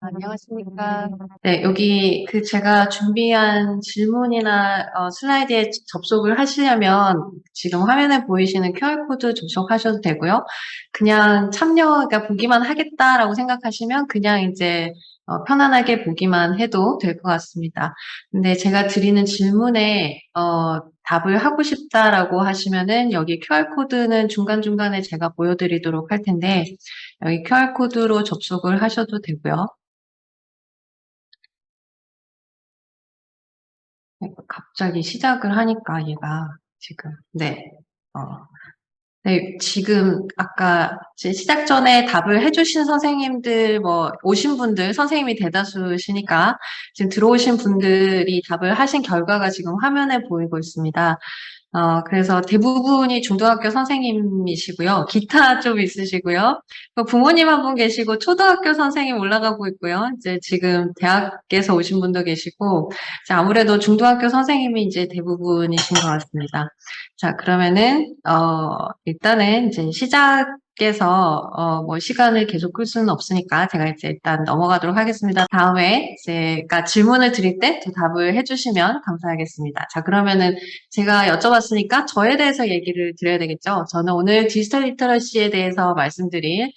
안녕하십니까. 네, 여기 제가 준비한 질문이나 슬라이드에 접속을 하시려면 지금 화면에 보이시는 QR코드 접속하셔도 되고요. 그냥 그러니까 보기만 하겠다라고 생각하시면 그냥 이제 편안하게 보기만 해도 될 것 같습니다. 근데 제가 드리는 질문에 답을 하고 싶다라고 하시면은 여기 QR코드는 중간중간에 제가 보여드리도록 할 텐데 여기 QR코드로 접속을 하셔도 되고요. 갑자기 시작을 하니까 얘가 지금 어, 지금 아까 시작 전에 답을 해주신 선생님들 오신 분들 선생님이 대다수시니까 지금 들어오신 분들이 답을 하신 결과가 지금 화면에 보이고 있습니다. 그래서 대부분이 중등학교 선생님이시고요. 기타 좀 있으시고요. 부모님 한 분 계시고, 초등학교 선생님 올라가고 있고요. 이제 지금 대학에서 오신 분도 계시고, 이제 아무래도 중등학교 선생님이 이제 대부분이신 것 같습니다. 자, 그러면은, 일단은 이제 시작해서, 시간을 계속 끌 수는 없으니까 제가 이제 일단 넘어가도록 하겠습니다. 다음에 제가 질문을 드릴 때 또 답을 해주시면 감사하겠습니다. 자, 그러면은 제가 여쭤봤으니까 저에 대해서 얘기를 드려야 되겠죠. 저는 오늘 디지털 리터러시에 대해서 말씀드릴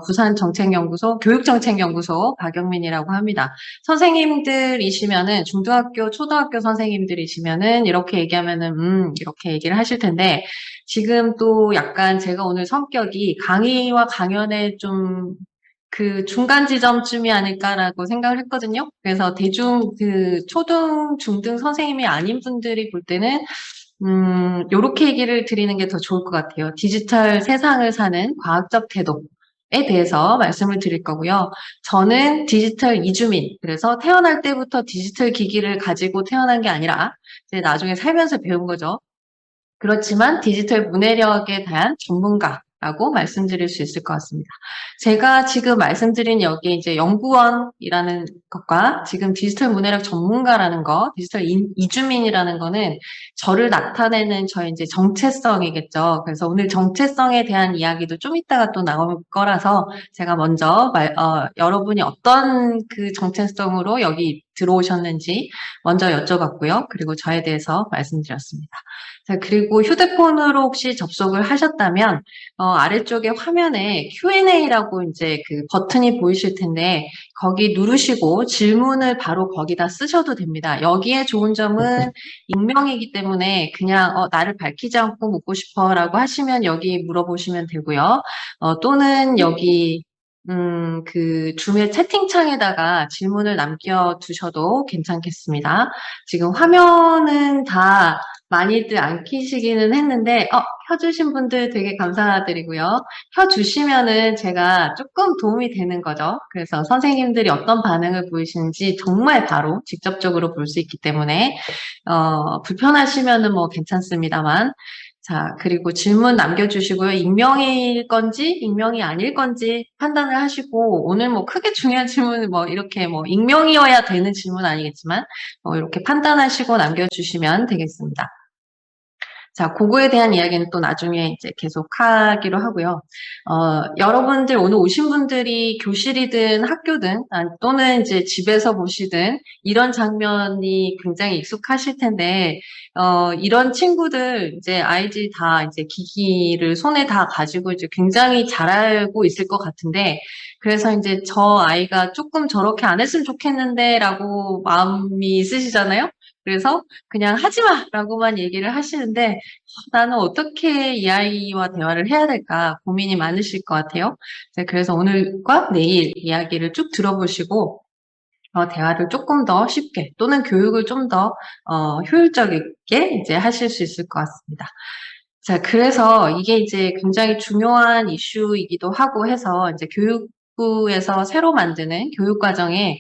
부산정책연구소, 교육정책연구소 박영민이라고 합니다. 선생님들이시면은 중등학교, 초등학교 선생님들이시면은 이렇게 얘기하면은 이렇게 얘기를 하실 텐데 지금 또 약간 제가 오늘 성격이 강의와 강연에 좀 그 중간 지점쯤이 아닐까라고 생각을 했거든요. 그래서 초등, 중등 선생님이 아닌 분들이 볼 때는 요렇게 얘기를 드리는 게 더 좋을 것 같아요. 디지털 세상을 사는 과학적 태도에 대해서 말씀을 드릴 거고요. 저는 디지털 이주민, 그래서 태어날 때부터 디지털 기기를 가지고 태어난 게 아니라 이제 나중에 살면서 배운 거죠. 그렇지만 디지털 문해력에 대한 전문가라고 말씀드릴 수 있을 것 같습니다. 제가 지금 말씀드린 여기 이제 연구원이라는 것과 지금 디지털 문해력 전문가라는 거, 디지털 이주민이라는 거는 저를 나타내는 저의 이제 정체성이겠죠. 그래서 오늘 정체성에 대한 이야기도 좀 이따가 또 나올 거라서 제가 먼저 여러분이 어떤 그 정체성으로 여기 들어오셨는지 먼저 여쭤봤고요. 그리고 저에 대해서 말씀드렸습니다. 자, 그리고 휴대폰으로 혹시 접속을 하셨다면, 아래쪽에 화면에 Q&A라고 이제 그 버튼이 보이실 텐데, 거기 누르시고 질문을 바로 거기다 쓰셔도 됩니다. 여기에 좋은 점은 익명이기 때문에 그냥, 나를 밝히지 않고 묻고 싶어 라고 하시면 여기 물어보시면 되고요. 또는 여기, 그 줌의 채팅창에다가 질문을 남겨두셔도 괜찮겠습니다. 지금 화면은 다 많이들 안 켜시기는 했는데, 켜주신 분들 되게 감사드리고요. 켜주시면은 제가 조금 도움이 되는 거죠. 그래서 선생님들이 어떤 반응을 보이시는지 정말 바로 직접적으로 볼 수 있기 때문에, 불편하시면은 뭐 괜찮습니다만, 자, 그리고 질문 남겨주시고요. 익명일 건지, 익명이 아닐 건지 판단을 하시고, 오늘 뭐 크게 중요한 질문은 이렇게 익명이어야 되는 질문 아니겠지만, 이렇게 판단하시고 남겨주시면 되겠습니다. 자, 그거에 대한 이야기는 또 나중에 이제 계속 하기로 하고요. 여러분들 오늘 오신 분들이 교실이든 학교든 또는 이제 집에서 보시든 이런 장면이 굉장히 익숙하실 텐데, 이런 친구들 이제 아이들이 다 이제 기기를 손에 다 가지고 이제 굉장히 잘 알고 있을 것 같은데, 그래서 이제 저 아이가 조금 저렇게 안 했으면 좋겠는데 라고 마음이 있으시잖아요? 그래서 그냥 하지 마! 라고만 얘기를 하시는데, 나는 어떻게 이 아이와 대화를 해야 될까 고민이 많으실 것 같아요. 그래서 오늘과 내일 이야기를 쭉 들어보시고, 대화를 조금 더 쉽게 또는 교육을 좀 더 효율적이게 이제 하실 수 있을 것 같습니다. 자, 그래서 이게 이제 굉장히 중요한 이슈이기도 하고 해서 이제 교육부에서 새로 만드는 교육과정에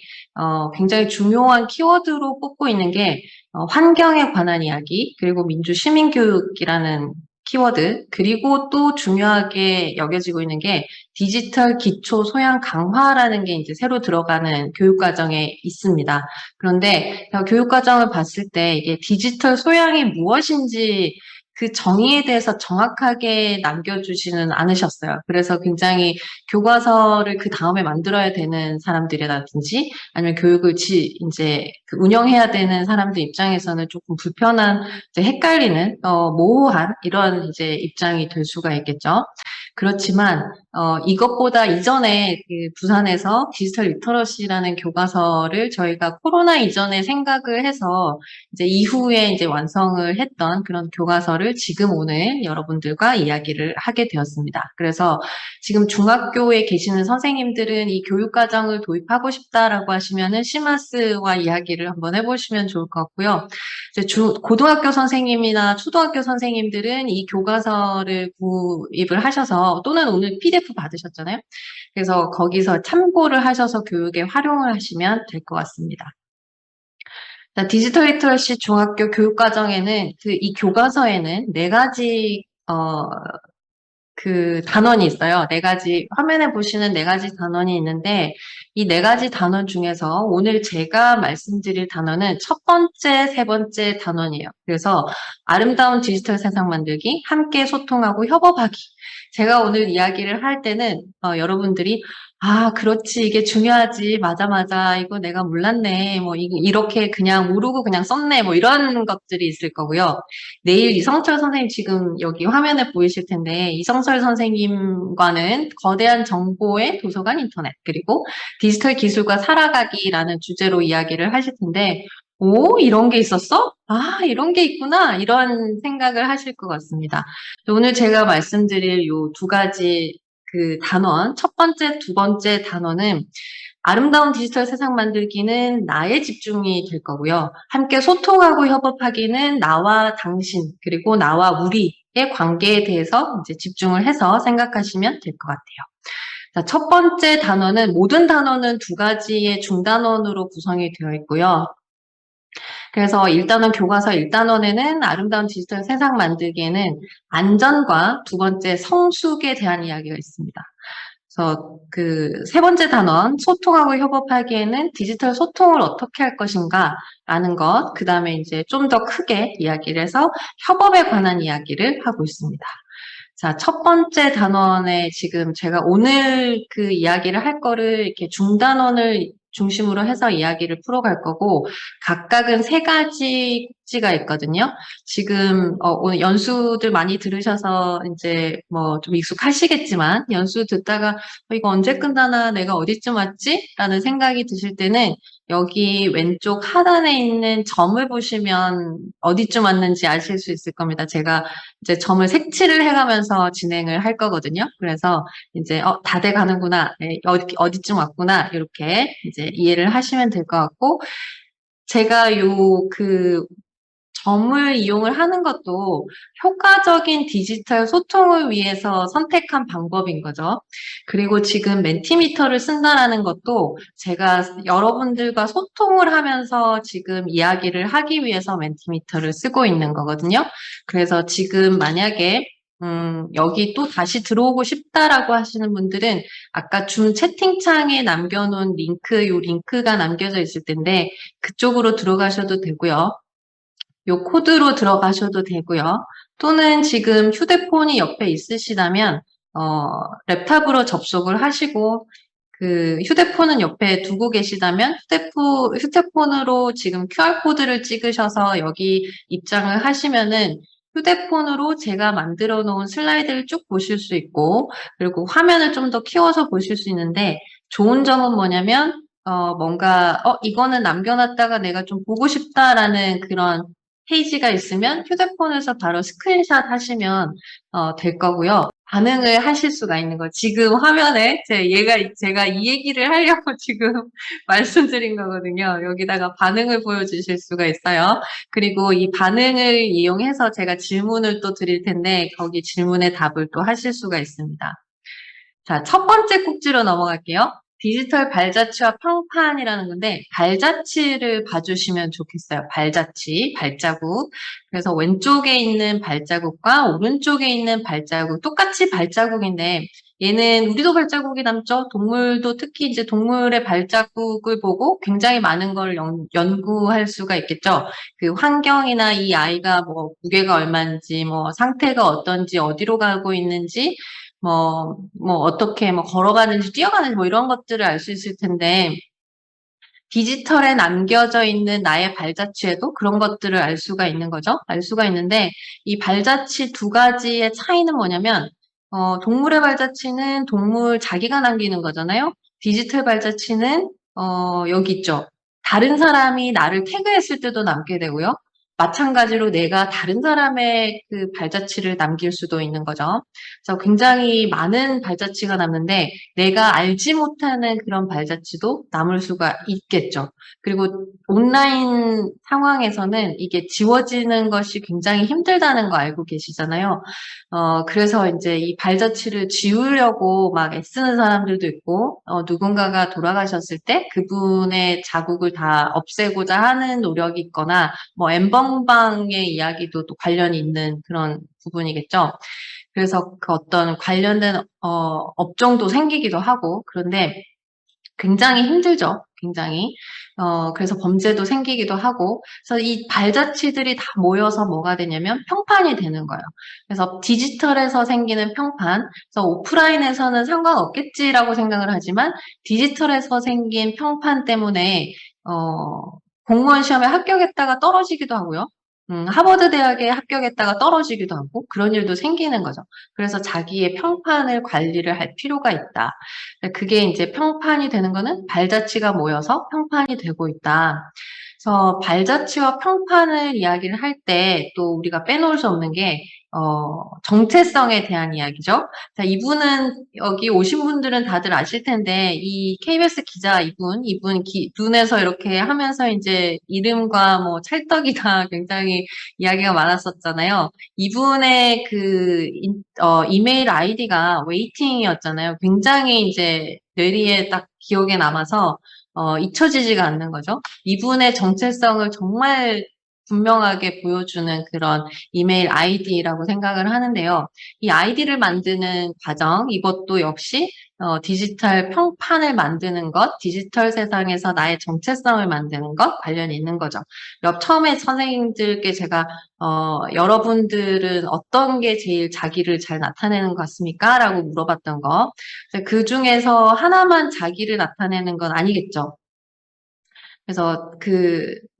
굉장히 중요한 키워드로 꼽고 있는 게 환경에 관한 이야기, 그리고 민주시민교육이라는 키워드, 그리고 또 중요하게 여겨지고 있는 게 디지털 기초 소양 강화라는 게 이제 새로 들어가는 교육과정에 있습니다. 그런데 교육과정을 봤을 때 이게 디지털 소양이 무엇인지 그 정의에 대해서 정확하게 남겨주지는 않으셨어요. 그래서 굉장히 교과서를 그 다음에 만들어야 되는 사람들이라든지 아니면 교육을 이제 그 운영해야 되는 사람들 입장에서는 조금 불편한, 이제 헷갈리는, 모호한 이런 이제 입장이 될 수가 있겠죠. 그렇지만 이것보다 이전에 그 부산에서 디지털 리터러시라는 교과서를 저희가 코로나 이전에 생각을 해서 이제 이후에 이제 완성을 했던 그런 교과서를 지금 오늘 여러분들과 이야기를 하게 되었습니다. 그래서 지금 중학교에 계시는 선생님들은 이 교육과정을 도입하고 싶다라고 하시면은 시마스와 이야기를 한번 해보시면 좋을 것 같고요. 이제 고등학교 선생님이나 초등학교 선생님들은 이 교과서를 구입을 하셔서 또는 오늘 PDF 받으셨잖아요. 그래서 거기서 참고를 하셔서 교육에 활용을 하시면 될 것 같습니다. 자, 디지털 리터러시 중학교 교육과정에는 이 교과서에는 네 가지 그 단원이 있어요. 네 가지, 화면에 보시는 네 가지 단원이 있는데, 이 네 가지 단원 중에서 오늘 제가 말씀드릴 단원은 첫 번째, 세 번째 단원이에요. 그래서 아름다운 디지털 세상 만들기, 함께 소통하고 협업하기. 제가 오늘 이야기를 할 때는 여러분들이 그렇지, 이게 중요하지, 맞아, 맞아, 이거 내가 몰랐네, 뭐 이렇게 그냥 모르고 그냥 썼네, 뭐 이런 것들이 있을 거고요. 내일 이성철 선생님 지금 여기 화면에 보이실 텐데 이성철 선생님과는 거대한 정보의 도서관 인터넷 그리고 디지털 기술과 살아가기라는 주제로 이야기를 하실 텐데 오, 이런 게 있었어? 이런 게 있구나. 이런 생각을 하실 것 같습니다. 오늘 제가 말씀드릴 요 두 가지 그 단원, 첫 번째, 두 번째 단원은 아름다운 디지털 세상 만들기는 나의 집중이 될 거고요. 함께 소통하고 협업하기는 나와 당신, 그리고 나와 우리의 관계에 대해서 이제 집중을 해서 생각하시면 될 것 같아요. 자, 첫 번째 단원은, 모든 단원은 두 가지의 중단원으로 구성이 되어 있고요. 그래서 1단원 교과서 1단원에는 아름다운 디지털 세상 만들기에는 안전과 두 번째 성숙에 대한 이야기가 있습니다. 그래서 그 세 번째 단원, 소통하고 협업하기에는 디지털 소통을 어떻게 할 것인가 라는 것, 그 다음에 이제 좀 더 크게 이야기를 해서 협업에 관한 이야기를 하고 있습니다. 자, 첫 번째 단원에 지금 제가 오늘 그 이야기를 할 거를 이렇게 중단원을 중심으로 해서 이야기를 풀어갈 거고, 각각은 세 가지 꼭지가 있거든요. 지금, 오늘 연수들 많이 들으셔서 이제 뭐 좀 익숙하시겠지만, 연수 듣다가 이거 언제 끝나나 내가 어디쯤 왔지? 라는 생각이 드실 때는 여기 왼쪽 하단에 있는 점을 보시면 어디쯤 왔는지 아실 수 있을 겁니다. 제가 이제 점을 색칠을 해가면서 진행을 할 거거든요. 그래서 이제 다 돼 가는구나, 네, 어디쯤 왔구나 이렇게 이제 이해를 하시면 될 것 같고 제가 그 점을 이용을 하는 것도 효과적인 디지털 소통을 위해서 선택한 방법인 거죠. 그리고 지금 멘티미터를 쓴다라는 것도 제가 여러분들과 소통을 하면서 지금 이야기를 하기 위해서 멘티미터를 쓰고 있는 거거든요. 그래서 지금 만약에 여기 또 다시 들어오고 싶다라고 하시는 분들은 아까 줌 채팅창에 남겨놓은 요 링크가 남겨져 있을 텐데 그쪽으로 들어가셔도 되고요. 요 코드로 들어가셔도 되고요. 또는 지금 휴대폰이 옆에 있으시다면 랩탑으로 접속을 하시고 그 휴대폰은 옆에 두고 계시다면 휴대폰으로 지금 QR코드를 찍으셔서 여기 입장을 하시면은 휴대폰으로 제가 만들어 놓은 슬라이드를 쭉 보실 수 있고 그리고 화면을 좀 더 키워서 보실 수 있는데 좋은 점은 뭐냐면 뭔가 이거는 남겨놨다가 내가 좀 보고 싶다라는 그런 페이지가 있으면 휴대폰에서 바로 스크린샷 하시면 될 거고요. 반응을 하실 수가 있는 거. 지금 화면에 제가 이 얘기를 하려고 지금 말씀드린 거거든요. 여기다가 반응을 보여주실 수가 있어요. 그리고 이 반응을 이용해서 제가 질문을 또 드릴 텐데 거기 질문에 답을 또 하실 수가 있습니다. 자, 첫 번째 꼭지로 넘어갈게요. 디지털 발자취와 평판이라는 건데, 발자취를 봐주시면 좋겠어요. 발자취, 발자국. 그래서 왼쪽에 있는 발자국과 오른쪽에 있는 발자국, 똑같이 발자국인데, 얘는 우리도 발자국이 남죠. 동물도 특히 이제 동물의 발자국을 보고 굉장히 많은 걸 연구할 수가 있겠죠. 그 환경이나 이 아이가 뭐 무게가 얼마인지, 뭐 상태가 어떤지, 어디로 가고 있는지, 뭐 어떻게 뭐 걸어가는지, 뛰어가는지 뭐 이런 것들을 알 수 있을 텐데, 디지털에 남겨져 있는 나의 발자취에도 그런 것들을 알 수가 있는 거죠. 알 수가 있는데 이 발자취 두 가지의 차이는 뭐냐면 동물의 발자취는 동물 자기가 남기는 거잖아요. 디지털 발자취는 여기 있죠. 다른 사람이 나를 태그했을 때도 남게 되고요. 마찬가지로 내가 다른 사람의 그 발자취를 남길 수도 있는 거죠. 그래서 굉장히 많은 발자취가 남는데 내가 알지 못하는 그런 발자취도 남을 수가 있겠죠. 그리고 온라인 상황에서는 이게 지워지는 것이 굉장히 힘들다는 거 알고 계시잖아요. 그래서 이제 이 발자취를 지우려고 막 애쓰는 사람들도 있고, 누군가가 돌아가셨을 때 그분의 자국을 다 없애고자 하는 노력이 있거나, 뭐 엠번방의 이야기도 또 관련이 있는 그런 부분이겠죠. 그래서 그 어떤 관련된 업종도 생기기도 하고 그런데 굉장히 힘들죠. 굉장히. 그래서 범죄도 생기기도 하고 그래서 이 발자취들이 다 모여서 뭐가 되냐면 평판이 되는 거예요. 그래서 디지털에서 생기는 평판, 그래서 오프라인에서는 상관없겠지라고 생각을 하지만 디지털에서 생긴 평판 때문에 공무원 시험에 합격했다가 떨어지기도 하고요. 하버드 대학에 합격했다가 떨어지기도 하고 그런 일도 생기는 거죠. 그래서 자기의 평판을 관리를 할 필요가 있다. 그게 이제 평판이 되는 거는 발자취가 모여서 평판이 되고 있다. 그래서 발자취와 평판을 이야기를 할 때 또 우리가 빼놓을 수 없는 게 정체성에 대한 이야기죠. 자, 이분은 여기 오신 분들은 다들 아실 텐데 이 KBS 기자 이분 눈에서 이렇게 하면서 이제 이름과 뭐 찰떡이가 굉장히 이야기가 많았었잖아요. 이분의 그 이메일 아이디가 웨이팅이었잖아요. 굉장히 이제 뇌리에 딱 기억에 남아서 잊혀지지가 않는 거죠. 이분의 정체성을 정말 분명하게 보여주는 그런 이메일 아이디라고 생각을 하는데요. 이 아이디를 만드는 과정, 이것도 역시 디지털 평판을 만드는 것, 디지털 세상에서 나의 정체성을 만드는 것 관련이 있는 거죠. 처음에 선생님들께 제가 여러분들은 어떤 게 제일 자기를 잘 나타내는 것 같습니까? 라고 물어봤던 거. 그 중에서 하나만 자기를 나타내는 건 아니겠죠. 그래서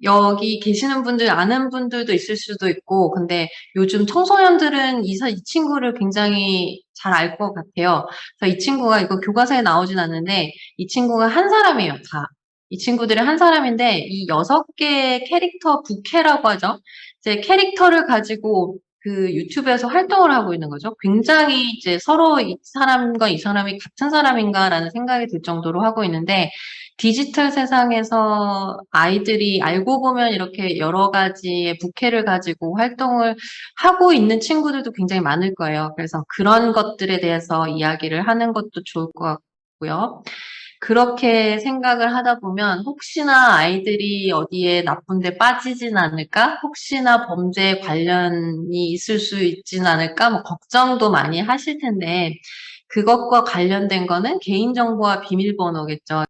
여기 계시는 분들 아는 분들도 있을 수도 있고, 근데 요즘 청소년들은 이 친구를 굉장히 잘 알 것 같아요. 그래서 이 친구가 이거 교과서에 나오진 않는데, 이 친구가 한 사람이에요, 다. 이 친구들이 한 사람인데, 이 6개의 캐릭터 부캐라고 하죠. 이제 캐릭터를 가지고 그 유튜브에서 활동을 하고 있는 거죠. 굉장히 이제 서로 이 사람과 이 사람이 같은 사람인가라는 생각이 들 정도로 하고 있는데, 디지털 세상에서 아이들이 알고 보면 이렇게 여러 가지의 부캐를 가지고 활동을 하고 있는 친구들도 굉장히 많을 거예요. 그래서 그런 것들에 대해서 이야기를 하는 것도 좋을 것 같고요. 그렇게 생각을 하다 보면 혹시나 아이들이 어디에 나쁜 데 빠지진 않을까? 혹시나 범죄에 관련이 있을 수 있진 않을까? 뭐 걱정도 많이 하실 텐데 그것과 관련된 거는 개인정보와 비밀번호겠죠.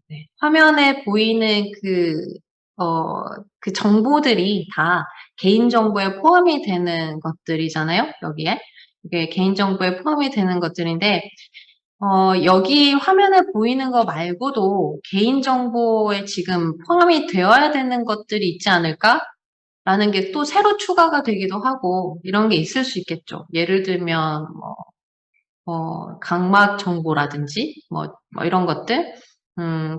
네. 화면에 보이는 그 정보들이 다 개인정보에 포함이 되는 것들이잖아요. 여기에. 이게 개인정보에 포함이 되는 것들인데, 여기 화면에 보이는 거 말고도 개인정보에 지금 포함이 되어야 되는 것들이 있지 않을까? 라는 게 또 새로 추가가 되기도 하고, 이런 게 있을 수 있겠죠. 예를 들면, 각막 정보라든지, 이런 것들,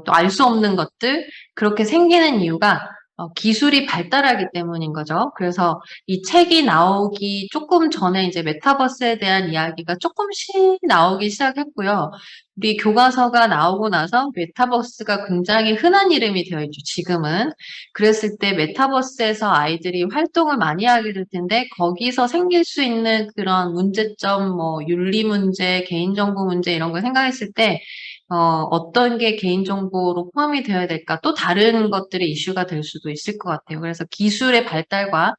또 알 수 없는 것들, 그렇게 생기는 이유가 기술이 발달하기 때문인 거죠. 그래서 이 책이 나오기 조금 전에 이제 메타버스에 대한 이야기가 조금씩 나오기 시작했고요. 우리 교과서가 나오고 나서 메타버스가 굉장히 흔한 이름이 되어 있죠, 지금은. 그랬을 때 메타버스에서 아이들이 활동을 많이 하게 될 텐데, 거기서 생길 수 있는 그런 문제점, 윤리 문제, 개인정보 문제 이런 걸 생각했을 때, 어떤 게 개인정보로 포함이 되어야 될까? 또 다른 것들의 이슈가 될 수도 있을 것 같아요. 그래서 기술의 발달과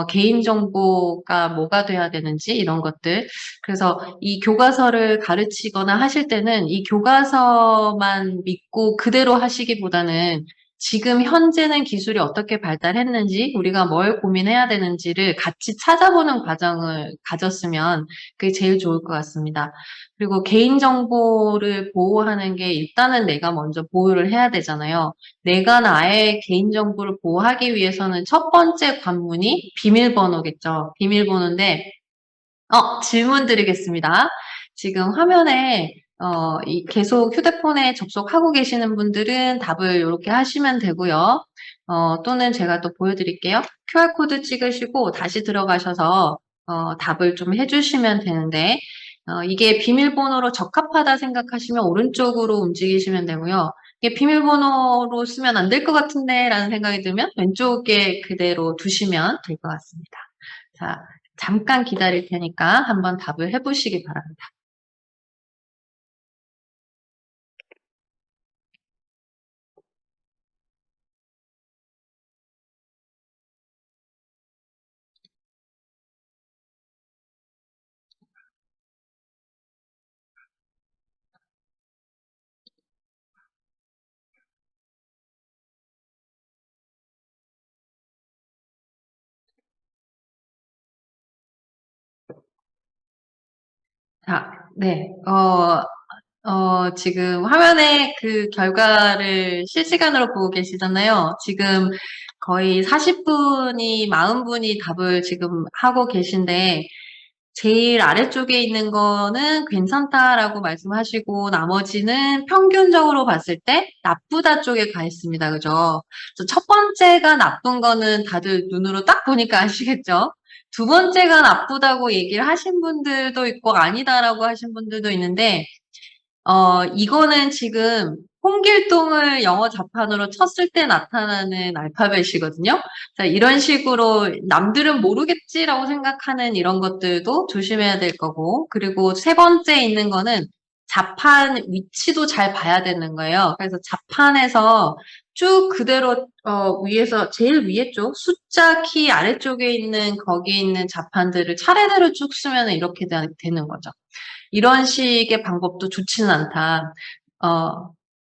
개인정보가 뭐가 돼야 되는지 이런 것들. 그래서 이 교과서를 가르치거나 하실 때는 이 교과서만 믿고 그대로 하시기보다는 지금 현재는 기술이 어떻게 발달했는지, 우리가 뭘 고민해야 되는지를 같이 찾아보는 과정을 가졌으면 그게 제일 좋을 것 같습니다. 그리고 개인정보를 보호하는 게 일단은 내가 먼저 보호를 해야 되잖아요. 내가 나의 개인정보를 보호하기 위해서는 첫 번째 관문이 비밀번호겠죠. 비밀번호인데, 질문 드리겠습니다. 지금 화면에 계속 휴대폰에 접속하고 계시는 분들은 답을 이렇게 하시면 되고요. 또는 제가 또 보여드릴게요. QR코드 찍으시고 다시 들어가셔서 답을 좀 해주시면 되는데, 이게 비밀번호로 적합하다 생각하시면 오른쪽으로 움직이시면 되고요. 이게 비밀번호로 쓰면 안 될 것 같은데 라는 생각이 들면 왼쪽에 그대로 두시면 될 것 같습니다. 자, 잠깐 기다릴 테니까 한번 답을 해보시기 바랍니다. 자, 네. 지금 화면에 그 결과를 실시간으로 보고 계시잖아요. 지금 거의 40분이, 40분이 답을 지금 하고 계신데, 제일 아래쪽에 있는 거는 괜찮다라고 말씀하시고, 나머지는 평균적으로 봤을 때 나쁘다 쪽에 가 있습니다. 그죠? 그래서 첫 번째가 나쁜 거는 다들 눈으로 딱 보니까 아시겠죠? 두 번째가 나쁘다고 얘기를 하신 분들도 있고, 아니다라고 하신 분들도 있는데, 이거는 지금 홍길동을 영어 자판으로 쳤을 때 나타나는 알파벳이거든요. 자, 이런 식으로 남들은 모르겠지라고 생각하는 이런 것들도 조심해야 될 거고, 그리고 세 번째 있는 거는 자판 위치도 잘 봐야 되는 거예요. 그래서 자판에서 쭉 그대로 위에서 제일 위에 쪽 숫자 키 아래쪽에 있는 거기 있는 자판들을 차례대로 쭉 쓰면 이렇게 되는 거죠. 이런 식의 방법도 좋지는 않다.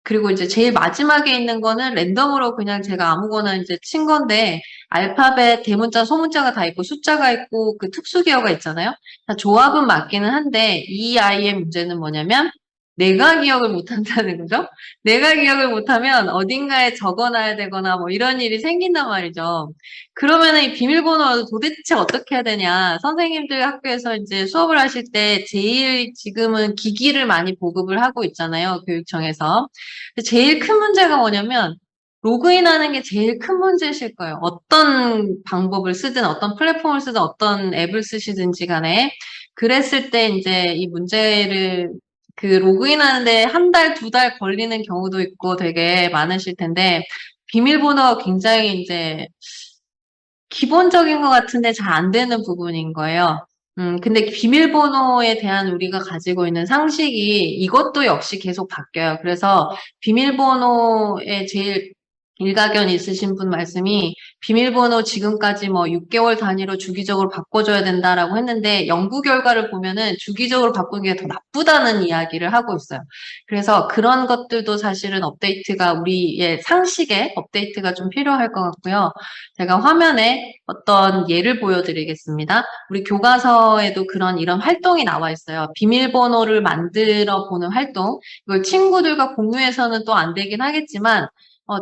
그리고 이제 제일 마지막에 있는 거는 랜덤으로 그냥 제가 아무거나 이제 친 건데, 알파벳, 대문자, 소문자가 다 있고, 숫자가 있고, 그 특수 기호가 있잖아요. 다 조합은 맞기는 한데, 이 아이의 문제는 뭐냐면, 내가 기억을 못한다는 거죠. 내가 기억을 못하면 어딘가에 적어놔야 되거나 뭐 이런 일이 생긴단 말이죠. 그러면은 이 비밀번호를 도대체 어떻게 해야 되냐. 선생님들 학교에서 이제 수업을 하실 때 제일 지금은 기기를 많이 보급을 하고 있잖아요. 교육청에서. 근데 제일 큰 문제가 뭐냐면 로그인하는 게 제일 큰 문제실 거예요. 어떤 방법을 쓰든 어떤 플랫폼을 쓰든 어떤 앱을 쓰시든지 간에 그랬을 때 이제 이 문제를 그 로그인하는데 한 달, 두 달 걸리는 경우도 있고 되게 많으실 텐데 비밀번호가 굉장히 이제 기본적인 것 같은데 잘 안 되는 부분인 거예요. 근데 비밀번호에 대한 우리가 가지고 있는 상식이 이것도 역시 계속 바뀌어요. 그래서 비밀번호에 제일 일가견 있으신 분 말씀이 비밀번호 지금까지 뭐 6개월 단위로 주기적으로 바꿔줘야 된다라고 했는데 연구 결과를 보면은 주기적으로 바꾸는 게 더 나쁘다는 이야기를 하고 있어요. 그래서 그런 것들도 사실은 업데이트가 우리의 상식에 업데이트가 좀 필요할 것 같고요. 제가 화면에 어떤 예를 보여드리겠습니다. 우리 교과서에도 이런 활동이 나와 있어요. 비밀번호를 만들어 보는 활동. 이걸 친구들과 공유해서는 또 안 되긴 하겠지만,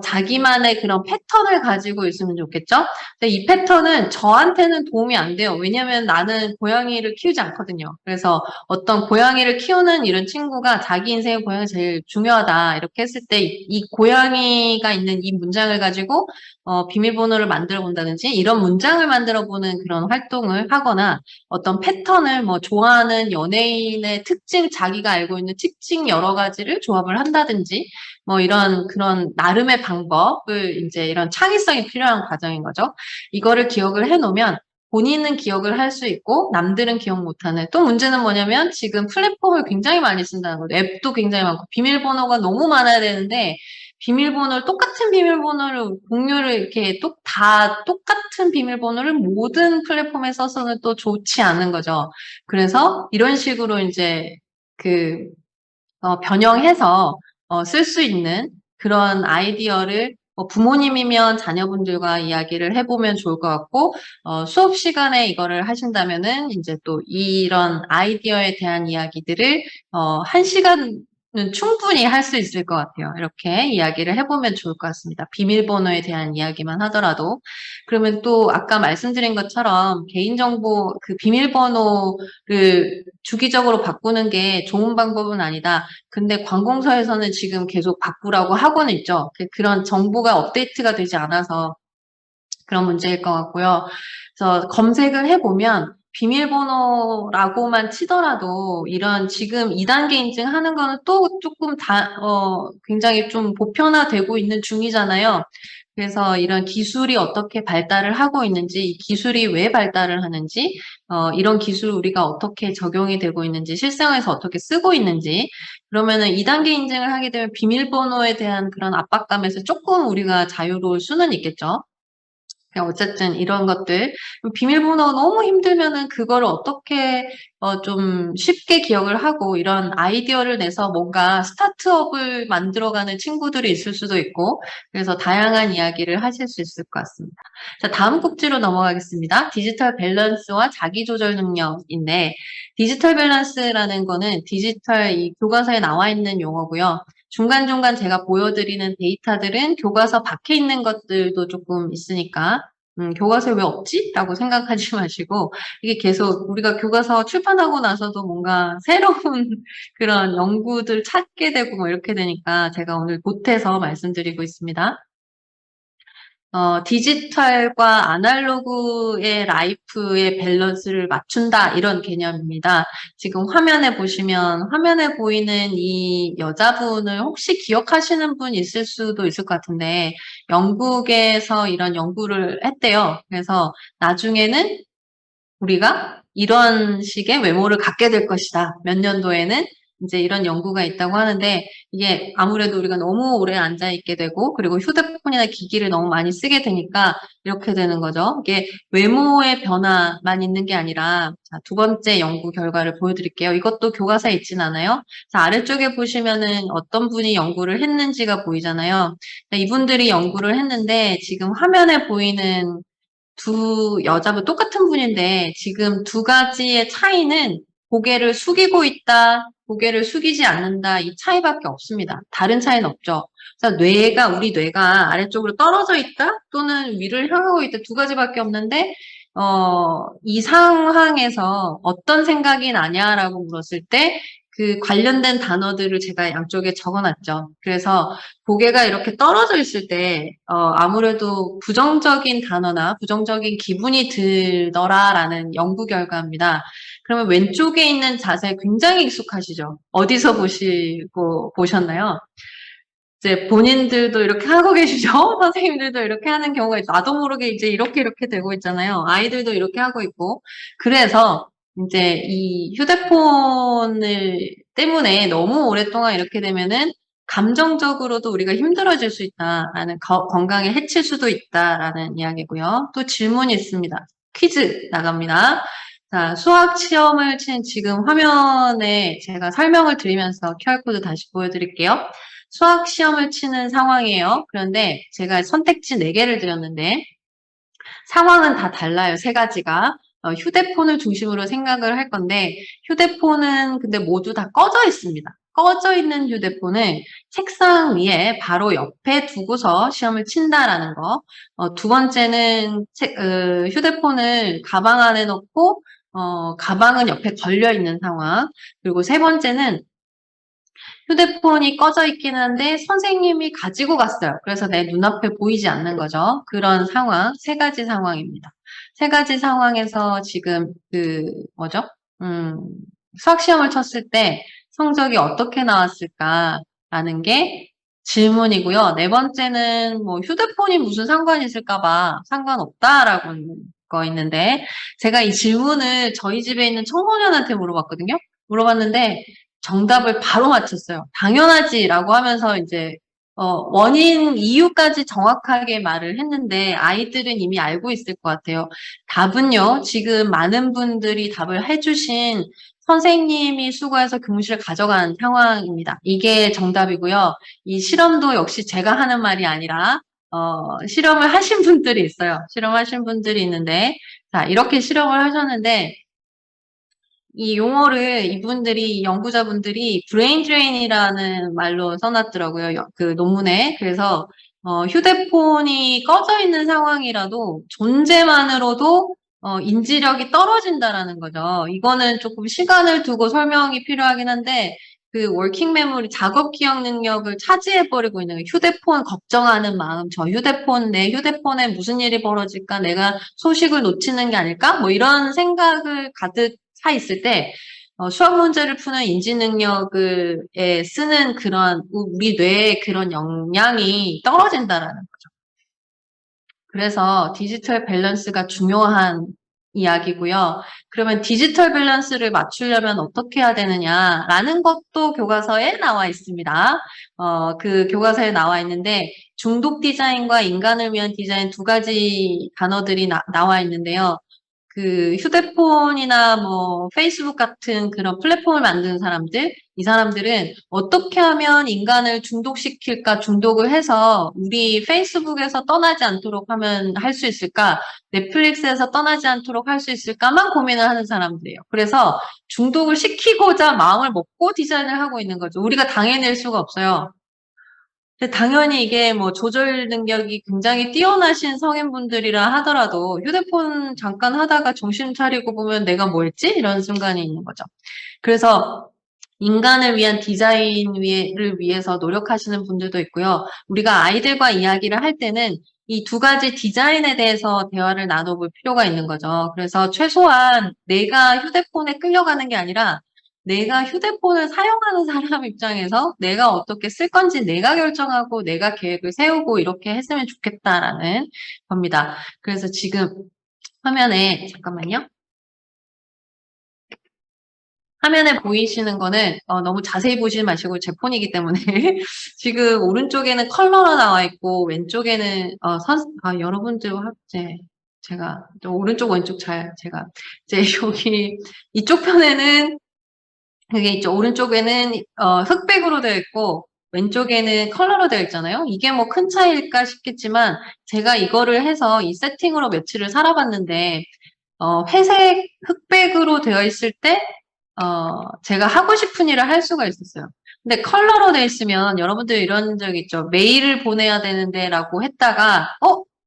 자기만의 그런 패턴을 가지고 있으면 좋겠죠? 근데 이 패턴은 저한테는 도움이 안 돼요. 왜냐면 나는 고양이를 키우지 않거든요. 그래서 어떤 고양이를 키우는 이런 친구가 자기 인생의 고양이가 제일 중요하다. 이렇게 했을 때 이 고양이가 있는 이 문장을 가지고 비밀번호를 만들어 본다든지 이런 문장을 만들어 보는 그런 활동을 하거나 어떤 패턴을 뭐 좋아하는 연예인의 특징, 자기가 알고 있는 특징 여러 가지를 조합을 한다든지 뭐 이런 그런 나름의 방법을 이제 이런 창의성이 필요한 과정인 거죠. 이거를 기억을 해 놓으면 본인은 기억을 할 수 있고 남들은 기억 못하는. 또 문제는 뭐냐면 지금 플랫폼을 굉장히 많이 쓴다는 거죠. 앱도 굉장히 많고 비밀번호가 너무 많아야 되는데 똑같은 비밀번호를 공유를 이렇게 다 똑같은 비밀번호를 모든 플랫폼에 써서는 또 좋지 않은 거죠. 그래서 이런 식으로 이제 그 변형해서 쓸 수 있는 그런 아이디어를 부모님이면 자녀분들과 이야기를 해보면 좋을 것 같고, 수업 시간에 이거를 하신다면은 이제 또 이런 아이디어에 대한 이야기들을, 1시간은 충분히 할 수 있을 것 같아요. 이렇게 이야기를 해보면 좋을 것 같습니다. 비밀번호에 대한 이야기만 하더라도. 그러면 또 아까 말씀드린 것처럼 개인정보 그 비밀번호를 주기적으로 바꾸는 게 좋은 방법은 아니다. 근데 관공서에서는 지금 계속 바꾸라고 하고는 있죠. 그런 정보가 업데이트가 되지 않아서 그런 문제일 것 같고요. 그래서 검색을 해보면 비밀번호라고만 치더라도 이런 지금 2단계 인증하는 거는 또 조금 굉장히 좀 보편화되고 있는 중이잖아요. 그래서 이런 기술이 어떻게 발달을 하고 있는지, 이 기술이 왜 발달을 하는지, 이런 기술 우리가 어떻게 적용이 되고 있는지, 실생활에서 어떻게 쓰고 있는지, 그러면은 2단계 인증을 하게 되면 비밀번호에 대한 그런 압박감에서 조금 우리가 자유로울 수는 있겠죠. 그냥 어쨌든 이런 것들 비밀번호가 너무 힘들면은 그걸 어떻게 좀 쉽게 기억을 하고 이런 아이디어를 내서 뭔가 스타트업을 만들어가는 친구들이 있을 수도 있고 그래서 다양한 이야기를 하실 수 있을 것 같습니다. 자, 다음 꼭지로 넘어가겠습니다. 디지털 밸런스와 자기조절 능력인데 디지털 밸런스라는 거는 디지털 이 교과서에 나와 있는 용어고요. 중간중간 제가 보여드리는 데이터들은 교과서 밖에 있는 것들도 조금 있으니까 교과서에 왜 없지? 라고 생각하지 마시고 이게 계속 우리가 교과서 출판하고 나서도 뭔가 새로운 그런 연구들 찾게 되고 뭐 이렇게 되니까 제가 오늘 보태서 말씀드리고 있습니다. 디지털과 아날로그의 라이프의 밸런스를 맞춘다 이런 개념입니다. 지금 화면에 보시면 화면에 보이는 이 여자분을 혹시 기억하시는 분 있을 수도 있을 것 같은데 영국에서 이런 연구를 했대요. 그래서 나중에는 우리가 이런 식의 외모를 갖게 될 것이다. 몇 년도에는 이제 이런 연구가 있다고 하는데 이게 아무래도 우리가 너무 오래 앉아 있게 되고 그리고 휴대폰이나 기기를 너무 많이 쓰게 되니까 이렇게 되는 거죠. 이게 외모의 변화만 있는 게 아니라 자, 두 번째 연구 결과를 보여드릴게요. 이것도 교과서에 있진 않아요. 자, 아래쪽에 보시면은 어떤 분이 연구를 했는지가 보이잖아요. 이분들이 연구를 했는데 지금 화면에 보이는 두 여자분 똑같은 분인데 지금 두 가지의 차이는 고개를 숙이고 있다, 고개를 숙이지 않는다 이 차이밖에 없습니다. 다른 차이는 없죠. 그래서 우리 뇌가 아래쪽으로 떨어져 있다 또는 위를 향하고 있다 두 가지밖에 없는데 이 상황에서 어떤 생각이 나냐라고 물었을 때 그 관련된 단어들을 제가 양쪽에 적어놨죠. 그래서 고개가 이렇게 떨어져 있을 때 아무래도 부정적인 단어나 부정적인 기분이 들더라라는 연구 결과입니다. 그러면 왼쪽에 있는 자세 굉장히 익숙하시죠? 어디서 보셨나요? 이제 본인들도 이렇게 하고 계시죠? 선생님들도 이렇게 하는 경우가 있죠. 나도 모르게 이제 이렇게 되고 있잖아요. 아이들도 이렇게 하고 있고. 그래서 이제 이 휴대폰을 때문에 너무 오랫동안 이렇게 되면은 감정적으로도 우리가 힘들어질 수 있다라는 건강에 해칠 수도 있다라는 이야기고요. 또 질문이 있습니다. 퀴즈 나갑니다. 자, 수학 시험을 친 지금 화면에 제가 설명을 드리면서 QR코드 다시 보여드릴게요. 수학 시험을 치는 상황이에요. 그런데 제가 선택지 4개를 드렸는데 상황은 다 달라요. 세 가지가. 휴대폰을 중심으로 생각을 할 건데 휴대폰은 근데 모두 다 꺼져 있습니다. 꺼져 있는 휴대폰을 책상 위에 바로 옆에 두고서 시험을 친다라는 거. 두 번째는 휴대폰을 가방 안에 넣고 가방은 옆에 걸려 있는 상황. 그리고 세 번째는 휴대폰이 꺼져 있긴 한데 선생님이 가지고 갔어요. 그래서 내 눈앞에 보이지 않는 거죠. 그런 상황, 세 가지 상황입니다. 세 가지 상황에서 지금 뭐죠? 수학 시험을 쳤을 때 성적이 어떻게 나왔을까라는 게 질문이고요. 네 번째는 뭐 휴대폰이 무슨 상관이 있을까 봐 상관없다라고 거 있는데, 제가 이 질문을 저희 집에 있는 청소년한테 물어봤거든요. 물어봤는데, 정답을 바로 맞췄어요. 당연하지라고 하면서 이제, 원인, 이유까지 정확하게 말을 했는데, 아이들은 이미 알고 있을 것 같아요. 답은요, 지금 많은 분들이 답을 해주신 선생님이 수고해서 교무실에 가져간 상황입니다. 이게 정답이고요. 이 실험도 역시 제가 하는 말이 아니라, 실험을 하신 분들이 있어요. 실험하신 분들이 있는데, 자, 이렇게 실험을 하셨는데, 이 용어를 이분들이, 연구자분들이 브레인 드레인이라는 말로 써놨더라고요. 그 논문에. 그래서, 휴대폰이 꺼져 있는 상황이라도 존재만으로도 인지력이 떨어진다라는 거죠. 이거는 조금 시간을 두고 설명이 필요하긴 한데, 그 워킹 메모리, 작업 기억 능력을 차지해버리고 있는 거예요. 휴대폰 걱정하는 마음, 저 휴대폰, 내 휴대폰에 무슨 일이 벌어질까? 내가 소식을 놓치는 게 아닐까? 뭐 이런 생각을 가득 차 있을 때, 수학 문제를 푸는 인지 능력을 쓰는 그런, 우리 뇌의 그런 역량이 떨어진다라는 거죠. 그래서 디지털 밸런스가 중요한 이야기고요. 그러면 디지털 밸런스를 맞추려면 어떻게 해야 되느냐라는 것도 교과서에 나와 있습니다. 그 교과서에 나와 있는데 중독 디자인과 인간을 위한 디자인 두 가지 단어들이 나와 있는데요. 그 휴대폰이나 뭐 페이스북 같은 그런 플랫폼을 만드는 사람들, 이 사람들은 어떻게 하면 인간을 중독시킬까, 중독을 해서 우리 페이스북에서 떠나지 않도록 하면 할 수 있을까, 넷플릭스에서 떠나지 않도록 할 수 있을까만 고민을 하는 사람들이에요. 그래서 중독을 시키고자 마음을 먹고 디자인을 하고 있는 거죠. 우리가 당해낼 수가 없어요. 근데 당연히 이게 뭐 조절 능력이 굉장히 뛰어나신 성인분들이라 하더라도 휴대폰 잠깐 하다가 정신 차리고 보면 내가 뭐 했지? 이런 순간이 있는 거죠. 그래서 인간을 위한 디자인을 위해서 노력하시는 분들도 있고요. 우리가 아이들과 이야기를 할 때는 이 두 가지 디자인에 대해서 대화를 나눠볼 필요가 있는 거죠. 그래서 최소한 내가 휴대폰에 끌려가는 게 아니라 내가 휴대폰을 사용하는 사람 입장에서 내가 어떻게 쓸 건지 내가 결정하고 내가 계획을 세우고 이렇게 했으면 좋겠다라는 겁니다. 그래서 지금 화면에, 잠깐만요. 화면에 보이시는 거는 너무 자세히 보시지 마시고 제 폰이기 때문에 지금 오른쪽에는 컬러로 나와 있고 왼쪽에는 여러분들 제가 또 오른쪽 왼쪽 제가 이제 여기 이쪽 편에는 그게 있죠. 오른쪽에는 흑백으로 되어 있고 왼쪽에는 컬러로 되어 있잖아요. 이게 뭐 큰 차이일까 싶겠지만 제가 이거를 해서 이 세팅으로 며칠을 살아봤는데 회색 흑백으로 되어 있을 때 제가 하고 싶은 일을 할 수가 있었어요. 근데 컬러로 되어 있으면 여러분들 이런 적 있죠. 메일을 보내야 되는데라고 했다가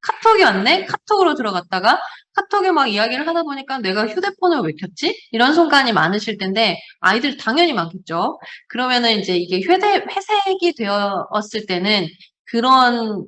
카톡이 왔네? 카톡으로 들어갔다가 카톡에 막 이야기를 하다 보니까 내가 휴대폰을 왜 켰지? 이런 순간이 많으실 텐데 아이들 당연히 많겠죠. 그러면은 이제 이게 회색이 되었을 때는 그런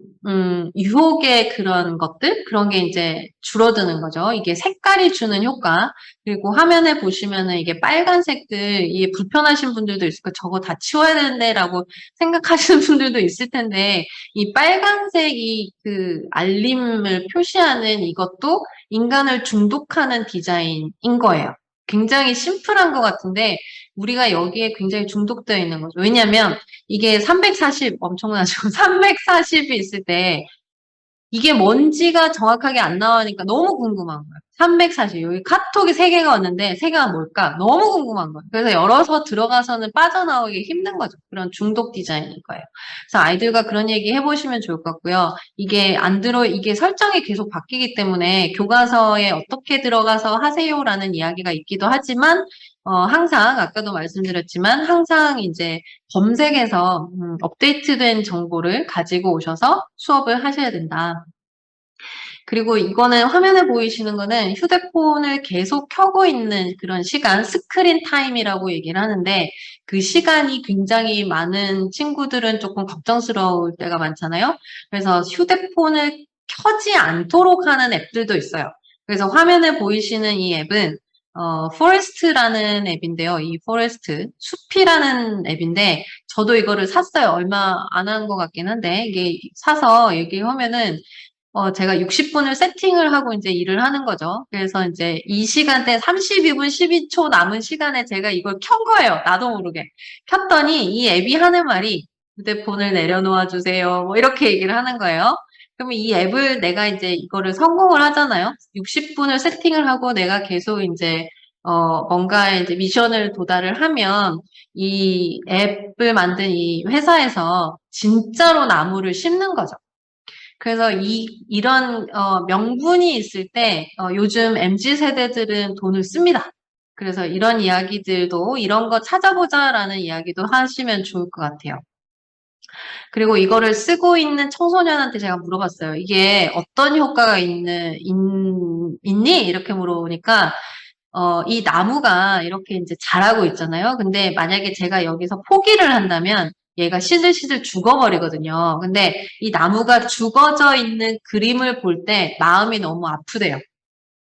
유혹의 그런 것들 그런 게 이제 줄어드는 거죠. 이게 색깔이 주는 효과. 그리고 화면에 보시면은 이게 빨간색들 이게 불편하신 분들도 있을 거예요. 저거 다 치워야 되는데라고 생각하시는 분들도 있을 텐데 이 빨간색이 그 알림을 표시하는 이것도 인간을 중독하는 디자인인 거예요. 굉장히 심플한 것 같은데 우리가 여기에 굉장히 중독되어 있는 거죠. 왜냐하면 이게 340 엄청나죠. 340이 있을 때 이게 뭔지가 정확하게 안 나오니까 너무 궁금한 거예요. 340. 여기 카톡이 3개가 왔는데 3개가 뭘까? 너무 궁금한 거예요. 그래서 열어서 들어가서는 빠져나오기 힘든 거죠. 그런 중독 디자인인 거예요. 그래서 아이들과 그런 얘기 해보시면 좋을 것 같고요. 이게 설정이 계속 바뀌기 때문에 교과서에 어떻게 들어가서 하세요라는 이야기가 있기도 하지만 항상 아까도 말씀드렸지만 항상 이제 검색해서 업데이트된 정보를 가지고 오셔서 수업을 하셔야 된다. 그리고 이거는 화면에 보이시는 거는 휴대폰을 계속 켜고 있는 그런 시간, 스크린 타임이라고 얘기를 하는데 그 시간이 굉장히 많은 친구들은 조금 걱정스러울 때가 많잖아요. 그래서 휴대폰을 켜지 않도록 하는 앱들도 있어요. 그래서 화면에 보이시는 이 앱은 포레스트라는 앱인데요. 이 포레스트, 숲이라는 앱인데 저도 이거를 샀어요. 얼마 안 한 것 같긴 한데 이게 사서 얘기하면은 제가 60분을 세팅을 하고 이제 일을 하는 거죠. 그래서 이제 이 시간대 32분 12초 남은 시간에 제가 이걸 켠 거예요. 나도 모르게. 켰더니 이 앱이 하는 말이 휴대폰을 내려놓아 주세요. 뭐 이렇게 얘기를 하는 거예요. 그러면 이 앱을 내가 이제 이거를 성공을 하잖아요. 60분을 세팅을 하고 내가 계속 이제 뭔가 이제 미션을 도달을 하면 이 앱을 만든 이 회사에서 진짜로 나무를 심는 거죠. 그래서 이런 명분이 있을 때 요즘 MZ 세대들은 돈을 씁니다. 그래서 이런 이야기들도 이런 거 찾아보자라는 이야기도 하시면 좋을 것 같아요. 그리고 이거를 쓰고 있는 청소년한테 제가 물어봤어요. 이게 어떤 효과가 있니? 이렇게 물어보니까 이 나무가 이렇게 이제 자라고 있잖아요. 근데 만약에 제가 여기서 포기를 한다면 얘가 시들시들 죽어버리거든요. 근데 이 나무가 죽어져 있는 그림을 볼 때 마음이 너무 아프대요.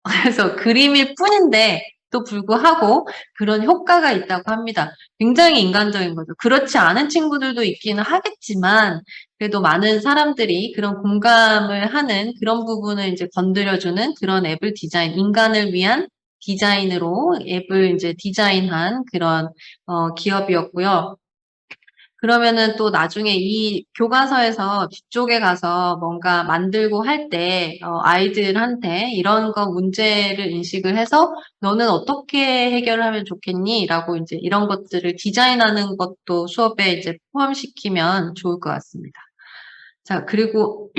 그래서 그림일 뿐인데 또 불구하고 그런 효과가 있다고 합니다. 굉장히 인간적인 거죠. 그렇지 않은 친구들도 있기는 하겠지만 그래도 많은 사람들이 그런 공감을 하는 그런 부분을 이제 건드려주는 그런 앱을 인간을 위한 디자인으로 앱을 이제 디자인한 그런 기업이었고요. 그러면은 또 나중에 이 교과서에서 뒤쪽에 가서 뭔가 만들고 할 때, 아이들한테 이런 거 문제를 인식을 해서 너는 어떻게 해결을 하면 좋겠니? 라고 이제 이런 것들을 디자인하는 것도 수업에 이제 포함시키면 좋을 것 같습니다. 자, 그리고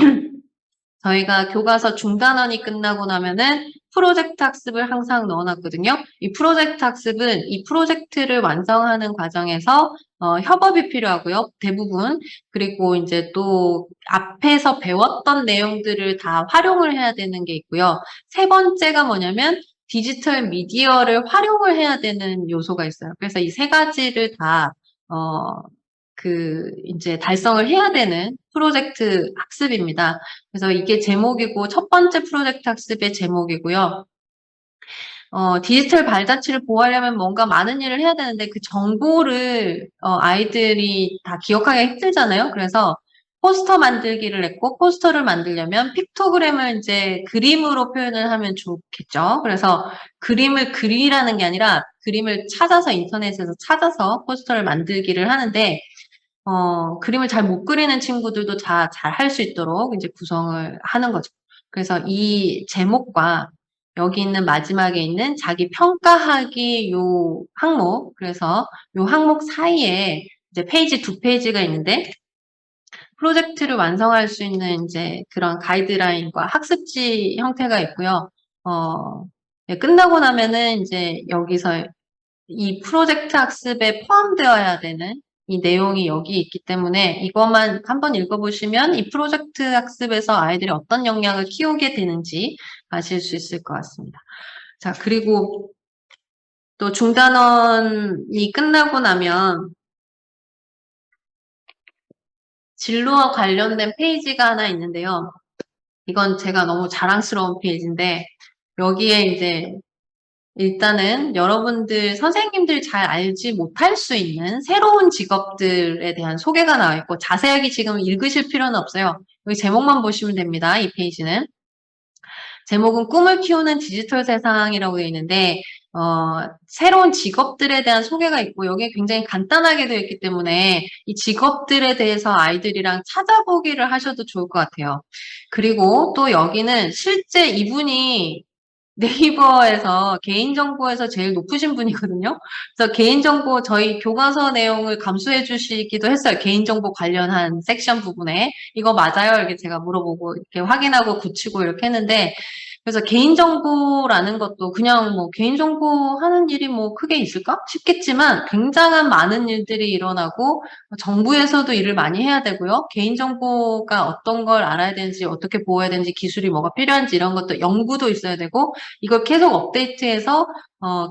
저희가 교과서 중단원이 끝나고 나면은 프로젝트 학습을 항상 넣어놨거든요. 이 프로젝트 학습은 이 프로젝트를 완성하는 과정에서 협업이 필요하고요. 대부분. 그리고 이제 또 앞에서 배웠던 내용들을 다 활용을 해야 되는 게 있고요. 세 번째가 뭐냐면 디지털 미디어를 활용을 해야 되는 요소가 있어요. 그래서 이 세 가지를 다 이제 달성을 해야 되는 프로젝트 학습입니다. 그래서 이게 제목이고, 첫 번째 프로젝트 학습의 제목이고요. 디지털 발자취를 보호하려면 뭔가 많은 일을 해야 되는데 그 정보를 아이들이 다 기억하기 힘들잖아요. 그래서 포스터 만들기를 했고 포스터를 만들려면 픽토그램을 이제 그림으로 표현을 하면 좋겠죠. 그래서 그림을 그리라는 게 아니라 그림을 찾아서 인터넷에서 찾아서 포스터를 만들기를 하는데 그림을 잘 못 그리는 친구들도 다 잘 할 수 있도록 이제 구성을 하는 거죠. 그래서 이 제목과 여기 있는 마지막에 있는 자기 평가하기 요 항목, 그래서 요 항목 사이에 이제 페이지 두 페이지가 있는데 프로젝트를 완성할 수 있는 이제 그런 가이드라인과 학습지 형태가 있고요. 네, 끝나고 나면은 이제 여기서 이 프로젝트 학습에 포함되어야 되는 이 내용이 여기 있기 때문에 이것만 한번 읽어보시면 이 프로젝트 학습에서 아이들이 어떤 역량을 키우게 되는지 아실 수 있을 것 같습니다. 자, 그리고 또 중단원이 끝나고 나면 진로와 관련된 페이지가 하나 있는데요. 이건 제가 너무 자랑스러운 페이지인데 여기에 이제 일단은 여러분들, 선생님들 잘 알지 못할 수 있는 새로운 직업들에 대한 소개가 나와 있고 자세하게 지금 읽으실 필요는 없어요. 여기 제목만 보시면 됩니다. 이 페이지는. 제목은 꿈을 키우는 디지털 세상이라고 되어 있는데 새로운 직업들에 대한 소개가 있고 여기에 굉장히 간단하게 되어 있기 때문에 이 직업들에 대해서 아이들이랑 찾아보기를 하셔도 좋을 것 같아요. 그리고 또 여기는 실제 이분이 네이버에서 개인정보에서 제일 높으신 분이거든요. 그래서 개인정보 저희 교과서 내용을 감수해 주시기도 했어요. 개인정보 관련한 섹션 부분에. 이거 맞아요? 이렇게 제가 물어보고 이렇게 확인하고 고치고 이렇게 했는데 그래서 개인정보라는 것도 그냥 뭐 개인정보 하는 일이 뭐 크게 있을까? 싶겠지만 굉장한 많은 일들이 일어나고 정부에서도 일을 많이 해야 되고요. 개인정보가 어떤 걸 알아야 되는지 어떻게 보호해야 되는지 기술이 뭐가 필요한지 이런 것도 연구도 있어야 되고 이걸 계속 업데이트해서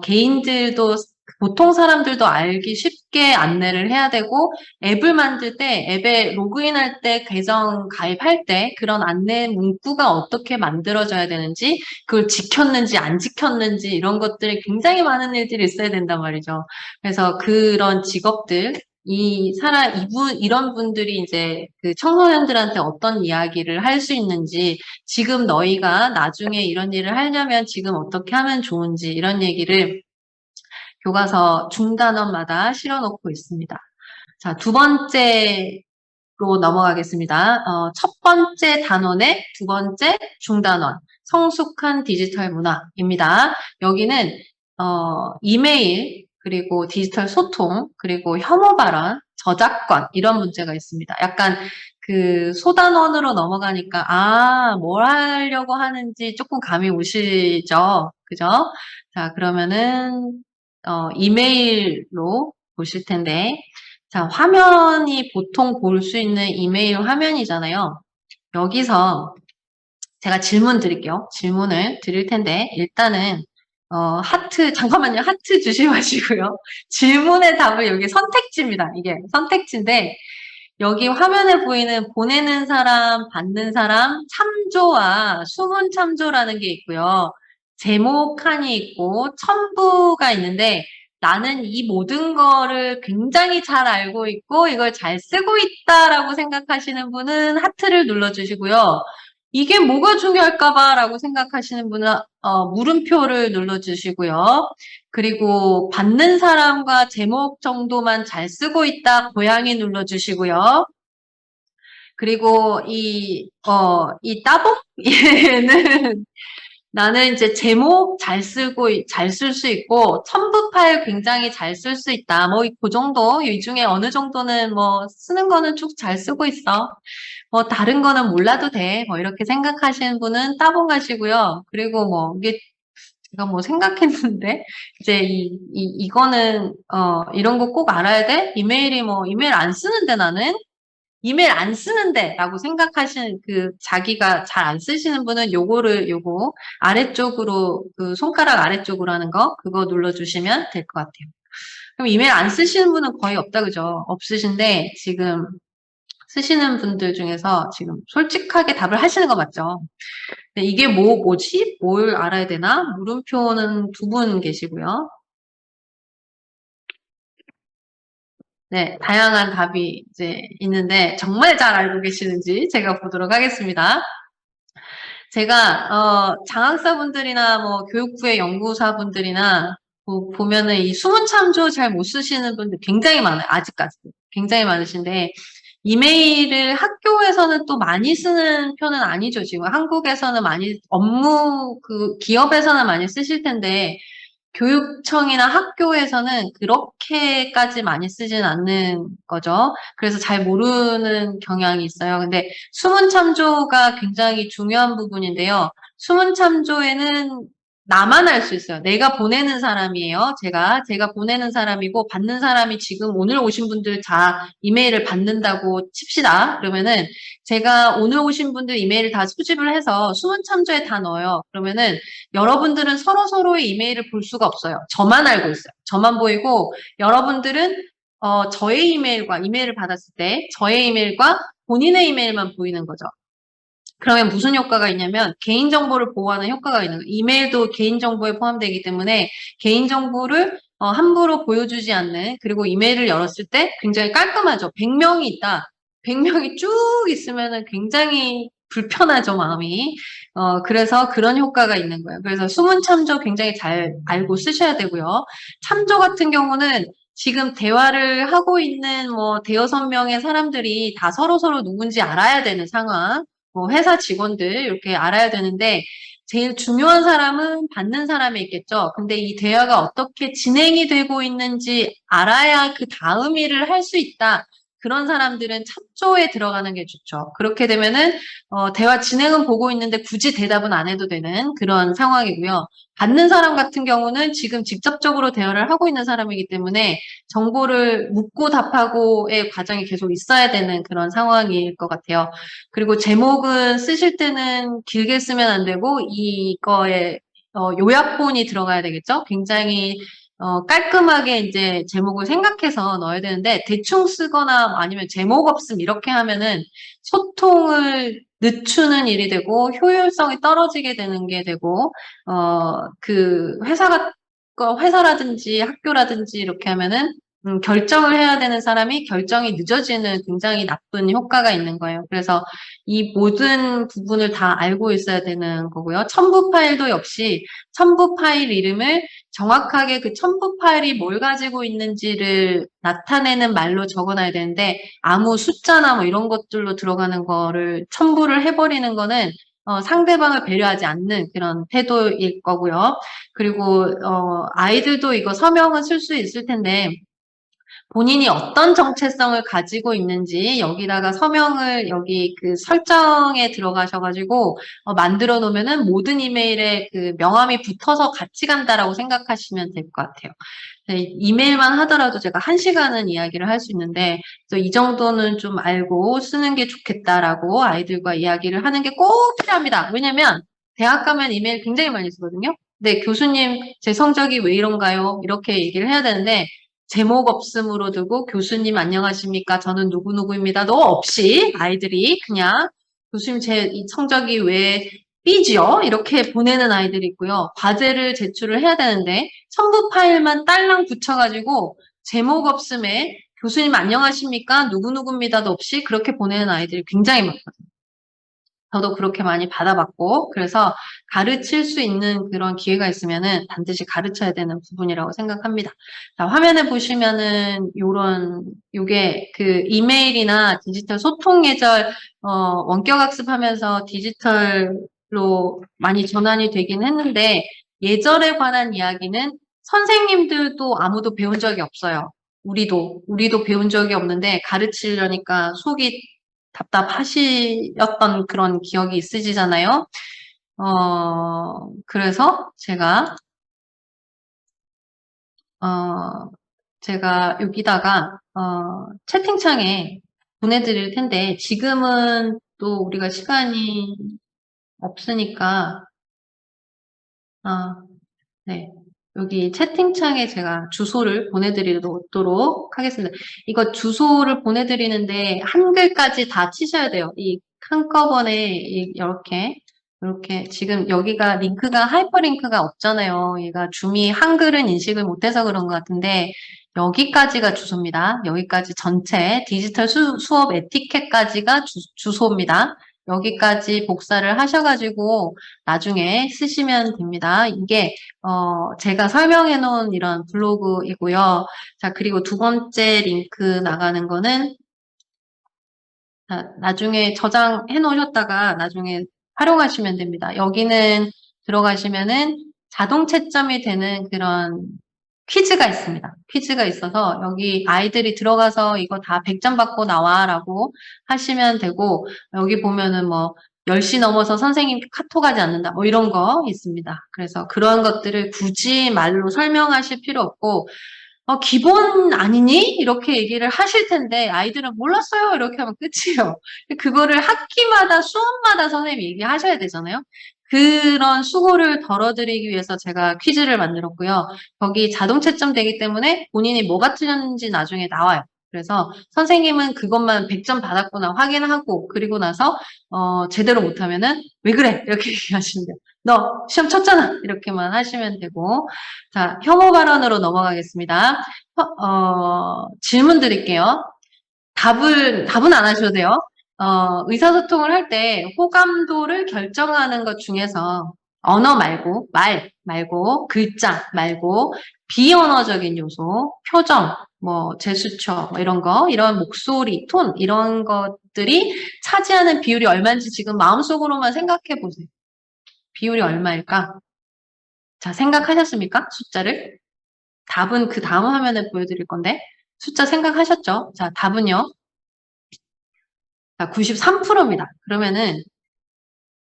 개인들도 보통 사람들도 알기 쉽게 안내를 해야 되고 앱을 만들 때 앱에 로그인할 때 계정 가입할 때 그런 안내 문구가 어떻게 만들어져야 되는지 그걸 지켰는지 안 지켰는지 이런 것들이 굉장히 많은 일들이 있어야 된단 말이죠. 그래서 그런 직업들 이런 분들이 이제 그 청소년들한테 어떤 이야기를 할 수 있는지, 지금 너희가 나중에 이런 일을 하려면 지금 어떻게 하면 좋은지, 이런 얘기를 교과서 중단원마다 실어놓고 있습니다. 자, 두 번째로 넘어가겠습니다. 첫 번째 단원의 두 번째 중단원, 성숙한 디지털 문화입니다. 여기는 이메일, 그리고 디지털 소통, 그리고 혐오 발언, 저작권 이런 문제가 있습니다. 약간 그 소단원으로 넘어가니까 뭘 하려고 하는지 조금 감이 오시죠? 그죠? 자, 그러면은 이메일로 보실 텐데, 자, 화면이 보통 볼 수 있는 이메일 화면이잖아요. 여기서 제가 질문 드릴게요. 질문을 드릴 텐데, 일단은, 하트, 잠깐만요. 하트 조심하시고요. 질문의 답을 여기 선택지입니다. 이게 선택지인데, 여기 화면에 보이는 보내는 사람, 받는 사람, 참조와 수문 참조라는 게 있고요. 제목 칸이 있고, 첨부가 있는데, 나는 이 모든 거를 굉장히 잘 알고 있고, 이걸 잘 쓰고 있다라고 생각하시는 분은 하트를 눌러주시고요. 이게 뭐가 중요할까봐라고 생각하시는 분은 물음표를 눌러주시고요. 그리고 받는 사람과 제목 정도만 잘 쓰고 있다, 고양이 눌러주시고요. 그리고 이 따봉? 얘는 나는 이제 제목 잘 쓸 수 있고, 첨부 파일 굉장히 잘 쓸 수 있다. 뭐, 그 정도, 이 중에 어느 정도는 뭐, 쓰는 거는 쭉 잘 쓰고 있어. 뭐, 다른 거는 몰라도 돼. 뭐, 이렇게 생각하시는 분은 따봉 하시고요. 그리고 뭐, 이게 제가 뭐 생각했는데, 이제 이거는, 이런 거 꼭 알아야 돼? 이메일 안 쓰는데 나는? 이메일 안 쓰는데 라고 생각하시는 자기가 잘 안 쓰시는 분은 요거 아래쪽으로, 그 손가락 아래쪽으로 하는 거, 그거 눌러주시면 될 것 같아요. 그럼 이메일 안 쓰시는 분은 거의 없다, 그죠? 없으신데, 지금 쓰시는 분들 중에서 지금 솔직하게 답을 하시는 거 맞죠? 네, 이게 뭐지? 뭘 알아야 되나? 물음표는 두 분 계시고요. 네, 다양한 답이 이제 있는데 정말 잘 알고 계시는지 제가 보도록 하겠습니다. 제가 장학사분들이나 뭐 교육부의 연구사분들이나 보면은 이 수문 참조 잘 못 쓰시는 분들 굉장히 많아요. 아직까지 굉장히 많으신데 이메일을 학교에서는 또 많이 쓰는 편은 아니죠. 지금 한국에서는 많이 기업에서는 많이 쓰실 텐데 교육청이나 학교에서는 그렇게까지 많이 쓰진 않는 거죠. 그래서 잘 모르는 경향이 있어요. 근데 수문 참조가 굉장히 중요한 부분인데요. 수문 참조에는 나만 알 수 있어요. 내가 보내는 사람이에요. 제가 보내는 사람이고 받는 사람이 지금 오늘 오신 분들 다 이메일을 받는다고 칩시다. 그러면은 제가 오늘 오신 분들 이메일을 다 수집을 해서 수문 참조에 다 넣어요. 그러면은 여러분들은 서로서로의 이메일을 볼 수가 없어요. 저만 알고 있어요. 저만 보이고 여러분들은 저의 이메일을 받았을 때 저의 이메일과 본인의 이메일만 보이는 거죠. 그러면 무슨 효과가 있냐면 개인정보를 보호하는 효과가 있는 거예요. 이메일도 개인정보에 포함되기 때문에 개인정보를 함부로 보여주지 않는, 그리고 이메일을 열었을 때 굉장히 깔끔하죠. 100명이 있다. 100명이 쭉 있으면은 굉장히 불편하죠, 마음이. 그래서 그런 효과가 있는 거예요. 그래서 수문 참조 굉장히 잘 알고 쓰셔야 되고요. 참조 같은 경우는 지금 대화를 하고 있는 뭐 대여섯 명의 사람들이 다 서로서로 누군지 알아야 되는 상황. 뭐 회사 직원들 이렇게 알아야 되는데 제일 중요한 사람은 받는 사람이 있겠죠. 근데 이 대화가 어떻게 진행이 되고 있는지 알아야 그 다음 일을 할 수 있다. 그런 사람들은 참조에 들어가는 게 좋죠. 그렇게 되면은 대화 진행은 보고 있는데 굳이 대답은 안 해도 되는 그런 상황이고요. 받는 사람 같은 경우는 지금 직접적으로 대화를 하고 있는 사람이기 때문에 정보를 묻고 답하고의 과정이 계속 있어야 되는 그런 상황일 것 같아요. 그리고 제목은 쓰실 때는 길게 쓰면 안 되고 이거에 요약본이 들어가야 되겠죠? 굉장히 깔끔하게 이제 제목을 생각해서 넣어야 되는데 대충 쓰거나 아니면 제목 없음 이렇게 하면은 소통을 늦추는 일이 되고 효율성이 떨어지게 되는 게 되고 그 회사라든지 학교라든지 이렇게 하면은 결정을 해야 되는 사람이 결정이 늦어지는 굉장히 나쁜 효과가 있는 거예요. 그래서 이 모든 부분을 다 알고 있어야 되는 거고요. 첨부 파일도 역시 첨부 파일 이름을 정확하게 그 첨부 파일이 뭘 가지고 있는지를 나타내는 말로 적어놔야 되는데 아무 숫자나 뭐 이런 것들로 들어가는 거를 첨부를 해버리는 거는 상대방을 배려하지 않는 그런 태도일 거고요. 그리고 아이들도 이거 서명은 쓸 수 있을 텐데 본인이 어떤 정체성을 가지고 있는지 여기다가 서명을 여기 그 설정에 들어가셔가지고 만들어 놓으면은 모든 이메일에 그 명함이 붙어서 같이 간다라고 생각하시면 될 것 같아요. 네, 이메일만 하더라도 제가 1시간은 이야기를 할 수 있는데 이 정도는 좀 알고 쓰는 게 좋겠다라고 아이들과 이야기를 하는 게 꼭 필요합니다. 왜냐면 대학 가면 이메일 굉장히 많이 쓰거든요. 네, 교수님 제 성적이 왜 이런가요? 이렇게 얘기를 해야 되는데 제목 없음으로 두고 교수님 안녕하십니까? 저는 누구누구입니다도 없이 아이들이 그냥 교수님 제 이 성적이 왜 B지요? 이렇게 보내는 아이들이 있고요. 과제를 제출을 해야 되는데 첨부 파일만 딸랑 붙여가지고 제목 없음에 교수님 안녕하십니까? 누구누구입니다도 없이 그렇게 보내는 아이들이 굉장히 많거든요. 저도 그렇게 많이 받아봤고 그래서 가르칠 수 있는 그런 기회가 있으면은 반드시 가르쳐야 되는 부분이라고 생각합니다. 자, 화면에 보시면은 요게 그 이메일이나 디지털 소통 예절 원격 학습하면서 디지털로 많이 전환이 되긴 했는데 예절에 관한 이야기는 선생님들도 아무도 배운 적이 없어요. 우리도 배운 적이 없는데 가르치려니까 속이 답답하셨던 그런 기억이 있으시잖아요. 그래서 제가 여기다가, 채팅창에 보내드릴 텐데, 지금은 또 우리가 시간이 없으니까, 네. 여기 채팅창에 제가 주소를 보내드리도록 하겠습니다. 이거 주소를 보내드리는데 한글까지 다 치셔야 돼요. 이 한꺼번에 이렇게 지금 여기가 링크가 하이퍼링크가 없잖아요. 얘가 줌이 한글은 인식을 못해서 그런 것 같은데 여기까지가 주소입니다. 여기까지 전체 디지털 수업 에티켓까지가 주소입니다. 여기까지 복사를 하셔가지고 나중에 쓰시면 됩니다. 이게 제가 설명해 놓은 이런 블로그이고요. 자, 그리고 두 번째 링크 나가는 거는 나중에 저장해 놓으셨다가 나중에 활용하시면 됩니다. 여기는 들어가시면은 자동 채점이 되는 그런 퀴즈가 있습니다. 퀴즈가 있어서 여기 아이들이 들어가서 이거 다 100점 받고 나와라고 하시면 되고 여기 보면은 뭐 10시 넘어서 선생님 카톡하지 않는다 뭐 이런 거 있습니다. 그래서 그런 것들을 굳이 말로 설명하실 필요 없고 기본 아니니? 이렇게 얘기를 하실 텐데 아이들은 몰랐어요 이렇게 하면 끝이에요. 그거를 학기마다 수업마다 선생님이 얘기하셔야 되잖아요. 그런 수고를 덜어드리기 위해서 제가 퀴즈를 만들었고요. 거기 자동 채점되기 때문에 본인이 뭐가 틀렸는지 나중에 나와요. 그래서 선생님은 그것만 100점 받았구나 확인하고 그리고 나서 제대로 못하면은 왜 그래? 이렇게 얘기하시면 돼요. 너 시험 쳤잖아. 이렇게만 하시면 되고 자, 혐오 발언으로 넘어가겠습니다. 질문 드릴게요. 답은 안 하셔도 돼요. 의사소통을 할 때 호감도를 결정하는 것 중에서 언어 말고, 말 말고, 글자 말고, 비언어적인 요소, 표정, 뭐, 제스처, 뭐 이런 거, 이런 목소리, 톤, 이런 것들이 차지하는 비율이 얼마인지 지금 마음속으로만 생각해 보세요. 비율이 얼마일까? 자, 생각하셨습니까? 숫자를? 답은 그 다음 화면에 보여드릴 건데, 숫자 생각하셨죠? 자, 답은요? 자, 93%입니다. 그러면은,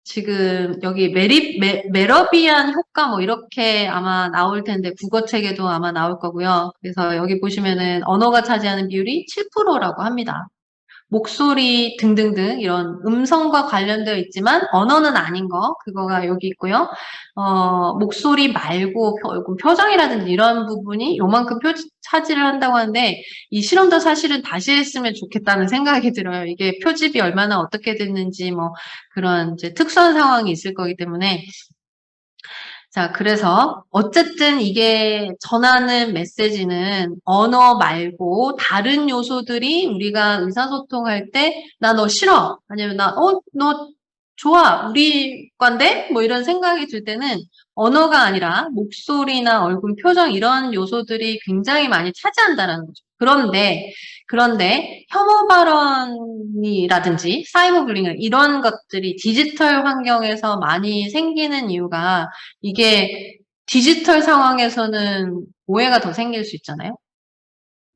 지금 여기 메러비안 효과 뭐 이렇게 아마 나올 텐데, 국어책에도 아마 나올 거고요. 그래서 여기 보시면은 언어가 차지하는 비율이 7%라고 합니다. 목소리 등등등 이런 음성과 관련되어 있지만 언어는 아닌 거 그거가 여기 있고요. 목소리 말고 표정이라든지 이런 부분이 요만큼 차지를 한다고 하는데 이 실험도 사실은 다시 했으면 좋겠다는 생각이 들어요. 이게 표집이 얼마나 어떻게 됐는지 뭐 그런 이제 특수한 상황이 있을 거기 때문에 자, 그래서 어쨌든 이게 전하는 메시지는 언어 말고 다른 요소들이 우리가 의사소통할 때 나 너 싫어. 아니면 너 좋아. 우리 관데? 뭐 이런 생각이 들 때는 언어가 아니라 목소리나 얼굴 표정 이런 요소들이 굉장히 많이 차지한다라는 거죠. 그런데 혐오 발언이라든지 사이버 불링 이런 것들이 디지털 환경에서 많이 생기는 이유가 이게 디지털 상황에서는 오해가 더 생길 수 있잖아요.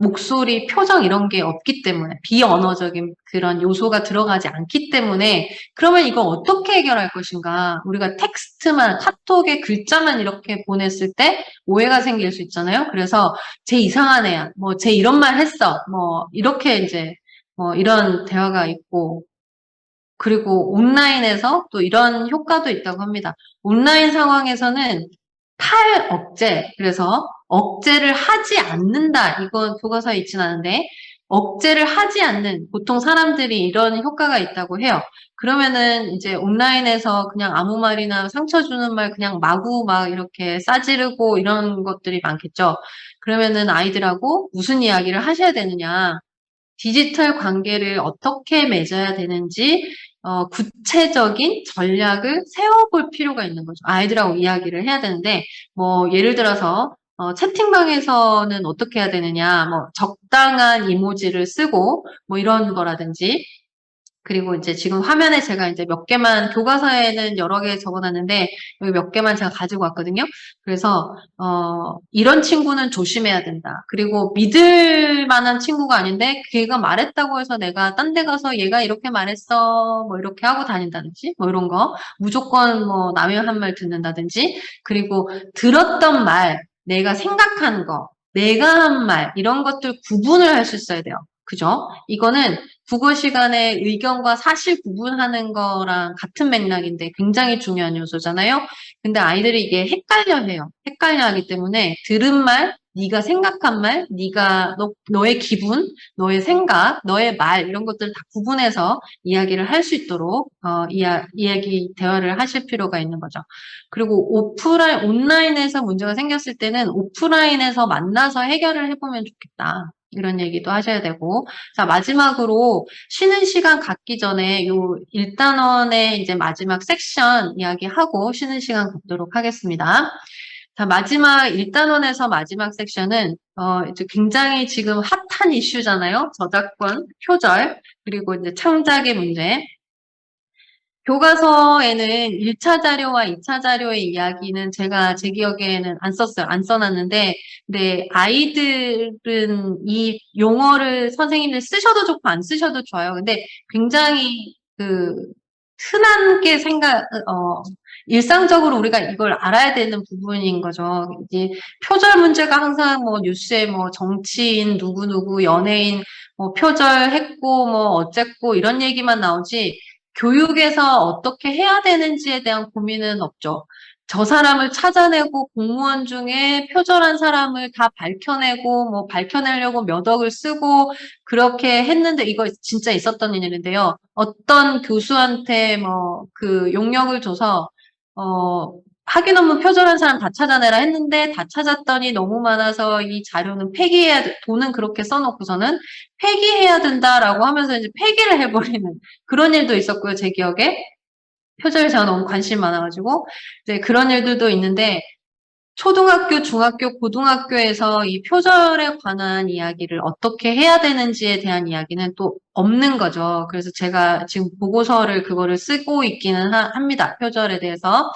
목소리, 표정 이런 게 없기 때문에 비언어적인 그런 요소가 들어가지 않기 때문에 그러면 이거 어떻게 해결할 것인가? 우리가 텍스트만 카톡에 글자만 이렇게 보냈을 때 오해가 생길 수 있잖아요. 그래서 쟤 이상한 애야. 뭐 쟤 이런 말 했어. 뭐 이렇게 이제 뭐 이런 대화가 있고 그리고 온라인에서 또 이런 효과도 있다고 합니다. 온라인 상황에서는 탈억제, 그래서 억제를 하지 않는다. 이건 교과서에 있진 않은데, 억제를 하지 않는, 보통 사람들이 이런 효과가 있다고 해요. 그러면은 이제 온라인에서 그냥 아무 말이나 상처 주는 말 그냥 마구 막 이렇게 싸지르고 이런 것들이 많겠죠. 그러면은 아이들하고 무슨 이야기를 하셔야 되느냐. 디지털 관계를 어떻게 맺어야 되는지 구체적인 전략을 세워볼 필요가 있는 거죠. 아이들하고 이야기를 해야 되는데 뭐 예를 들어서 채팅방에서는 어떻게 해야 되느냐, 뭐 적당한 이모지를 쓰고 뭐 이런 거라든지 그리고 이제 지금 화면에 제가 이제 몇 개만 교과서에는 여러 개 적어놨는데 여기 몇 개만 제가 가지고 왔거든요. 그래서 이런 친구는 조심해야 된다. 그리고 믿을 만한 친구가 아닌데 걔가 말했다고 해서 내가 딴 데 가서 얘가 이렇게 말했어 뭐 이렇게 하고 다닌다든지 뭐 이런 거 무조건 뭐 남의 한 말 듣는다든지 그리고 들었던 말 내가 생각한 거 내가 한 말 이런 것들 구분을 할 수 있어야 돼요. 그죠? 이거는 국어 시간에 의견과 사실 구분하는 거랑 같은 맥락인데 굉장히 중요한 요소잖아요. 근데 아이들이 이게 헷갈려 해요. 헷갈려 하기 때문에 들은 말, 네가 생각한 말, 네가 너의 기분, 너의 생각, 너의 말 이런 것들 다 구분해서 이야기를 할 수 있도록 이야기 대화를 하실 필요가 있는 거죠. 그리고 온라인에서 문제가 생겼을 때는 오프라인에서 만나서 해결을 해보면 좋겠다. 이런 얘기도 하셔야 되고. 자, 마지막으로 쉬는 시간 갖기 전에 요 1단원의 이제 마지막 섹션 이야기하고 쉬는 시간 갖도록 하겠습니다. 자, 마지막 1단원에서 마지막 섹션은 이제 굉장히 지금 핫한 이슈잖아요. 저작권, 표절, 그리고 이제 창작의 문제. 교과서에는 1차 자료와 2차 자료의 이야기는 제가 제 기억에는 안 썼어요. 안 써놨는데, 근데 아이들은 이 용어를 선생님들 쓰셔도 좋고 안 쓰셔도 좋아요. 근데 굉장히 흔한 게 일상적으로 우리가 이걸 알아야 되는 부분인 거죠. 이제 표절 문제가 항상 뭐 뉴스에 뭐 정치인, 누구누구, 연예인, 뭐 표절했고, 뭐 어쨌고 이런 얘기만 나오지, 교육에서 어떻게 해야 되는지에 대한 고민은 없죠. 저 사람을 찾아내고 공무원 중에 표절한 사람을 다 밝혀내고 뭐 밝혀내려고 몇 억을 쓰고 그렇게 했는데 이거 진짜 있었던 일인데요. 어떤 교수한테 뭐 그 용역을 줘서 학위 논문 표절한 사람 다 찾아내라 했는데 다 찾았더니 너무 많아서 이 자료는 돈은 그렇게 써놓고서는 폐기해야 된다라고 하면서 이제 폐기를 해버리는 그런 일도 있었고요, 제 기억에. 표절에 제가 너무 관심이 많아가지고. 이제 그런 일들도 있는데, 초등학교, 중학교, 고등학교에서 이 표절에 관한 이야기를 어떻게 해야 되는지에 대한 이야기는 또 없는 거죠. 그래서 제가 지금 보고서를 그거를 쓰고 있기는 합니다. 표절에 대해서.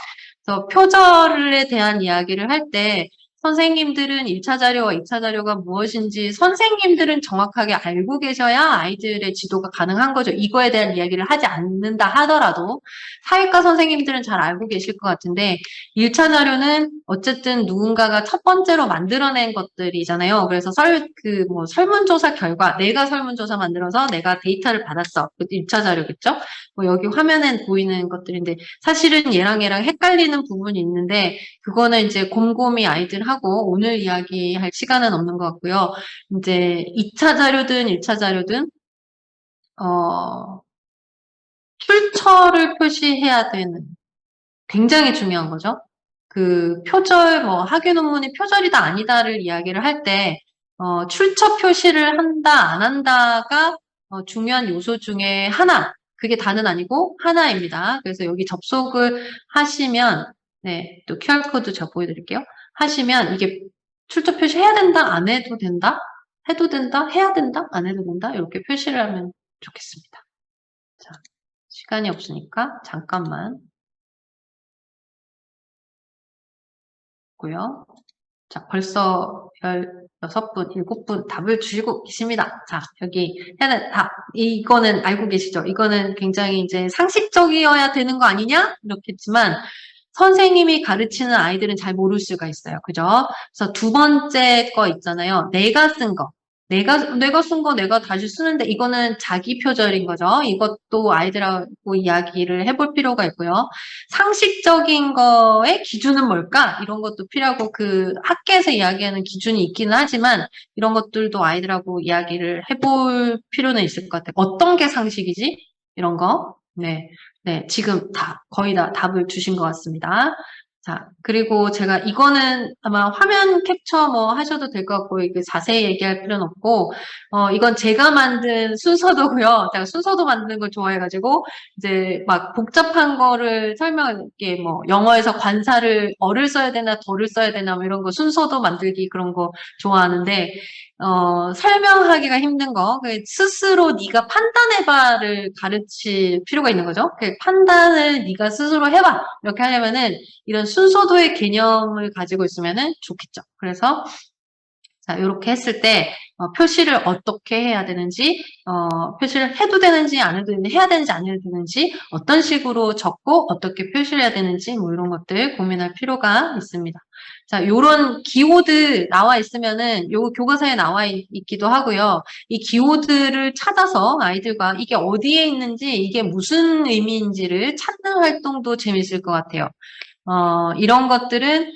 그래서 표절에 대한 이야기를 할 때 선생님들은 1차 자료와 2차 자료가 무엇인지 선생님들은 정확하게 알고 계셔야 아이들의 지도가 가능한 거죠. 이거에 대한 이야기를 하지 않는다 하더라도 사회과 선생님들은 잘 알고 계실 것 같은데 1차 자료는 어쨌든 누군가가 첫 번째로 만들어낸 것들이잖아요. 그래서 설문조사 결과, 내가 설문조사 만들어서 내가 데이터를 받았어. 그 1차 자료겠죠? 뭐 여기 화면에 보이는 것들인데, 사실은 얘랑 헷갈리는 부분이 있는데, 그거는 이제 곰곰이 아이들하고 오늘 이야기할 시간은 없는 것 같고요. 이제 2차 자료든 1차 자료든, 출처를 표시해야 되는, 굉장히 중요한 거죠. 그 표절, 뭐 학위 논문이 표절이다 아니다를 이야기를 할 때, 출처 표시를 한다, 안 한다가 중요한 요소 중에 하나, 그게 다는 아니고 하나입니다. 그래서 여기 접속을 하시면, 네, 또 QR코드 저 보여드릴게요. 하시면 이게 출처 표시 해야 된다, 안 해도 된다? 해도 된다, 해야 된다, 안 해도 된다? 이렇게 표시를 하면 좋겠습니다. 자, 시간이 없으니까 잠깐만 고요. 자, 벌써 16분, 7분 답을 주시고 계십니다. 자, 여기 해는 답. 이거는 알고 계시죠? 이거는 굉장히 이제 상식적이어야 되는 거 아니냐? 이렇겠지만 선생님이 가르치는 아이들은 잘 모를 수가 있어요. 그죠? 그래서 두 번째 거 있잖아요. 내가 쓴 거. 내가 쓴 거 내가 다시 쓰는데 이거는 자기 표절인 거죠. 이것도 아이들하고 이야기를 해볼 필요가 있고요. 상식적인 거의 기준은 뭘까? 이런 것도 필요하고 그 학계에서 이야기하는 기준이 있기는 하지만 이런 것들도 아이들하고 이야기를 해볼 필요는 있을 것 같아요. 어떤 게 상식이지? 이런 거. 네. 네, 지금 거의 다 답을 주신 것 같습니다. 자, 그리고 제가 이거는 아마 화면 캡처 뭐 하셔도 될 것 같고, 이게 자세히 얘기할 필요는 없고, 이건 제가 만든 순서도고요. 제가 순서도 만드는 걸 좋아해가지고, 이제 막 복잡한 거를 설명할게, 뭐, 영어에서 관사를 어를 써야 되나, 덜을 써야 되나, 뭐 이런 거 순서도 만들기 그런 거 좋아하는데, 설명하기가 힘든 거, 스스로 네가 판단해봐를 가르칠 필요가 있는 거죠. 판단을 네가 스스로 해봐. 이렇게 하려면은 이런 순서도의 개념을 가지고 있으면은 좋겠죠. 그래서 자, 이렇게 했을 때 표시를 어떻게 해야 되는지, 표시를 해도 되는지 안 해도 되는지, 해야 되는지 안 해도 되는지, 어떤 식으로 적고 어떻게 표시를 해야 되는지 뭐 이런 것들 고민할 필요가 있습니다. 자, 요런 기호들 나와 있으면은 요 교과서에 나와 있기도 하고요. 이 기호들을 찾아서 아이들과 이게 어디에 있는지, 이게 무슨 의미인지를 찾는 활동도 재밌을 것 같아요. 이런 것들은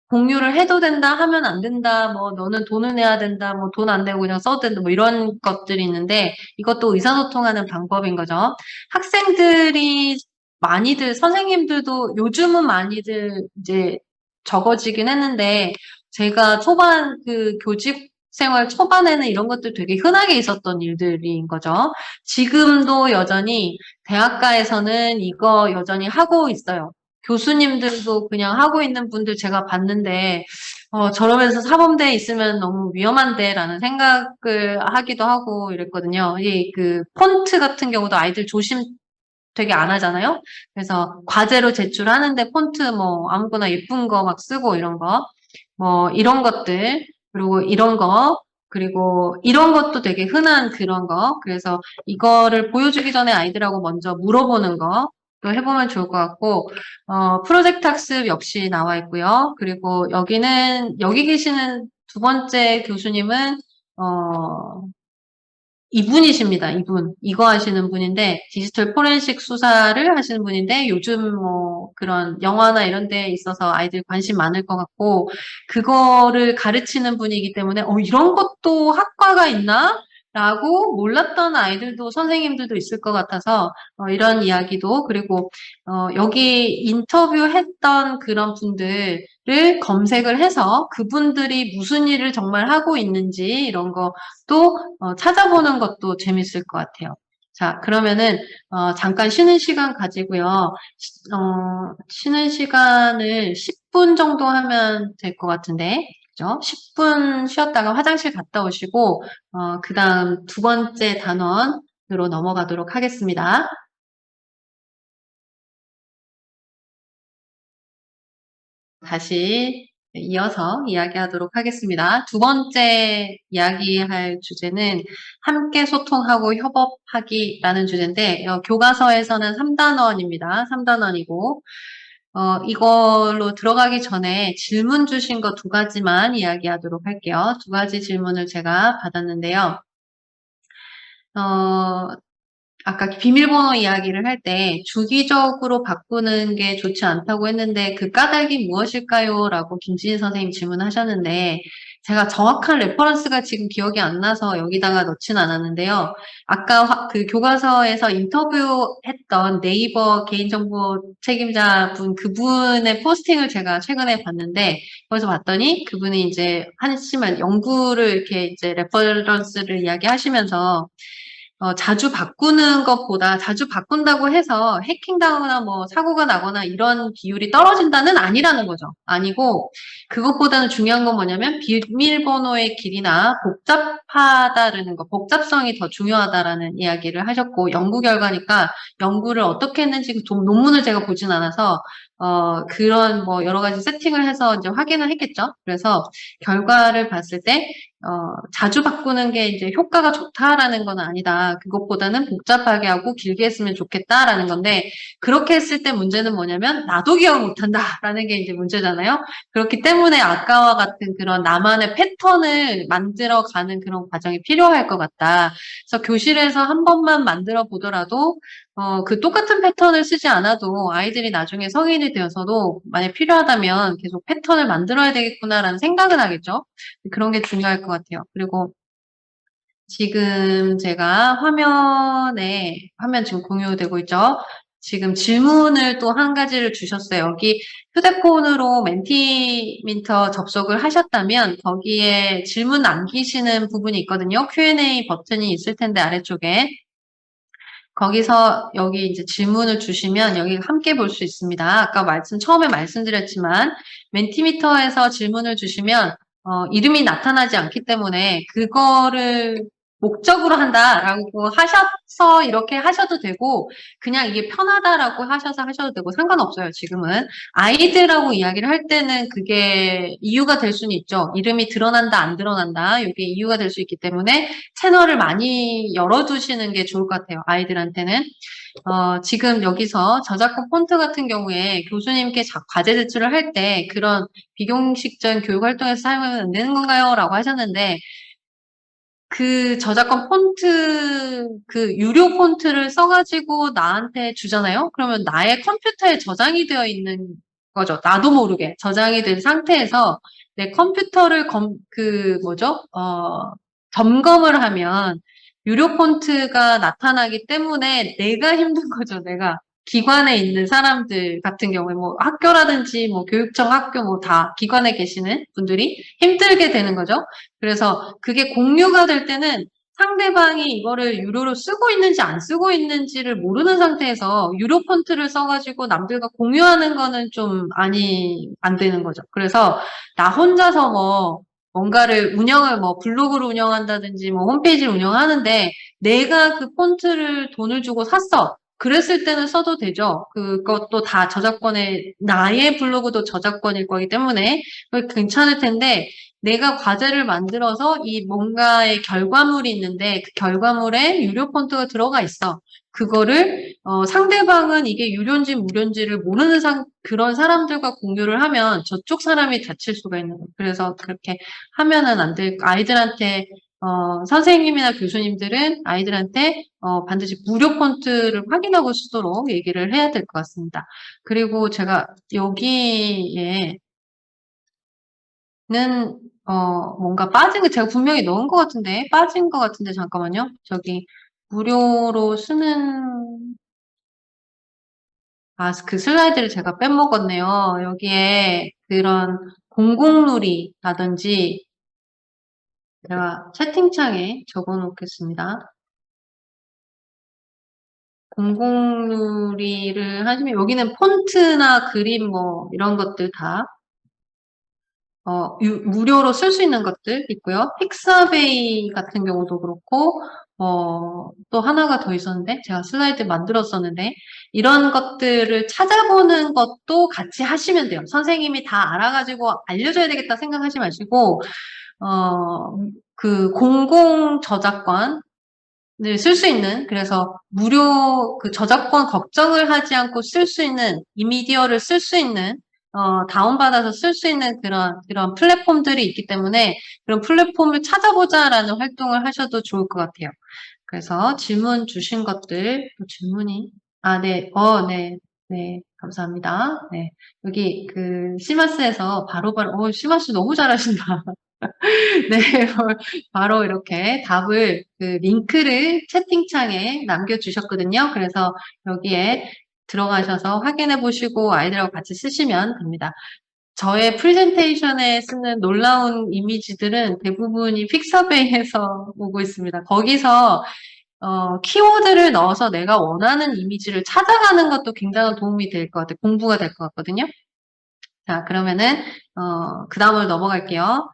공유를 해도 된다, 하면 안 된다, 뭐, 너는 돈을 내야 된다, 뭐, 돈 안 내고 그냥 써도 된다, 뭐, 이런 것들이 있는데, 이것도 의사소통하는 방법인 거죠. 학생들이 많이들, 선생님들도 요즘은 많이들 이제 적어지긴 했는데, 제가 초반, 교직 생활 초반에는 이런 것들 되게 흔하게 있었던 일들인 거죠. 지금도 여전히 대학가에서는 이거 여전히 하고 있어요. 교수님들도 그냥 하고 있는 분들 제가 봤는데, 저러면서 사범대에 있으면 너무 위험한데, 라는 생각을 하기도 하고 이랬거든요. 폰트 같은 경우도 아이들 조심 되게 안 하잖아요? 그래서 과제로 제출하는데 폰트 뭐 아무거나 예쁜 거 막 쓰고 이런 거, 뭐 이런 것들, 그리고 이런 거, 그리고 이런 것도 되게 흔한 그런 거. 그래서 이거를 보여주기 전에 아이들하고 먼저 물어보는 거, 또 해보면 좋을 것 같고, 프로젝트 학습 역시 나와 있고요. 그리고 여기 계시는 두 번째 교수님은, 이분이십니다. 이분. 이거 하시는 분인데, 디지털 포렌식 수사를 하시는 분인데, 요즘 뭐 그런 영화나 이런 데 있어서 아이들 관심 많을 것 같고, 그거를 가르치는 분이기 때문에, 이런 것도 학과가 있나? 라고 몰랐던 아이들도 선생님들도 있을 것 같아서, 이런 이야기도, 그리고, 여기 인터뷰했던 그런 분들을 검색을 해서 그분들이 무슨 일을 정말 하고 있는지, 이런 거 또 찾아보는 것도 재밌을 것 같아요. 자, 그러면은 잠깐 쉬는 시간 가지고요. 쉬는 시간을 10분 정도 하면 될 것 같은데, 그죠? 10분 쉬었다가 화장실 갔다 오시고 그 다음 두 번째 단원으로 넘어가도록 하겠습니다. 다시 이어서 이야기하도록 하겠습니다. 두 번째 이야기할 주제는 함께 소통하고 협업하기라는 주제인데 교과서에서는 3단원입니다. 3단원이고 이걸로 들어가기 전에 질문 주신 거 두 가지만 이야기하도록 할게요. 두 가지 질문을 제가 받았는데요. 아까 비밀번호 이야기를 할 때 주기적으로 바꾸는 게 좋지 않다고 했는데 그 까닭이 무엇일까요? 라고 김진희 선생님 질문하셨는데 제가 정확한 레퍼런스가 지금 기억이 안 나서 여기다가 넣진 않았는데요. 아까 그 교과서에서 인터뷰했던 네이버 개인정보 책임자분 그분의 포스팅을 제가 최근에 봤는데 거기서 봤더니 그분이 이제 한심한 연구를 이렇게 이제 레퍼런스를 이야기하시면서 자주 바꾸는 것보다 자주 바꾼다고 해서 해킹당하거나 뭐 사고가 나거나 이런 비율이 떨어진다는 아니라는 거죠. 아니고 그것보다는 중요한 건 뭐냐면 비밀번호의 길이나 복잡하다라는 거, 복잡성이 더 중요하다라는 이야기를 하셨고 연구 결과니까 연구를 어떻게 했는지 좀 논문을 제가 보진 않아서 그런 뭐 여러 가지 세팅을 해서 이제 확인을 했겠죠. 그래서 결과를 봤을 때 자주 바꾸는 게 이제 효과가 좋다라는 건 아니다. 그것보다는 복잡하게 하고 길게 했으면 좋겠다라는 건데, 그렇게 했을 때 문제는 뭐냐면, 나도 기억 못한다라는 게 이제 문제잖아요. 그렇기 때문에 아까와 같은 그런 나만의 패턴을 만들어가는 그런 과정이 필요할 것 같다. 그래서 교실에서 한 번만 만들어 보더라도, 그 똑같은 패턴을 쓰지 않아도 아이들이 나중에 성인이 되어서도 만약 필요하다면 계속 패턴을 만들어야 되겠구나라는 생각은 하겠죠. 그런 게 중요할 것 같아요. 그리고 지금 제가 화면 지금 공유되고 있죠? 지금 질문을 또 한 가지를 주셨어요. 여기 휴대폰으로 멘티민터 접속을 하셨다면 거기에 질문 남기시는 부분이 있거든요. Q&A 버튼이 있을 텐데 아래쪽에. 거기서 여기 이제 질문을 주시면 여기 함께 볼 수 있습니다. 아까 처음에 말씀드렸지만 멘티미터에서 질문을 주시면 이름이 나타나지 않기 때문에 그거를 목적으로 한다라고 하셔서 이렇게 하셔도 되고 그냥 이게 편하다라고 하셔서 하셔도 되고 상관없어요. 지금은 아이들하고 이야기를 할 때는 그게 이유가 될 수는 있죠. 이름이 드러난다 안 드러난다 이게 이유가 될 수 있기 때문에 채널을 많이 열어두시는 게 좋을 것 같아요. 아이들한테는. 지금 여기서 저작권 폰트 같은 경우에 교수님께 과제 제출을 할 때 그런 비공식적인 교육 활동에서 사용하면 안 되는 건가요? 라고 하셨는데 그 저작권 폰트, 그 유료 폰트를 써가지고 나한테 주잖아요? 그러면 나의 컴퓨터에 저장이 되어 있는 거죠. 나도 모르게 저장이 된 상태에서 내 컴퓨터를 점검을 하면 유료 폰트가 나타나기 때문에 내가 힘든 거죠. 내가 기관에 있는 사람들 같은 경우에 뭐 학교라든지 뭐 교육청 학교 뭐 다 기관에 계시는 분들이 힘들게 되는 거죠. 그래서 그게 공유가 될 때는 상대방이 이거를 유료로 쓰고 있는지 안 쓰고 있는지를 모르는 상태에서 유료 폰트를 써가지고 남들과 공유하는 거는 좀 안 되는 거죠. 그래서 나 혼자서 뭔가를 뭐 블로그를 운영한다든지 뭐 홈페이지를 운영하는데 내가 그 폰트를 돈을 주고 샀어. 그랬을 때는 써도 되죠. 그것도 다 나의 블로그도 저작권일 거기 때문에 괜찮을 텐데 내가 과제를 만들어서 이 뭔가의 결과물이 있는데 그 결과물에 유료 폰트가 들어가 있어. 그거를 상대방은 이게 유료인지 무료인지를 모르는 그런 사람들과 공유를 하면 저쪽 사람이 다칠 수가 있는 거예요. 그래서 그렇게 하면은 안 될, 아이들한테 선생님이나 교수님들은 아이들한테 반드시 무료 폰트를 확인하고 쓰도록 얘기를 해야 될 것 같습니다. 그리고 제가 여기에 는 뭔가 빠진 거 제가 분명히 넣은 것 같은데 빠진 것 같은데 잠깐만요. 저기 무료로 쓰는 그 슬라이드를 제가 빼먹었네요. 여기에 그런 공공누리라든지 제가 채팅창에 적어 놓겠습니다. 공공누리를 하시면 여기는 폰트나 그림 뭐 이런 것들 다 무료로 쓸 수 있는 것들 있고요. 픽사베이 같은 경우도 그렇고, 또 하나가 더 있었는데, 제가 슬라이드 만들었었는데, 이런 것들을 찾아보는 것도 같이 하시면 돼요. 선생님이 다 알아가지고 알려줘야 되겠다 생각하지 마시고, 그 공공 저작권을 쓸 수 있는, 그래서 무료 그 저작권 걱정을 하지 않고 쓸 수 있는, 이미디어를 쓸 수 있는, 다운받아서 쓸 수 있는 그런 플랫폼들이 있기 때문에 그런 플랫폼을 찾아보자라는 활동을 하셔도 좋을 것 같아요. 그래서 질문 주신 것들, 질문이, 네, 네, 감사합니다. 네, 여기 시마스에서 바로바로, 시마스 너무 잘하신다. 네, 바로 이렇게 답을, 링크를 채팅창에 남겨주셨거든요. 그래서 여기에 들어가셔서 확인해 보시고 아이들하고 같이 쓰시면 됩니다. 저의 프레젠테이션에 쓰는 놀라운 이미지들은 대부분이 픽서베이에서 오고 있습니다. 거기서 키워드를 넣어서 내가 원하는 이미지를 찾아가는 것도 굉장히 도움이 될 것 같아요. 공부가 될 것 같거든요. 자, 그러면은 그 다음으로 넘어갈게요.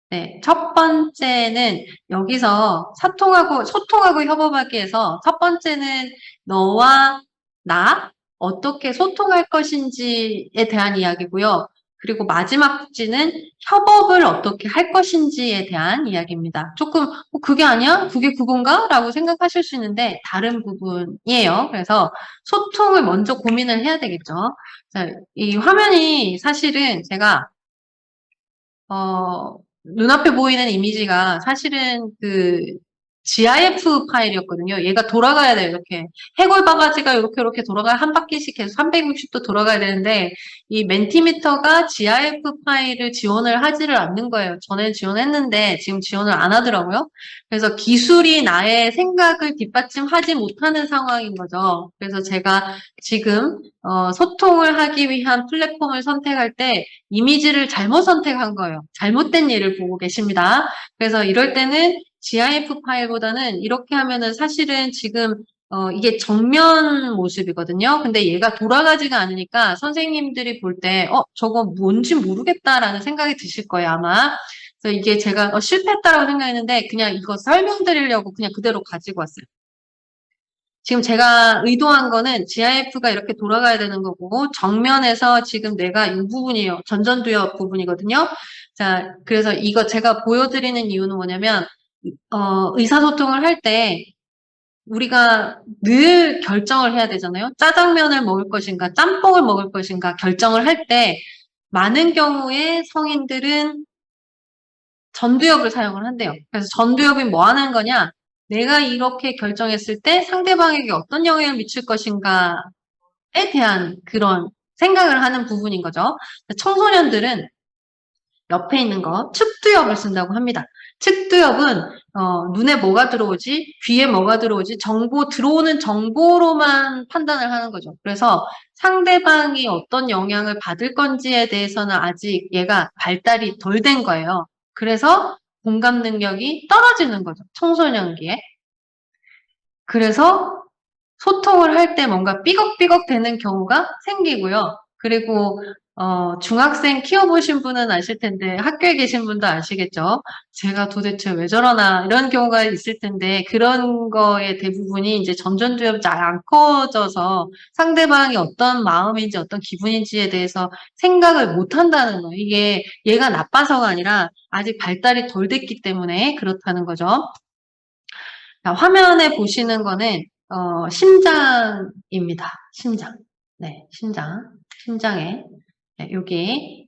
네, 첫 번째는 여기서 소통하고 협업하기에서 첫 번째는 너와 나 어떻게 소통할 것인지에 대한 이야기고요. 그리고 마지막 복지는 협업을 어떻게 할 것인지에 대한 이야기입니다. 조금 그게 아니야? 그게 그건가? 라고 생각하실 수 있는데 다른 부분이에요. 그래서 소통을 먼저 고민을 해야 되겠죠. 자, 이 화면이 사실은 제가 눈앞에 보이는 이미지가 사실은 GIF 파일이었거든요. 얘가 돌아가야 돼요, 이렇게. 해골 바가지가 이렇게 돌아가야 한 바퀴씩 계속 360도 돌아가야 되는데, 이 멘티미터가 GIF 파일을 지원을 하지를 않는 거예요. 전에 지원했는데, 지금 지원을 안 하더라고요. 그래서 기술이 나의 생각을 뒷받침하지 못하는 상황인 거죠. 그래서 제가 지금, 소통을 하기 위한 플랫폼을 선택할 때, 이미지를 잘못 선택한 거예요. 잘못된 예를 보고 계십니다. 그래서 이럴 때는 GIF 파일보다는 이렇게 하면은 사실은 지금 이게 정면 모습이거든요. 근데 얘가 돌아가지가 않으니까 선생님들이 볼 때 저거 뭔지 모르겠다라는 생각이 드실 거예요, 아마. 그래서 이게 제가 실패했다라고 생각했는데 그냥 이거 설명드리려고 그냥 그대로 가지고 왔어요. 지금 제가 의도한 거는 GIF가 이렇게 돌아가야 되는 거고 정면에서 지금 내가 이 부분이에요. 전전두엽 부분이거든요. 자, 그래서 이거 제가 보여드리는 이유는 뭐냐면 의사소통을 할 때 우리가 늘 결정을 해야 되잖아요. 짜장면을 먹을 것인가, 짬뽕을 먹을 것인가 결정을 할 때 많은 경우에 성인들은 전두엽을 사용을 한대요. 그래서 전두엽이 뭐 하는 거냐? 내가 이렇게 결정했을 때 상대방에게 어떤 영향을 미칠 것인가에 대한 그런 생각을 하는 부분인 거죠. 청소년들은 옆에 있는 거 측두엽을 쓴다고 합니다. 측두엽은 눈에 뭐가 들어오지, 귀에 뭐가 들어오지, 들어오는 정보로만 판단을 하는 거죠. 그래서 상대방이 어떤 영향을 받을 건지에 대해서는 아직 얘가 발달이 덜 된 거예요. 그래서 공감 능력이 떨어지는 거죠. 청소년기에. 그래서 소통을 할 때 뭔가 삐걱삐걱 되는 경우가 생기고요. 그리고 중학생 키워보신 분은 아실 텐데 학교에 계신 분도 아시겠죠. 제가 도대체 왜 저러나 이런 경우가 있을 텐데 그런 거의 대부분이 이제 전전두엽이 잘 안 커져서 상대방이 어떤 마음인지 어떤 기분인지에 대해서 생각을 못 한다는 거예요. 이게 얘가 나빠서가 아니라 아직 발달이 덜 됐기 때문에 그렇다는 거죠. 자, 화면에 보시는 거는 심장입니다. 심장. 네, 심장에 네, 여기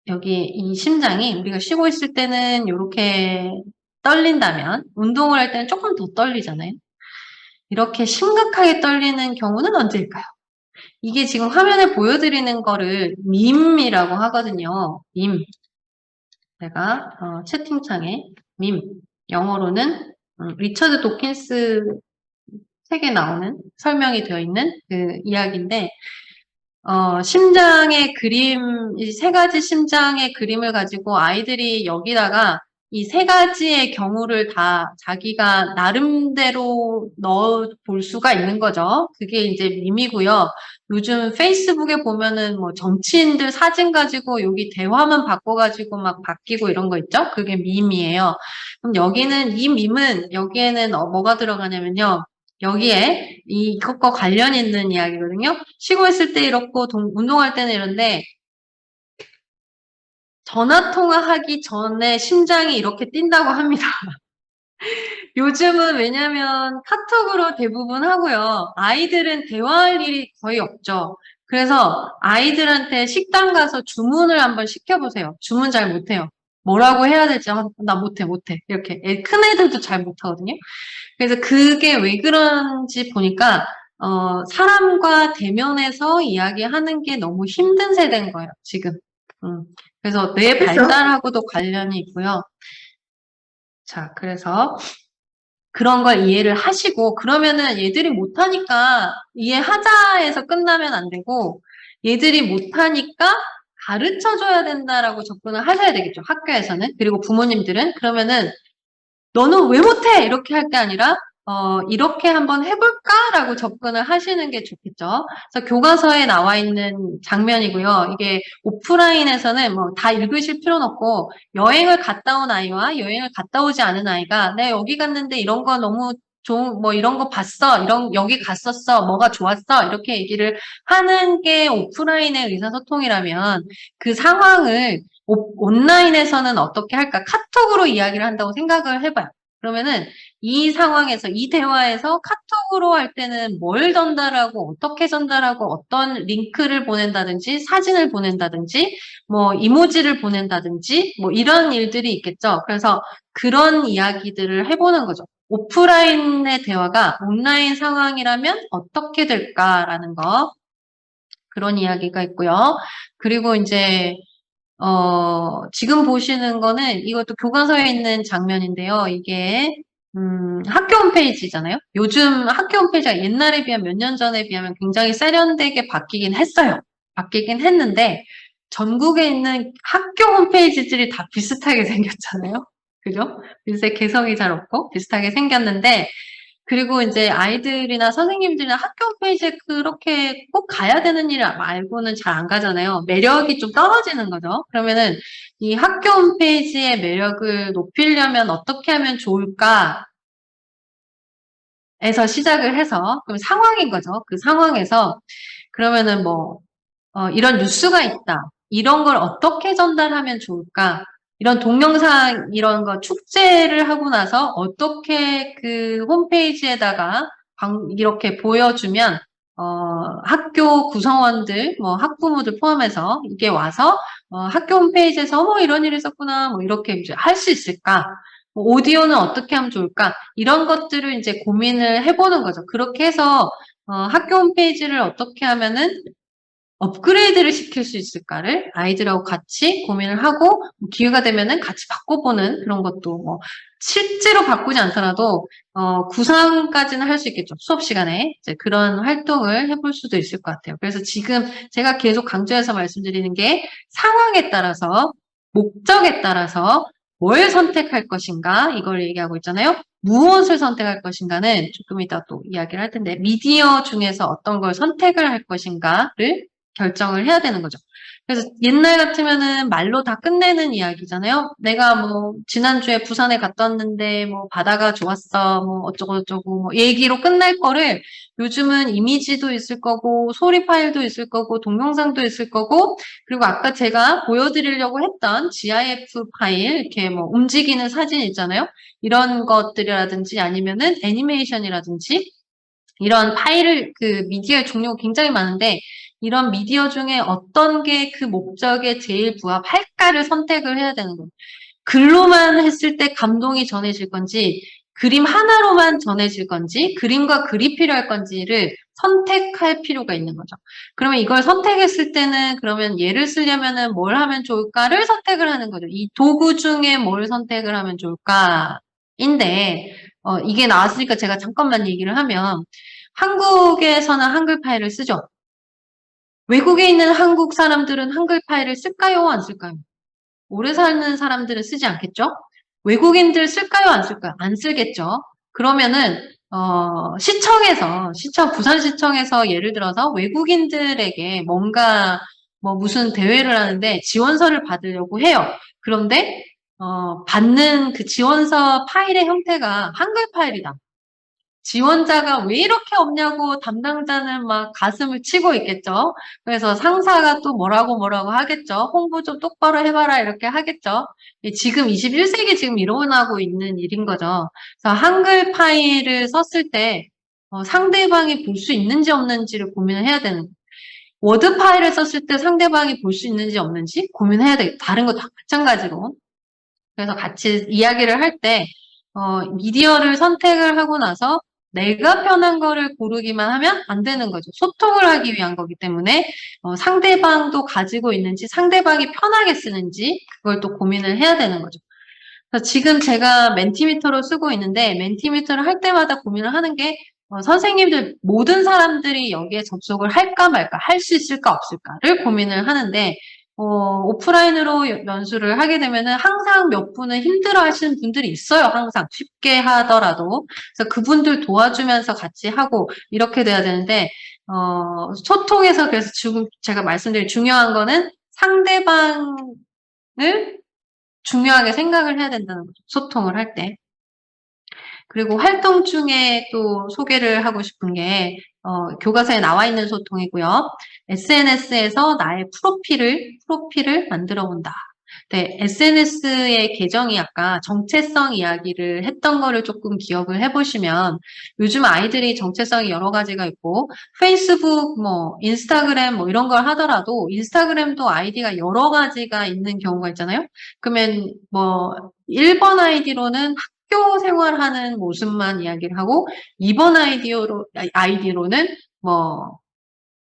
이 심장이 우리가 쉬고 있을 때는 이렇게 떨린다면 운동을 할 때는 조금 더 떨리잖아요. 이렇게 심각하게 떨리는 경우는 언제일까요? 이게 지금 화면에 보여드리는 거를 밈이라고 하거든요. 밈. 제가 채팅창에 밈. 영어로는 리처드 도킨스 책에 나오는 설명이 되어 있는 그 이야기인데 심장의 그림, 이 세 가지 심장의 그림을 가지고 아이들이 여기다가 이 세 가지의 경우를 다 자기가 나름대로 넣어 볼 수가 있는 거죠. 그게 이제 밈이고요. 요즘 페이스북에 보면은 뭐 정치인들 사진 가지고 여기 대화만 바꿔가지고 막 바뀌고 이런 거 있죠? 그게 밈이에요. 그럼 이 밈은 여기에는 뭐가 들어가냐면요. 여기에 이것과 관련 있는 이야기거든요. 쉬고 있을 때 이렇고 운동할 때는 이런데 전화 통화하기 전에 심장이 이렇게 뛴다고 합니다. 요즘은 왜냐면 카톡으로 대부분 하고요. 아이들은 대화할 일이 거의 없죠. 그래서 아이들한테 식당 가서 주문을 한번 시켜보세요. 주문 잘 못해요. 뭐라고 해야 될지 나 못해. 이렇게 큰 애들도 잘 못하거든요. 그래서 그게 왜 그런지 보니까 사람과 대면해서 이야기하는 게 너무 힘든 세대인 거예요, 지금. 그래서 뇌 그쵸? 발달하고도 관련이 있고요. 자, 그래서 그런 걸 이해를 하시고, 그러면은 얘들이 못하니까 이해하자에서 끝나면 안 되고, 얘들이 못하니까 가르쳐줘야 된다라고 접근을 하셔야 되겠죠. 학교에서는. 그리고 부모님들은. 그러면은 너는 왜 못해? 이렇게 할 게 아니라, 이렇게 한번 해볼까라고 접근을 하시는 게 좋겠죠. 그래서 교과서에 나와 있는 장면이고요. 이게 오프라인에서는 뭐 다 읽으실 필요는 없고, 여행을 갔다 온 아이와 여행을 갔다 오지 않은 아이가, 내가 여기 갔는데 이런 거 너무 좋은, 뭐 이런 거 봤어. 여기 갔었어. 뭐가 좋았어. 이렇게 얘기를 하는 게 오프라인의 의사소통이라면 그 상황을 온라인에서는 어떻게 할까? 카톡으로 이야기를 한다고 생각을 해봐요. 그러면은 이 상황에서, 이 대화에서 카톡으로 할 때는 뭘 전달하고, 어떻게 전달하고, 어떤 링크를 보낸다든지, 사진을 보낸다든지, 뭐, 이모지를 보낸다든지, 뭐, 이런 일들이 있겠죠. 그래서 그런 이야기들을 해보는 거죠. 오프라인의 대화가 온라인 상황이라면 어떻게 될까라는 거. 그런 이야기가 있고요. 그리고 이제 지금 보시는 거는 이것도 교과서에 있는 장면인데요. 이게, 학교 홈페이지잖아요. 요즘 학교 홈페이지가 옛날에 비하면 몇 년 전에 비하면 굉장히 세련되게 바뀌긴 했어요. 바뀌긴 했는데, 전국에 있는 학교 홈페이지들이 다 비슷하게 생겼잖아요. 그죠? 요새 개성이 잘 없고 비슷하게 생겼는데, 그리고 이제 아이들이나 선생님들이나 학교 홈페이지에 그렇게 꼭 가야 되는 일 말고는 잘 안 가잖아요. 매력이 좀 떨어지는 거죠. 그러면은 이 학교 홈페이지의 매력을 높이려면 어떻게 하면 좋을까? 에서 시작을 해서, 그럼 상황인 거죠. 그 상황에서, 그러면은 뭐, 이런 뉴스가 있다. 이런 걸 어떻게 전달하면 좋을까? 이런 동영상, 이런 거 축제를 하고 나서 어떻게 그 홈페이지에다가 이렇게 보여주면, 학교 구성원들, 뭐 학부모들 포함해서 이게 와서, 학교 홈페이지에서 뭐 이런 일이 있었구나, 뭐 이렇게 이제 할 수 있을까? 뭐 오디오는 어떻게 하면 좋을까? 이런 것들을 이제 고민을 해보는 거죠. 그렇게 해서, 학교 홈페이지를 어떻게 하면은 업그레이드를 시킬 수 있을까를 아이들하고 같이 고민을 하고 뭐 기회가 되면은 같이 바꿔보는 그런 것도 뭐 실제로 바꾸지 않더라도 구상까지는 할 수 있겠죠. 수업 시간에 이제 그런 활동을 해볼 수도 있을 것 같아요. 그래서 지금 제가 계속 강조해서 말씀드리는 게 상황에 따라서 목적에 따라서 뭘 선택할 것인가 이걸 얘기하고 있잖아요. 무엇을 선택할 것인가는 조금 이따 또 이야기를 할 텐데 미디어 중에서 어떤 걸 선택을 할 것인가를 결정을 해야 되는 거죠. 그래서 옛날 같으면은 말로 다 끝내는 이야기잖아요. 내가 뭐 지난주에 부산에 갔다 왔는데 뭐 바다가 좋았어 뭐 어쩌고 뭐 얘기로 끝날 거를 요즘은 이미지도 있을 거고 소리 파일도 있을 거고 동영상도 있을 거고 그리고 아까 제가 보여드리려고 했던 GIF 파일 이렇게 뭐 움직이는 사진 있잖아요. 이런 것들이라든지 아니면은 애니메이션이라든지 이런 파일을 그 미디어의 종류가 굉장히 많은데 이런 미디어 중에 어떤 게 그 목적에 제일 부합할까를 선택을 해야 되는 거예요. 글로만 했을 때 감동이 전해질 건지 그림 하나로만 전해질 건지 그림과 글이 필요할 건지를 선택할 필요가 있는 거죠. 그러면 이걸 선택했을 때는 그러면 얘를 쓰려면은 뭘 하면 좋을까를 선택을 하는 거죠. 이 도구 중에 뭘 선택을 하면 좋을까인데 이게 나왔으니까 제가 잠깐만 얘기를 하면 한국에서는 한글 파일을 쓰죠. 외국에 있는 한국 사람들은 한글 파일을 쓸까요? 안 쓸까요? 오래 사는 사람들은 쓰지 않겠죠? 외국인들 쓸까요? 안 쓸까요? 안 쓰겠죠? 그러면은, 부산시청에서 예를 들어서 외국인들에게 뭔가, 뭐 무슨 대회를 하는데 지원서를 받으려고 해요. 그런데, 받는 그 지원서 파일의 형태가 한글 파일이다. 지원자가 왜 이렇게 없냐고 담당자는 막 가슴을 치고 있겠죠. 그래서 상사가 또 뭐라고 하겠죠. 홍보 좀 똑바로 해봐라 이렇게 하겠죠. 지금 21세기 지금 일어나고 있는 일인 거죠. 그래서 한글 파일을 썼을 때 상대방이 볼 수 있는지 없는지를 고민을 해야 되는 거예요. 워드 파일을 썼을 때 상대방이 볼 수 있는지 없는지 고민해야 돼. 다른 거 다 마찬가지로. 그래서 같이 이야기를 할 때, 미디어를 선택을 하고 나서 내가 편한 거를 고르기만 하면 안 되는 거죠. 소통을 하기 위한 거기 때문에 상대방도 가지고 있는지 상대방이 편하게 쓰는지 그걸 또 고민을 해야 되는 거죠. 그래서 지금 제가 멘티미터로 쓰고 있는데 멘티미터를 할 때마다 고민을 하는 게 선생님들 모든 사람들이 여기에 접속을 할까 말까 할 수 있을까 없을까를 고민을 하는데 오프라인으로 연수를 하게 되면은 항상 몇 분은 힘들어 하시는 분들이 있어요. 항상 쉽게 하더라도. 그래서 그분들 도와주면서 같이 하고 이렇게 돼야 되는데 소통에서 그래서 지금 제가 말씀드린 중요한 거는 상대방을 중요하게 생각을 해야 된다는 거죠. 소통을 할 때. 그리고 활동 중에 또 소개를 하고 싶은 게 교과서에 나와 있는 소통이고요. SNS에서 나의 프로필을 만들어 본다. 네, SNS의 계정이 아까 정체성 이야기를 했던 거를 조금 기억을 해보시면 요즘 아이들이 정체성이 여러 가지가 있고 페이스북, 뭐 인스타그램 뭐 이런 걸 하더라도 인스타그램도 아이디가 여러 가지가 있는 경우가 있잖아요. 그러면 뭐 1번 아이디로는 학교 생활하는 모습만 이야기를 하고 2번 아이디로는 뭐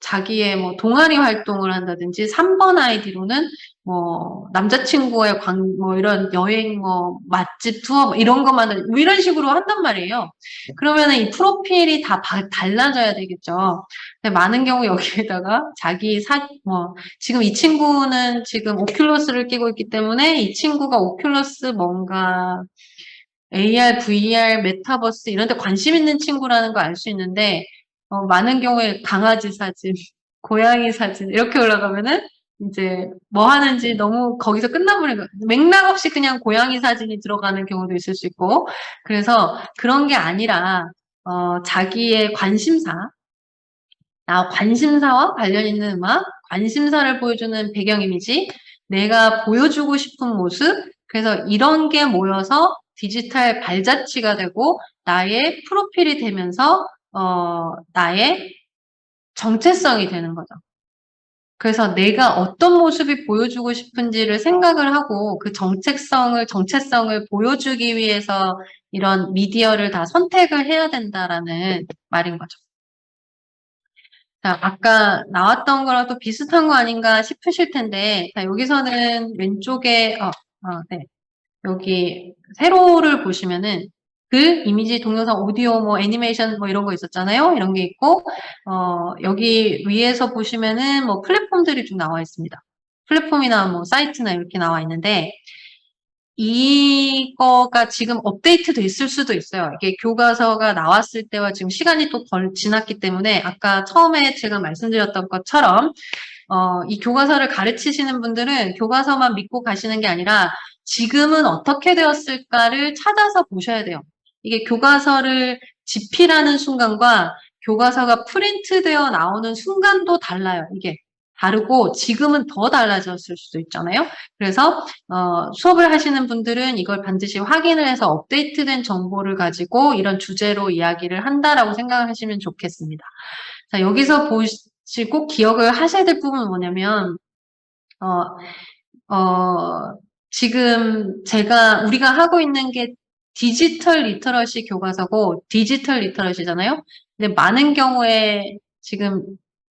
자기의 뭐 동아리 활동을 한다든지 3번 아이디로는 뭐 남자친구의 뭐 이런 여행 뭐 맛집 투어 뭐 이런 것만 뭐 이런 식으로 한단 말이에요. 그러면은 이 프로필이 다 달라져야 되겠죠. 근데 많은 경우 여기에다가 자기 뭐 지금 이 친구는 지금 오큘러스를 끼고 있기 때문에 이 친구가 오큘러스 뭔가 AR, VR, 메타버스 이런 데 관심 있는 친구라는 거 알 수 있는데 많은 경우에 강아지 사진, 고양이 사진 이렇게 올라가면은 이제 뭐 하는지 너무 거기서 끝나버리는 거예요. 맥락 없이 그냥 고양이 사진이 들어가는 경우도 있을 수 있고 그래서 그런 게 아니라 자기의 관심사와 관련 있는 음악, 관심사를 보여주는 배경 이미지, 내가 보여주고 싶은 모습, 그래서 이런 게 모여서 디지털 발자취가 되고 나의 프로필이 되면서 나의 정체성이 되는 거죠. 그래서 내가 어떤 모습이 보여주고 싶은지를 생각을 하고 그 정체성을 보여주기 위해서 이런 미디어를 다 선택을 해야 된다라는 말인 거죠. 자, 아까 나왔던 거랑 또 비슷한 거 아닌가 싶으실 텐데, 자, 여기서는 왼쪽에, 네. 여기 세로를 보시면은 글, 이미지, 동영상, 오디오, 뭐 애니메이션 뭐 이런 거 있었잖아요. 이런 게 있고 여기 위에서 보시면은 뭐 플랫폼들이 좀 나와 있습니다. 플랫폼이나 뭐 사이트나 이렇게 나와 있는데 이거가 지금 업데이트돼 있을 수도 있어요. 이게 교과서가 나왔을 때와 지금 시간이 또 덜 지났기 때문에 아까 처음에 제가 말씀드렸던 것처럼 이 교과서를 가르치시는 분들은 교과서만 믿고 가시는 게 아니라 지금은 어떻게 되었을까를 찾아서 보셔야 돼요. 이게 교과서를 집필하는 순간과 교과서가 프린트되어 나오는 순간도 달라요. 이게 다르고 지금은 더 달라졌을 수도 있잖아요. 그래서 수업을 하시는 분들은 이걸 반드시 확인을 해서 업데이트된 정보를 가지고 이런 주제로 이야기를 한다라고 생각하시면 좋겠습니다. 자, 여기서 보시고 기억을 하셔야 될 부분은 뭐냐면 지금 우리가 하고 있는 게 디지털 리터러시 교과서고 디지털 리터러시잖아요. 근데 많은 경우에 지금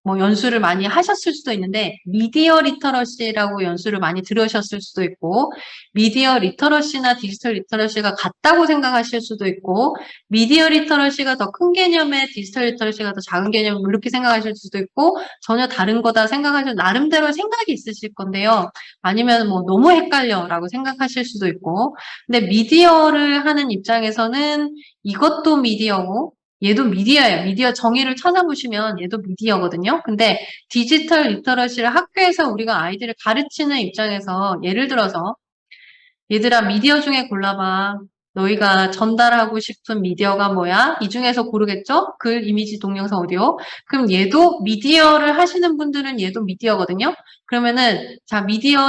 뭐 연수를 많이 하셨을 수도 있는데 미디어 리터러시라고 연수를 많이 들으셨을 수도 있고 미디어 리터러시나 디지털 리터러시가 같다고 생각하실 수도 있고 미디어 리터러시가 더 큰 개념에 디지털 리터러시가 더 작은 개념 이렇게 생각하실 수도 있고 전혀 다른 거다 생각하실 나름대로 생각이 있으실 건데요. 아니면 뭐 너무 헷갈려라고 생각하실 수도 있고 근데 미디어를 하는 입장에서는 이것도 미디어고 얘도 미디어예요. 미디어 정의를 찾아보시면 얘도 미디어거든요. 근데 디지털 리터러시를 학교에서 우리가 아이들을 가르치는 입장에서 예를 들어서 얘들아 미디어 중에 골라봐. 너희가 전달하고 싶은 미디어가 뭐야? 이 중에서 고르겠죠? 글, 이미지, 동영상, 오디오. 그럼 얘도 미디어를 하시는 분들은 얘도 미디어거든요. 그러면은 자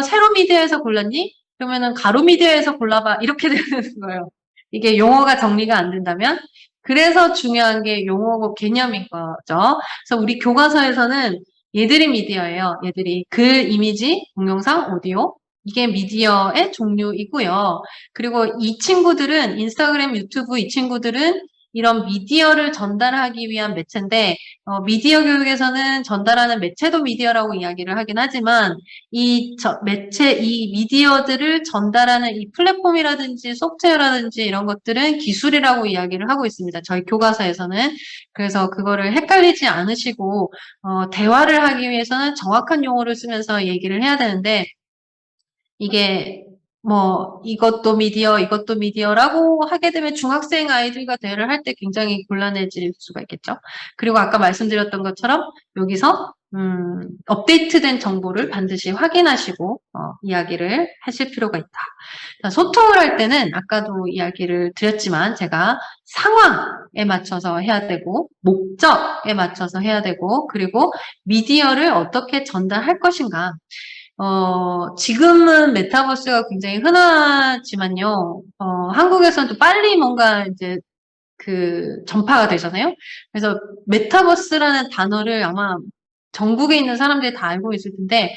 세로 미디어에서 골랐니? 그러면은 가로 미디어에서 골라봐. 이렇게 되는 거예요. 이게 용어가 정리가 안 된다면 그래서 중요한 게 용어고 개념인 거죠. 그래서 우리 교과서에서는 얘들이 미디어예요. 얘들이 글, 이미지, 동영상, 오디오. 이게 미디어의 종류이고요. 그리고 이 친구들은 인스타그램, 유튜브 이 친구들은 이런 미디어를 전달하기 위한 매체인데, 미디어 교육에서는 전달하는 매체도 미디어라고 이야기를 하긴 하지만, 이 미디어들을 전달하는 이 플랫폼이라든지 소프트웨어라든지 이런 것들은 기술이라고 이야기를 하고 있습니다. 저희 교과서에서는. 그래서 그거를 헷갈리지 않으시고, 대화를 하기 위해서는 정확한 용어를 쓰면서 얘기를 해야 되는데, 이게 이것도 미디어, 이것도 미디어라고 하게 되면 중학생 아이들과 대화를 할 때 굉장히 곤란해질 수가 있겠죠. 그리고 아까 말씀드렸던 것처럼 여기서 업데이트된 정보를 반드시 확인하시고 이야기를 하실 필요가 있다. 자, 소통을 할 때는 아까도 이야기를 드렸지만 제가 상황에 맞춰서 해야 되고 목적에 맞춰서 해야 되고 그리고 미디어를 어떻게 전달할 것인가. 지금은 메타버스가 굉장히 흔하지만요, 한국에서는 또 빨리 뭔가 이제 전파가 되잖아요. 그래서 메타버스라는 단어를 아마 전국에 있는 사람들이 다 알고 있을 텐데,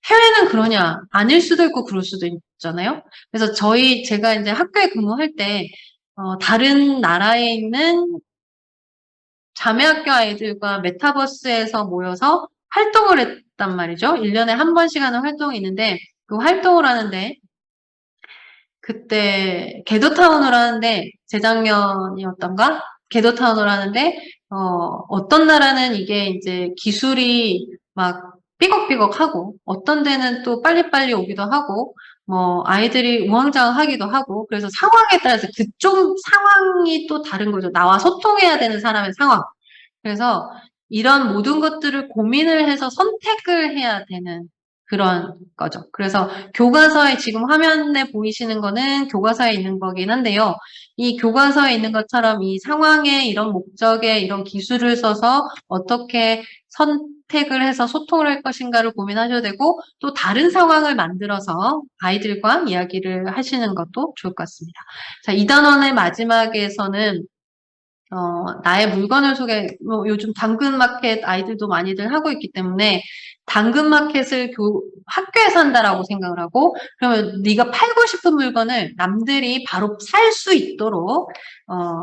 해외는 그러냐? 아닐 수도 있고 그럴 수도 있잖아요. 그래서 제가 이제 학교에 근무할 때, 다른 나라에 있는 자매학교 아이들과 메타버스에서 모여서 활동을 했단 말이죠. 1년에 한 번씩 하는 활동이 있는데 그 활동을 하는데 그때 게더타운을 하는데 재작년이었던가? 게더타운을 하는데 어떤 나라는 이게 이제 기술이 막 삐걱삐걱하고 어떤 데는 또 빨리빨리 오기도 하고 아이들이 우왕좌왕하기도 하고 그래서 상황에 따라서 그쪽 상황이 또 다른 거죠. 나와 소통해야 되는 사람의 상황. 그래서 이런 모든 것들을 고민을 해서 선택을 해야 되는 그런 거죠. 그래서 교과서에 지금 화면에 보이시는 거는 교과서에 있는 거긴 한데요. 이 교과서에 있는 것처럼 이 상황에 이런 목적에 이런 기술을 써서 어떻게 선택을 해서 소통을 할 것인가를 고민하셔야 되고 또 다른 상황을 만들어서 아이들과 이야기를 하시는 것도 좋을 것 같습니다. 자, 2단원의 마지막에서는 나의 물건을 요즘 당근마켓 아이들도 많이들 하고 있기 때문에 당근마켓을 학교에서 한다라고 생각을 하고 그러면 네가 팔고 싶은 물건을 남들이 바로 살 수 있도록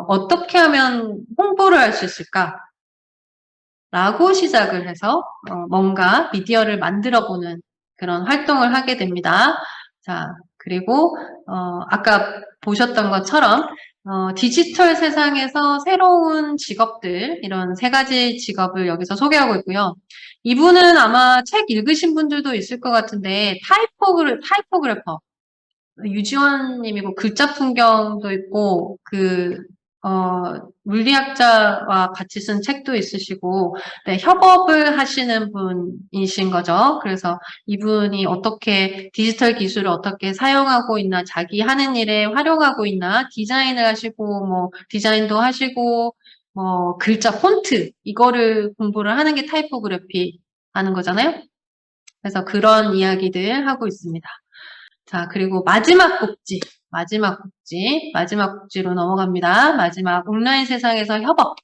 어떻게 하면 홍보를 할 수 있을까? 라고 시작을 해서 뭔가 미디어를 만들어 보는 그런 활동을 하게 됩니다. 자, 그리고 아까 보셨던 것처럼 디지털 세상에서 새로운 직업들, 이런 3가지 직업을 여기서 소개하고 있고요. 이분은 아마 책 읽으신 분들도 있을 것 같은데, 타이포그래퍼. 유지원 님이고 글자 풍경도 있고, 물리학자와 같이 쓴 책도 있으시고, 네, 협업을 하시는 분이신 거죠. 그래서 이분이 어떻게 디지털 기술을 어떻게 사용하고 있나, 자기 하는 일에 활용하고 있나, 디자인을 하시고, 디자인도 하시고, 글자 폰트, 이거를 공부를 하는 게 타이포그래피 하는 거잖아요. 그래서 그런 이야기들 하고 있습니다. 자, 그리고 마지막 복지로 넘어갑니다. 마지막 온라인 세상에서 협업.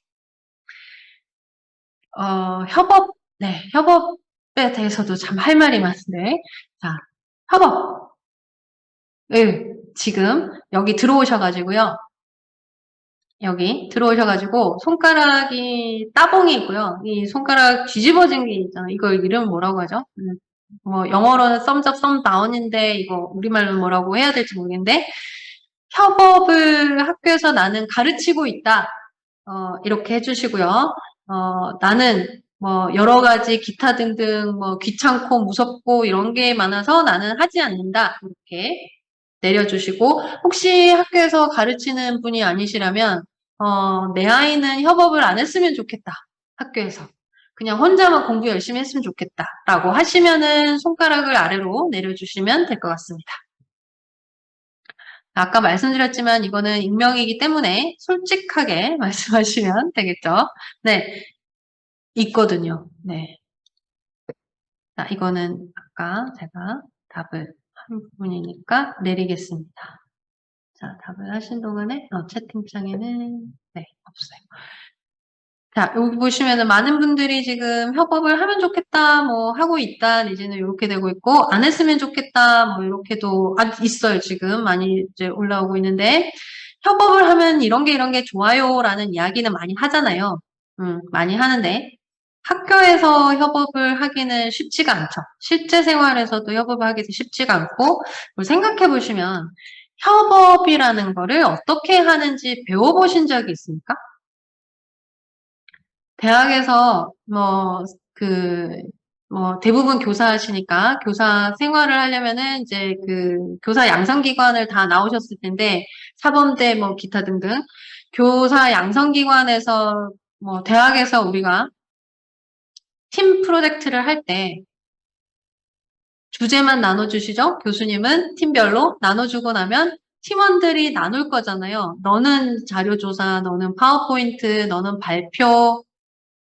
협업에 대해서도 참 할 말이 많은데. 자, 협업. 지금 여기 들어오셔가지고요. 손가락이 따봉이 있고요. 이 손가락 뒤집어진 게 있잖아요. 이거 이름 뭐라고 하죠? 영어로는 thumbs up, thumbs down인데 이거 우리말로 뭐라고 해야 될지 모르겠는데 협업을 학교에서 나는 가르치고 있다. 이렇게 해주시고요. 나는 여러 가지 기타 등등 귀찮고 무섭고 이런 게 많아서 나는 하지 않는다. 이렇게 내려주시고 혹시 학교에서 가르치는 분이 아니시라면 내 아이는 협업을 안 했으면 좋겠다. 학교에서. 그냥 혼자만 공부 열심히 했으면 좋겠다. 라고 하시면은 손가락을 아래로 내려주시면 될 것 같습니다. 아까 말씀드렸지만 이거는 익명이기 때문에 솔직하게 말씀하시면 되겠죠. 네. 있거든요. 네. 자, 이거는 아까 제가 답을 한 부분이니까 내리겠습니다. 자, 답을 하신 동안에 채팅창에는 네, 없어요. 자, 여기 보시면은 많은 분들이 지금 협업을 하면 좋겠다, 하고 있다, 이제는 이렇게 되고 있고, 안 했으면 좋겠다, 이렇게도 있어요, 지금. 많이 이제 올라오고 있는데, 협업을 하면 이런 게 좋아요라는 이야기는 많이 하잖아요. 많이 하는데 학교에서 협업을 하기는 쉽지가 않죠. 실제 생활에서도 협업을 하기도 쉽지가 않고 생각해 보시면 협업이라는 거를 어떻게 하는지 배워보신 적이 있습니까? 대학에서 대부분 교사시니까 교사 생활을 하려면은 이제 그 교사 양성기관을 다 나오셨을 텐데 사범대 뭐 기타 등등 교사 양성기관에서 대학에서 우리가 팀 프로젝트를 할 때 주제만 나눠주시죠? 교수님은 팀별로 나눠주고 나면 팀원들이 나눌 거잖아요. 너는 자료조사, 너는 파워포인트, 너는 발표,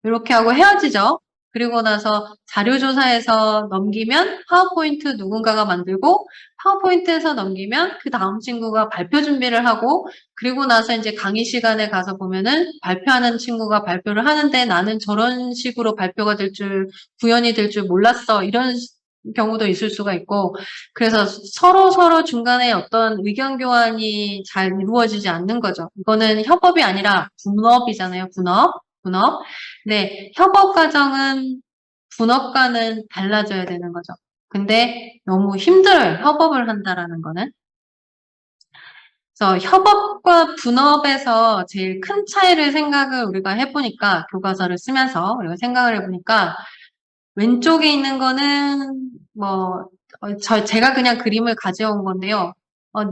이렇게 하고 헤어지죠. 그리고 나서 자료조사에서 넘기면 파워포인트 누군가가 만들고 파워포인트에서 넘기면 그 다음 친구가 발표 준비를 하고 그리고 나서 이제 강의 시간에 가서 보면은 발표하는 친구가 발표를 하는데 나는 저런 식으로 발표가 될 줄, 구현이 될 줄 몰랐어. 이런 경우도 있을 수가 있고 그래서 서로 중간에 어떤 의견 교환이 잘 이루어지지 않는 거죠. 이거는 협업이 아니라 분업이잖아요. 분업. 네, 협업 과정은 분업과는 달라져야 되는 거죠. 근데 너무 힘들어요. 협업을 한다라는 거는. 그래서 협업과 분업에서 제일 큰 차이를 생각을 우리가 해보니까 교과서를 쓰면서 우리가 생각을 해보니까 왼쪽에 있는 거는 제가 그냥 그림을 가져온 건데요.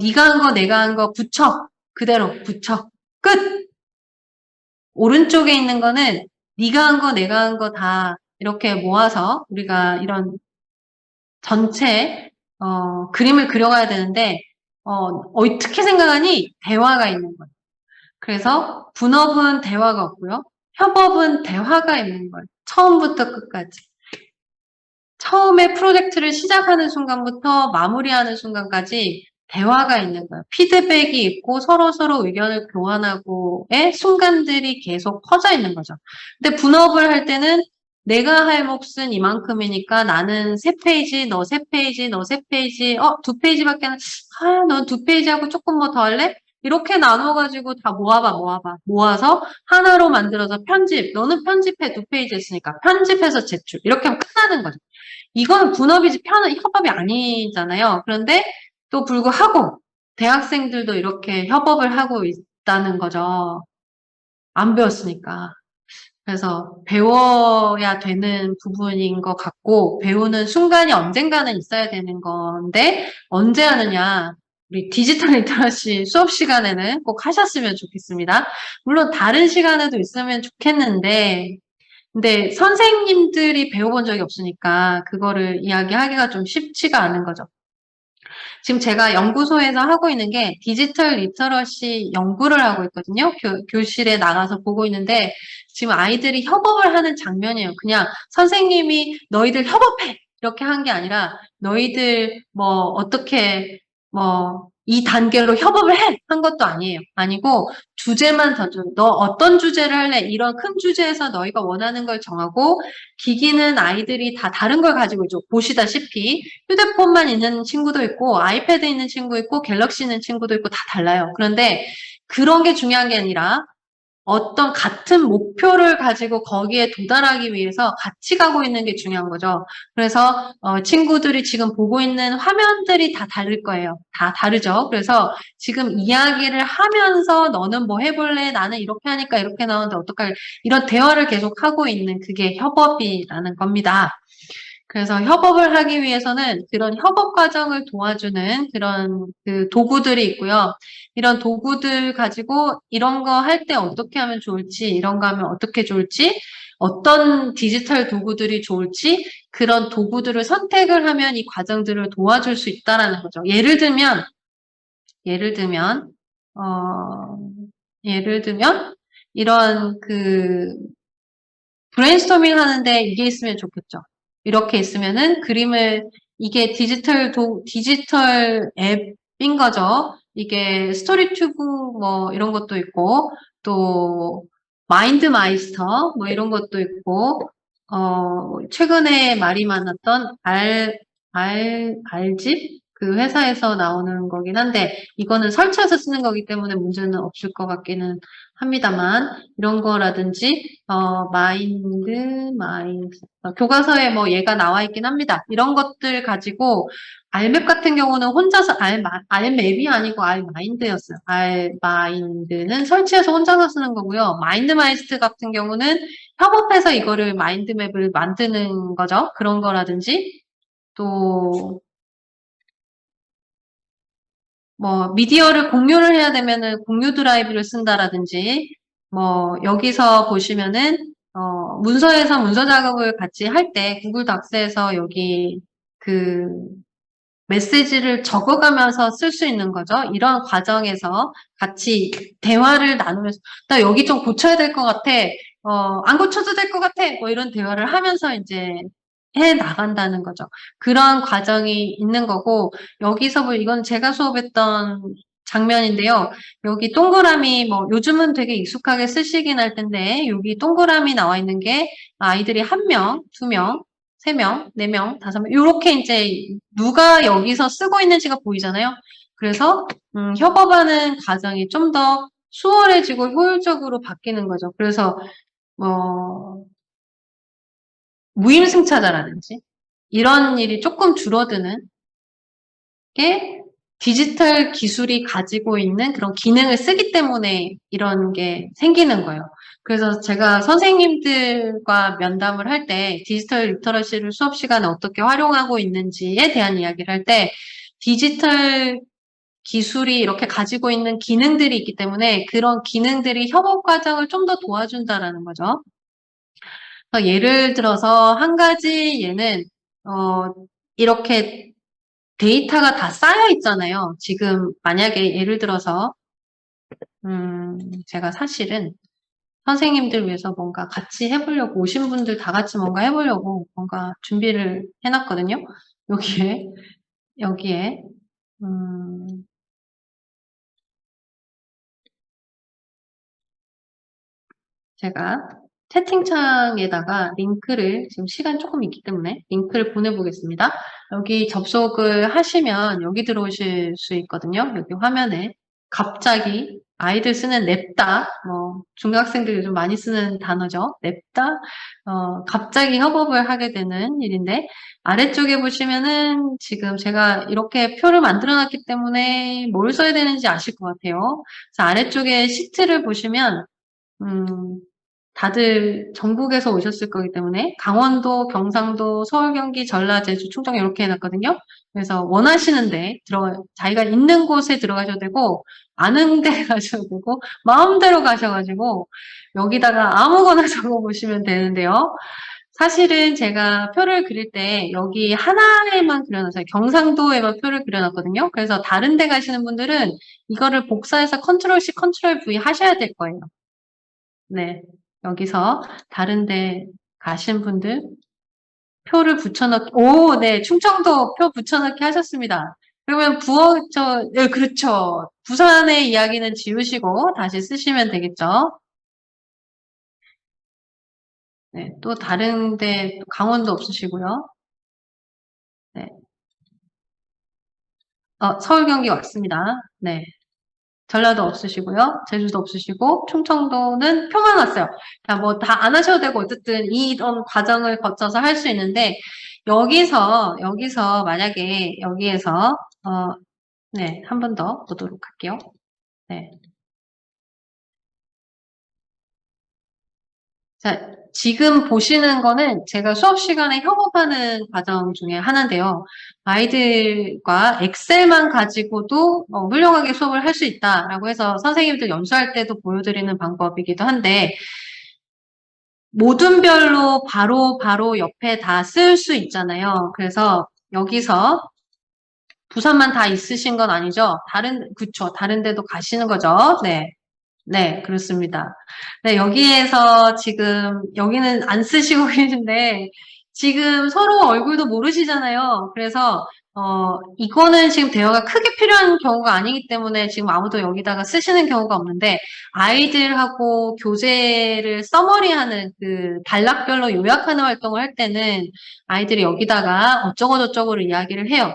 네가 한 거, 내가 한 거 붙여. 그대로 붙여. 끝! 오른쪽에 있는 거는 네가 한 거, 내가 한 거 다 이렇게 모아서 우리가 이런 전체 그림을 그려가야 되는데 어떻게 생각하니? 대화가 있는 거예요. 그래서 분업은 대화가 없고요. 협업은 대화가 있는 거예요. 처음부터 끝까지. 처음에 프로젝트를 시작하는 순간부터 마무리하는 순간까지 대화가 있는 거예요. 피드백이 있고 서로 의견을 교환하고의 순간들이 계속 퍼져 있는 거죠. 근데 분업을 할 때는 내가 할 몫은 이만큼이니까 나는 3페이지, 너 3페이지, 너 3페이지, 2페이지밖에 넌 2페이지 하고 조금 뭐 더 할래? 이렇게 나눠가지고 다 모아봐. 모아서 하나로 만들어서 편집. 너는 편집해 2페이지 했으니까 편집해서 제출. 이렇게 하면 끝나는 거죠. 이거는 분업이지 협업이 아니잖아요. 그런데 또 불구하고 대학생들도 이렇게 협업을 하고 있다는 거죠. 안 배웠으니까. 그래서 배워야 되는 부분인 것 같고 배우는 순간이 언젠가는 있어야 되는 건데 언제 하느냐. 우리 디지털 리터러시 수업 시간에는 꼭 하셨으면 좋겠습니다. 물론 다른 시간에도 있으면 좋겠는데 근데 선생님들이 배워본 적이 없으니까 그거를 이야기하기가 좀 쉽지가 않은 거죠. 지금 제가 연구소에서 하고 있는 게 디지털 리터러시 연구를 하고 있거든요. 교실에 나가서 보고 있는데 지금 아이들이 협업을 하는 장면이에요. 그냥 선생님이 너희들 협업해! 이렇게 한 게 아니라 너희들 어떻게 이 단계로 협업을 해! 한 것도 아니에요. 아니고 주제만 던져. 너 어떤 주제를 할래? 이런 큰 주제에서 너희가 원하는 걸 정하고 기기는 아이들이 다 다른 걸 가지고 있죠. 보시다시피 휴대폰만 있는 친구도 있고 아이패드 있는 친구 있고 갤럭시 있는 친구도 있고 다 달라요. 그런데 그런 게 중요한 게 아니라 어떤 같은 목표를 가지고 거기에 도달하기 위해서 같이 가고 있는 게 중요한 거죠. 그래서 친구들이 지금 보고 있는 화면들이 다 다를 거예요. 다 다르죠. 그래서 지금 이야기를 하면서 너는 뭐 해볼래? 나는 이렇게 하니까 이렇게 나오는데 어떡할래? 이런 대화를 계속 하고 있는 그게 협업이라는 겁니다. 그래서 협업을 하기 위해서는 그런 협업 과정을 도와주는 그런 그 도구들이 있고요. 이런 도구들 가지고 이런 거 할 때 어떻게 하면 좋을지, 이런 거 하면 어떻게 좋을지, 어떤 디지털 도구들이 좋을지 그런 도구들을 선택을 하면 이 과정들을 도와줄 수 있다라는 거죠. 예를 들면 이런 브레인스토밍 하는데 이게 있으면 좋겠죠. 이렇게 있으면은 이게 디지털 앱인 거죠. 이게 스토리튜브 이런 것도 있고, 또 마인드 마이스터 이런 것도 있고, 최근에 말이 많았던 알집? 그 회사에서 나오는 거긴 한데, 이거는 설치해서 쓰는 거기 때문에 문제는 없을 것 같기는 합니다만, 이런 거라든지, 교과서에 뭐 얘가 나와 있긴 합니다. 이런 것들 가지고, 알맵 같은 경우는 혼자서, 알맵이 아니고 알마인드였어요. 알마인드는 설치해서 혼자서 쓰는 거고요. 마인드마이스트 같은 경우는 협업해서 이거를 마인드맵을 만드는 거죠. 그런 거라든지, 또, 뭐 미디어를 공유를 해야 되면은 공유 드라이브를 쓴다라든지 뭐 여기서 보시면은 문서에서 문서 작업을 같이 할 때 구글 닥스에서 여기 그 메시지를 적어가면서 쓸 수 있는 거죠. 이런 과정에서 같이 대화를 나누면서 나 여기 좀 고쳐야 될 것 같아. 안 고쳐도 될 것 같아. 뭐 이런 대화를 하면서 이제 해 나간다는 거죠. 그런 과정이 있는 거고 여기서 뭐 이건 제가 수업했던 장면인데요. 여기 동그라미 뭐 요즘은 되게 익숙하게 쓰시긴 할 텐데 여기 동그라미 나와 있는 게 아이들이 한 명, 두 명, 세 명, 네 명, 다섯 명 이렇게 이제 누가 여기서 쓰고 있는지가 보이잖아요. 그래서 협업하는 과정이 좀 더 수월해지고 효율적으로 바뀌는 거죠. 그래서 뭐 무임승차자라든지 이런 일이 조금 줄어드는 게 디지털 기술이 가지고 있는 그런 기능을 쓰기 때문에 이런 게 생기는 거예요. 그래서 제가 선생님들과 면담을 할 때 디지털 리터러시를 수업 시간에 어떻게 활용하고 있는지에 대한 이야기를 할 때 디지털 기술이 이렇게 가지고 있는 기능들이 있기 때문에 그런 기능들이 협업 과정을 좀 더 도와준다라는 거죠. 예를 들어서 한 가지 얘는 이렇게 데이터가 다 쌓여 있잖아요. 지금 만약에 예를 들어서 제가 사실은 선생님들 위해서 뭔가 같이 해보려고 오신 분들 다 같이 뭔가 해보려고 뭔가 준비를 해놨거든요. 여기에 음, 제가 채팅창에다가 링크를 지금 시간 조금 있기 때문에 링크를 보내보겠습니다. 여기 접속을 하시면 여기 들어오실 수 있거든요. 여기 화면에 갑자기 아이들 쓰는 냅다, 뭐 중학생들 요즘 많이 쓰는 단어죠. 냅다, 갑자기 협업을 하게 되는 일인데 아래쪽에 보시면은 지금 제가 이렇게 표를 만들어놨기 때문에 뭘 써야 되는지 아실 것 같아요. 그래서 아래쪽에 시트를 보시면 음, 다들 전국에서 오셨을 거기 때문에 강원도, 경상도, 서울, 경기, 전라, 제주, 충청 이렇게 해놨거든요. 그래서 원하시는데 자기가 있는 곳에 들어가셔도 되고 아는 데 가셔도 되고 마음대로 가셔가지고 여기다가 아무거나 적어보시면 되는데요. 사실은 제가 표를 그릴 때 여기 하나에만 그려놨어요. 경상도에만 표를 그려놨거든요. 그래서 다른 데 가시는 분들은 이거를 복사해서 컨트롤 C, 컨트롤 V 하셔야 될 거예요. 네. 여기서 다른데 가신 분들 표를 붙여넣기, 네. 충청도 표 붙여넣기 하셨습니다. 그러면 네, 그렇죠. 부산의 이야기는 지우시고 다시 쓰시면 되겠죠. 네. 또 다른데 강원도 없으시고요. 네. 서울, 경기 왔습니다. 네. 전라도 없으시고요. 제주도 없으시고 충청도는 표만 왔어요. 뭐 다 안 하셔도 되고 어쨌든 이런 과정을 거쳐서 할 수 있는데 여기서 만약에 여기에서 네, 한 번 더 보도록 할게요. 네. 자, 지금 보시는 거는 제가 수업 시간에 협업하는 과정 중에 하나인데요. 아이들과 엑셀만 가지고도 훌륭하게 수업을 할 수 있다라고 해서 선생님들 연수할 때도 보여드리는 방법이기도 한데 모둠별로 바로 옆에 다 쓸 수 있잖아요. 그래서 여기서 부산만 다 있으신 건 아니죠? 그쵸. 다른 데도 가시는 거죠? 네. 네, 그렇습니다. 네, 여기는 안 쓰시고 계신데, 지금 서로 얼굴도 모르시잖아요. 그래서, 이거는 지금 대화가 크게 필요한 경우가 아니기 때문에 지금 아무도 여기다가 쓰시는 경우가 없는데, 아이들하고 교재를 써머리하는 그 단락별로 요약하는 활동을 할 때는 아이들이 여기다가 어쩌고저쩌고를 이야기를 해요.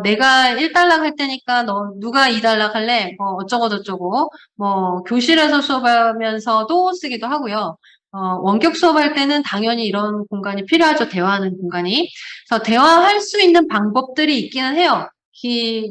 내가 1달러 할 테니까 너 누가 2달러 할래? 뭐 어쩌고 저쩌고. 뭐 교실에서 수업하면서도 쓰기도 하고요. 원격 수업할 때는 당연히 이런 공간이 필요하죠. 대화하는 공간이. 그래서 대화할 수 있는 방법들이 있기는 해요.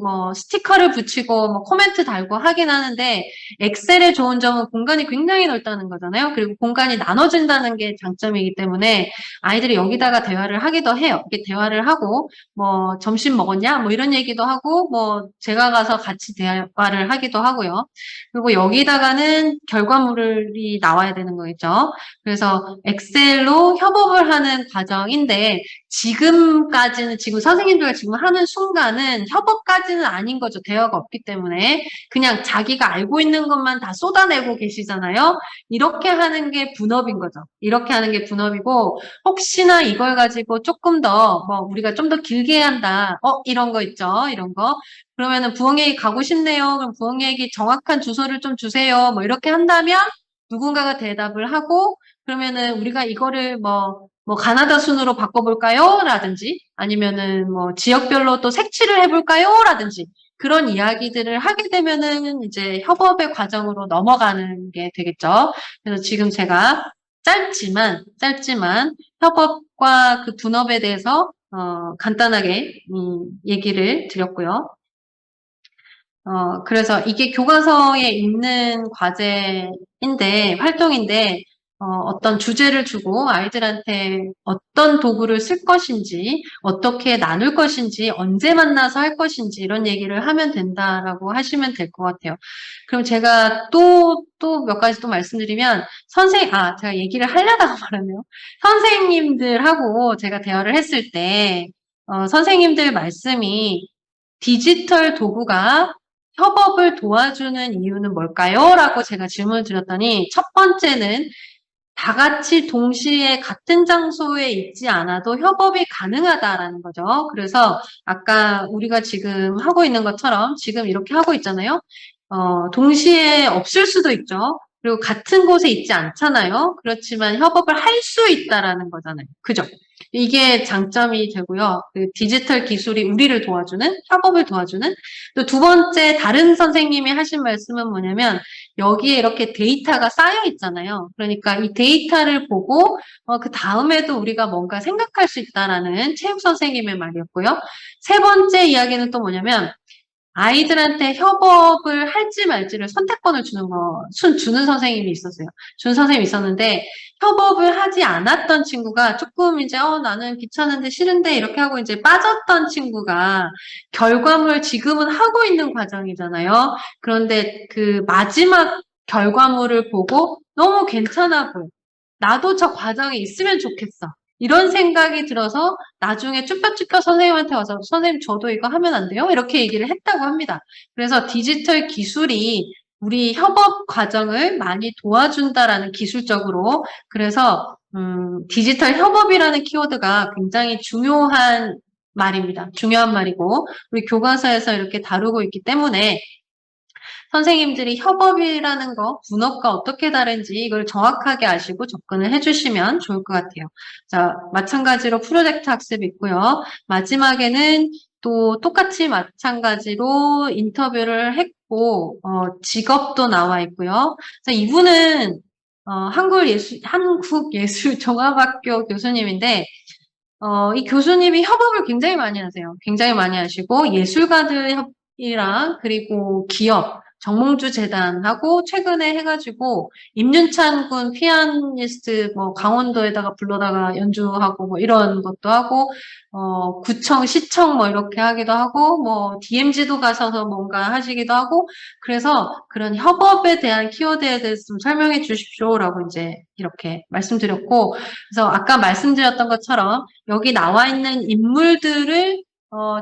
뭐 스티커를 붙이고 뭐 코멘트 달고 하긴 하는데 엑셀의 좋은 점은 공간이 굉장히 넓다는 거잖아요. 그리고 공간이 나눠진다는 게 장점이기 때문에 아이들이 여기다가 대화를 하기도 해요. 이렇게 대화를 하고 뭐 점심 먹었냐? 뭐 이런 얘기도 하고 뭐 제가 가서 같이 대화를 하기도 하고요. 그리고 여기다가는 결과물이 나와야 되는 거겠죠. 그래서 엑셀로 협업을 하는 과정인데 지금 선생님들과 지금 하는 순간은 협업까지는 아닌 거죠. 대화가 없기 때문에 그냥 자기가 알고 있는 것만 다 쏟아내고 계시잖아요. 이렇게 하는 게 분업인 거죠. 이렇게 하는 게 분업이고 혹시나 이걸 가지고 조금 더 뭐 우리가 좀 더 길게 한다. 이런 거 있죠. 이런 거. 그러면은 부엉이에게 가고 싶네요. 그럼 부엉이에게 정확한 주소를 좀 주세요. 뭐 이렇게 한다면 누군가가 대답을 하고 그러면은 우리가 이거를 뭐 가나다 순으로 바꿔볼까요? 라든지 아니면은 뭐 지역별로 또 색칠을 해볼까요? 라든지 그런 이야기들을 하게 되면은 이제 협업의 과정으로 넘어가는 게 되겠죠. 그래서 지금 제가 짧지만 협업과 그 분업에 대해서 간단하게 얘기를 드렸고요. 그래서 이게 교과서에 있는 활동인데, 어떤 주제를 주고 아이들한테 어떤 도구를 쓸 것인지, 어떻게 나눌 것인지, 언제 만나서 할 것인지, 이런 얘기를 하면 된다라고 하시면 될 것 같아요. 그럼 제가 또 몇 가지 또 말씀드리면, 제가 얘기를 하려다가 말았네요. 선생님들하고 제가 대화를 했을 때, 선생님들 말씀이 디지털 도구가 협업을 도와주는 이유는 뭘까요? 라고 제가 질문을 드렸더니 첫 번째는 다 같이 동시에 같은 장소에 있지 않아도 협업이 가능하다라는 거죠. 그래서 아까 우리가 지금 하고 있는 것처럼 지금 이렇게 하고 있잖아요. 동시에 없을 수도 있죠. 그리고 같은 곳에 있지 않잖아요. 그렇지만 협업을 할 수 있다라는 거잖아요. 그죠? 이게 장점이 되고요. 그 디지털 기술이 우리를 도와주는, 협업을 도와주는. 또 두 번째, 다른 선생님이 하신 말씀은 뭐냐면, 여기에 이렇게 데이터가 쌓여 있잖아요. 그러니까 이 데이터를 보고, 그 다음에도 우리가 뭔가 생각할 수 있다라는 체육 선생님의 말이었고요. 세 번째 이야기는 또 뭐냐면, 아이들한테 협업을 할지 말지를 선택권을 주는 선생님이 있었어요. 주는 선생님이 있었는데, 협업을 하지 않았던 친구가 조금 이제, 나는 귀찮은데 싫은데 이렇게 하고 이제 빠졌던 친구가 결과물 지금은 하고 있는 과정이잖아요. 그런데 그 마지막 결과물을 보고 너무 괜찮아 보여. 나도 저 과정에 있으면 좋겠어. 이런 생각이 들어서 나중에 쭈뼛쭈뼛 선생님한테 와서 선생님 저도 이거 하면 안 돼요? 이렇게 얘기를 했다고 합니다. 그래서 디지털 기술이 우리 협업 과정을 많이 도와준다라는 기술적으로 그래서 디지털 협업이라는 키워드가 굉장히 중요한 말입니다. 중요한 말이고 우리 교과서에서 이렇게 다루고 있기 때문에 선생님들이 협업이라는 거, 분업과 어떻게 다른지 이걸 정확하게 아시고 접근을 해주시면 좋을 것 같아요. 자, 마찬가지로 프로젝트 학습 있고요. 마지막에는 또 똑같이 마찬가지로 인터뷰를 했고, 직업도 나와 있고요. 자, 이분은 한국예술종합학교 교수님인데, 이 교수님이 협업을 굉장히 많이 하세요. 굉장히 많이 하시고, 예술가들이랑, 그리고 기업, 정몽주 재단하고 최근에 해가지고, 임윤찬 군 피아니스트, 뭐, 강원도에다가 불러다가 연주하고, 뭐, 이런 것도 하고, 구청, 시청 뭐, 이렇게 하기도 하고, 뭐, DMZ도 가셔서 뭔가 하시기도 하고, 그래서 그런 협업에 대한 키워드에 대해서 좀 설명해 주십시오라고 이제 이렇게 말씀드렸고, 그래서 아까 말씀드렸던 것처럼, 여기 나와 있는 인물들을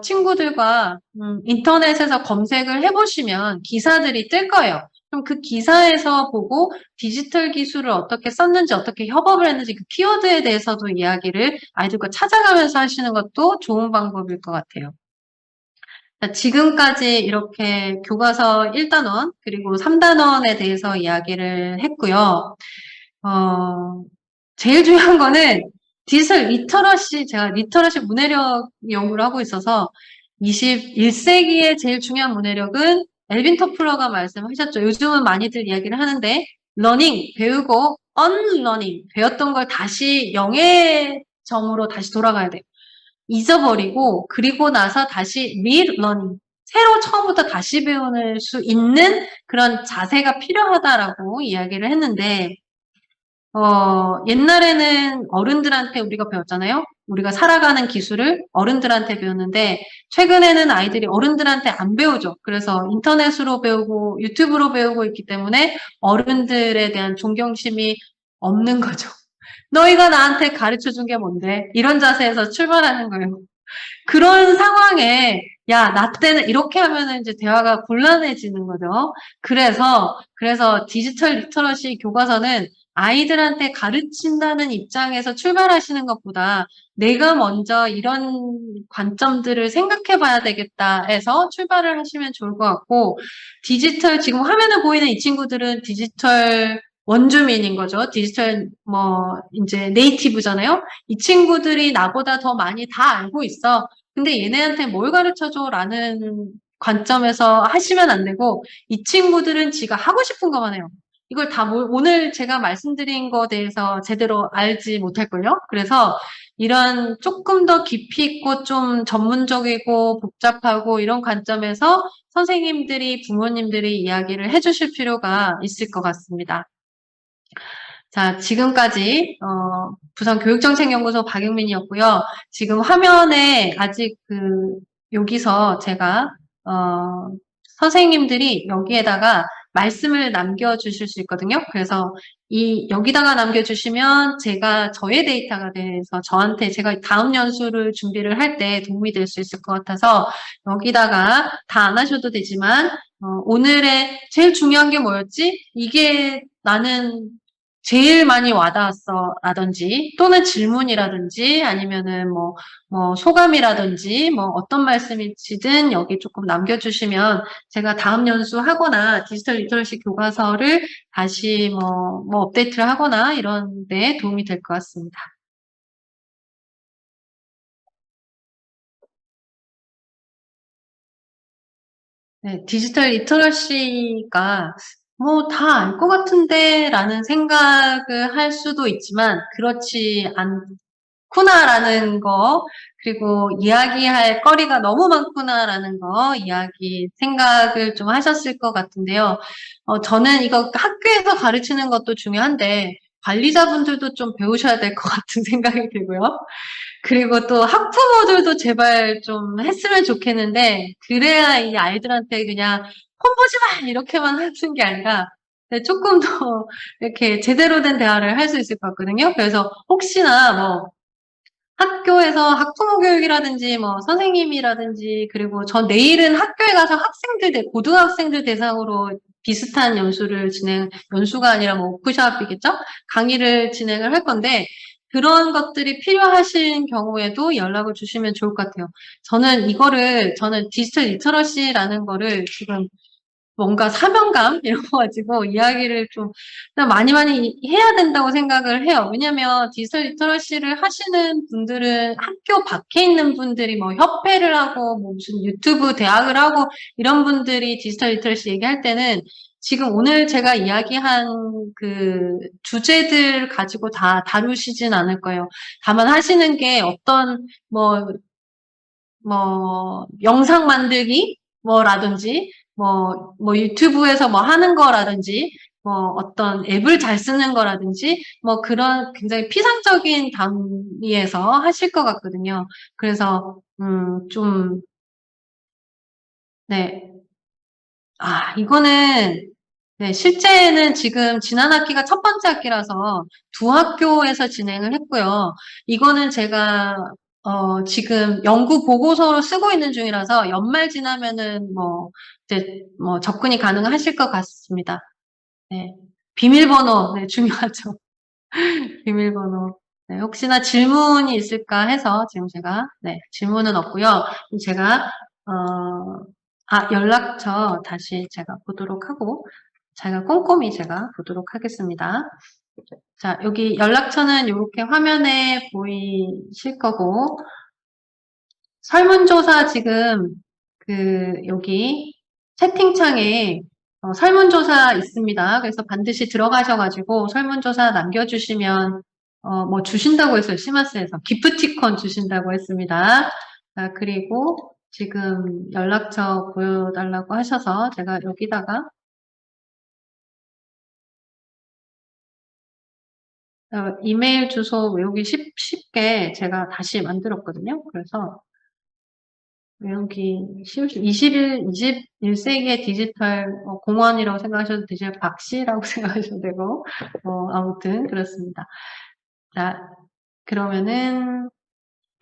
친구들과 인터넷에서 검색을 해보시면 기사들이 뜰 거예요. 그럼 그 기사에서 보고 디지털 기술을 어떻게 썼는지, 어떻게 협업을 했는지 그 키워드에 대해서도 이야기를 아이들과 찾아가면서 하시는 것도 좋은 방법일 것 같아요. 지금까지 이렇게 교과서 1단원 그리고 3단원에 대해서 이야기를 했고요. 제일 중요한 거는 디지털 리터러시, 제가 리터러시 문해력 연구를 하고 있어서 21세기의 제일 중요한 문해력은 엘빈 토플러가 말씀하셨죠. 요즘은 많이들 이야기를 하는데 러닝, 배우고 언러닝, 배웠던 걸 다시 영의 점으로 다시 돌아가야 돼요. 잊어버리고 그리고 나서 다시 리러닝, 새로 처음부터 다시 배울 수 있는 그런 자세가 필요하다라고 이야기를 했는데 옛날에는 어른들한테 우리가 배웠잖아요. 우리가 살아가는 기술을 어른들한테 배웠는데, 최근에는 아이들이 어른들한테 안 배우죠. 그래서 인터넷으로 배우고 유튜브로 배우고 있기 때문에 어른들에 대한 존경심이 없는 거죠. 너희가 나한테 가르쳐 준 게 뭔데? 이런 자세에서 출발하는 거예요. 그런 상황에 야, 나 때는 이렇게 하면은 이제 대화가 곤란해지는 거죠. 그래서 디지털 리터러시 교과서는 아이들한테 가르친다는 입장에서 출발하시는 것보다 내가 먼저 이런 관점들을 생각해 봐야 되겠다 해서 출발을 하시면 좋을 것 같고, 지금 화면에 보이는 이 친구들은 디지털 원주민인 거죠. 디지털 이제 네이티브잖아요. 이 친구들이 나보다 더 많이 다 알고 있어. 근데 얘네한테 뭘 가르쳐줘? 라는 관점에서 하시면 안 되고, 이 친구들은 지가 하고 싶은 것만 해요. 이걸 오늘 제가 말씀드린 거에 대해서 제대로 알지 못할걸요? 그래서 이런 조금 더 깊이 있고 좀 전문적이고 복잡하고 이런 관점에서 선생님들이, 부모님들이 이야기를 해주실 필요가 있을 것 같습니다. 자, 지금까지 부산 교육정책연구소 박영민이었고요. 지금 화면에 아직 여기서 제가 선생님들이 여기에다가 말씀을 남겨주실 수 있거든요. 그래서 여기다가 남겨주시면 제가 저의 데이터가 돼서 저한테 제가 다음 연수를 준비를 할 때 도움이 될 수 있을 것 같아서 여기다가 다 안 하셔도 되지만 오늘의 제일 중요한 게 뭐였지? 이게 나는 제일 많이 와닿았어 라든지 또는 질문이라든지 아니면은 소감이라든지 어떤 말씀이시든 여기 조금 남겨주시면 제가 다음 연수 하거나 디지털 리터러시 교과서를 다시 업데이트를 하거나 이런 데 도움이 될 것 같습니다. 네, 디지털 리터러시가 다 알 것 같은데 라는 생각을 할 수도 있지만 그렇지 않구나라는 거, 그리고 이야기할 거리가 너무 많구나라는 거 생각을 좀 하셨을 것 같은데요. 저는 이거 학교에서 가르치는 것도 중요한데 관리자분들도 좀 배우셔야 될 것 같은 생각이 들고요. 그리고 또 학부모들도 제발 좀 했으면 좋겠는데, 그래야 이 아이들한테 그냥 폰 보지 마! 이렇게만 하는 게 아니라, 조금 더 이렇게 제대로 된 대화를 할 수 있을 것 같거든요. 그래서 혹시나 학교에서 학부모 교육이라든지 선생님이라든지 그리고 전 내일은 학교에 가서 고등학생들 대상으로 비슷한 연수가 아니라 워크숍이겠죠? 강의를 진행을 할 건데 그런 것들이 필요하신 경우에도 연락을 주시면 좋을 것 같아요. 저는 디지털 리터러시라는 거를 지금 뭔가 사명감 이런 거 가지고 이야기를 좀 많이 해야 된다고 생각을 해요. 왜냐면 디지털 리터러시를 하시는 분들은 학교 밖에 있는 분들이 협회를 하고 무슨 유튜브 대학을 하고 이런 분들이 디지털 리터러시 얘기할 때는 지금 오늘 제가 이야기한 그 주제들 가지고 다 다루시진 않을 거예요. 다만 하시는 게 어떤 영상 만들기 라든지 유튜브에서 하는 거라든지 어떤 앱을 잘 쓰는 거라든지 그런 굉장히 피상적인 단위에서 하실 것 같거든요. 그래서 네. 이거는 네, 실제는 지금 지난 학기가 첫 번째 학기라서 두 학교에서 진행을 했고요. 이거는 제가 지금 연구 보고서로 쓰고 있는 중이라서 연말 지나면은 이제 접근이 가능하실 것 같습니다. 네. 비밀번호, 네, 중요하죠. 비밀번호. 네, 혹시나 질문이 있을까 해서 지금 제가, 네, 질문은 없고요. 제가, 연락처 다시 제가 보도록 하고, 꼼꼼히 제가 보도록 하겠습니다. 자, 여기 연락처는 이렇게 화면에 보이실 거고, 설문조사 지금 여기 채팅창에 설문조사 있습니다. 그래서 반드시 들어가셔가지고 설문조사 남겨주시면 뭐 주신다고 했어요. 시마스에서 기프티콘 주신다고 했습니다. 그리고 지금 연락처 보여달라고 하셔서 제가 여기다가 이메일 주소 외우기 쉽게 제가 다시 만들었거든요. 그래서 외우기 21세기의 디지털 공원이라고 생각하셔도 되죠. 박씨라고 생각하셔도 되고, 아무튼 그렇습니다. 자, 그러면은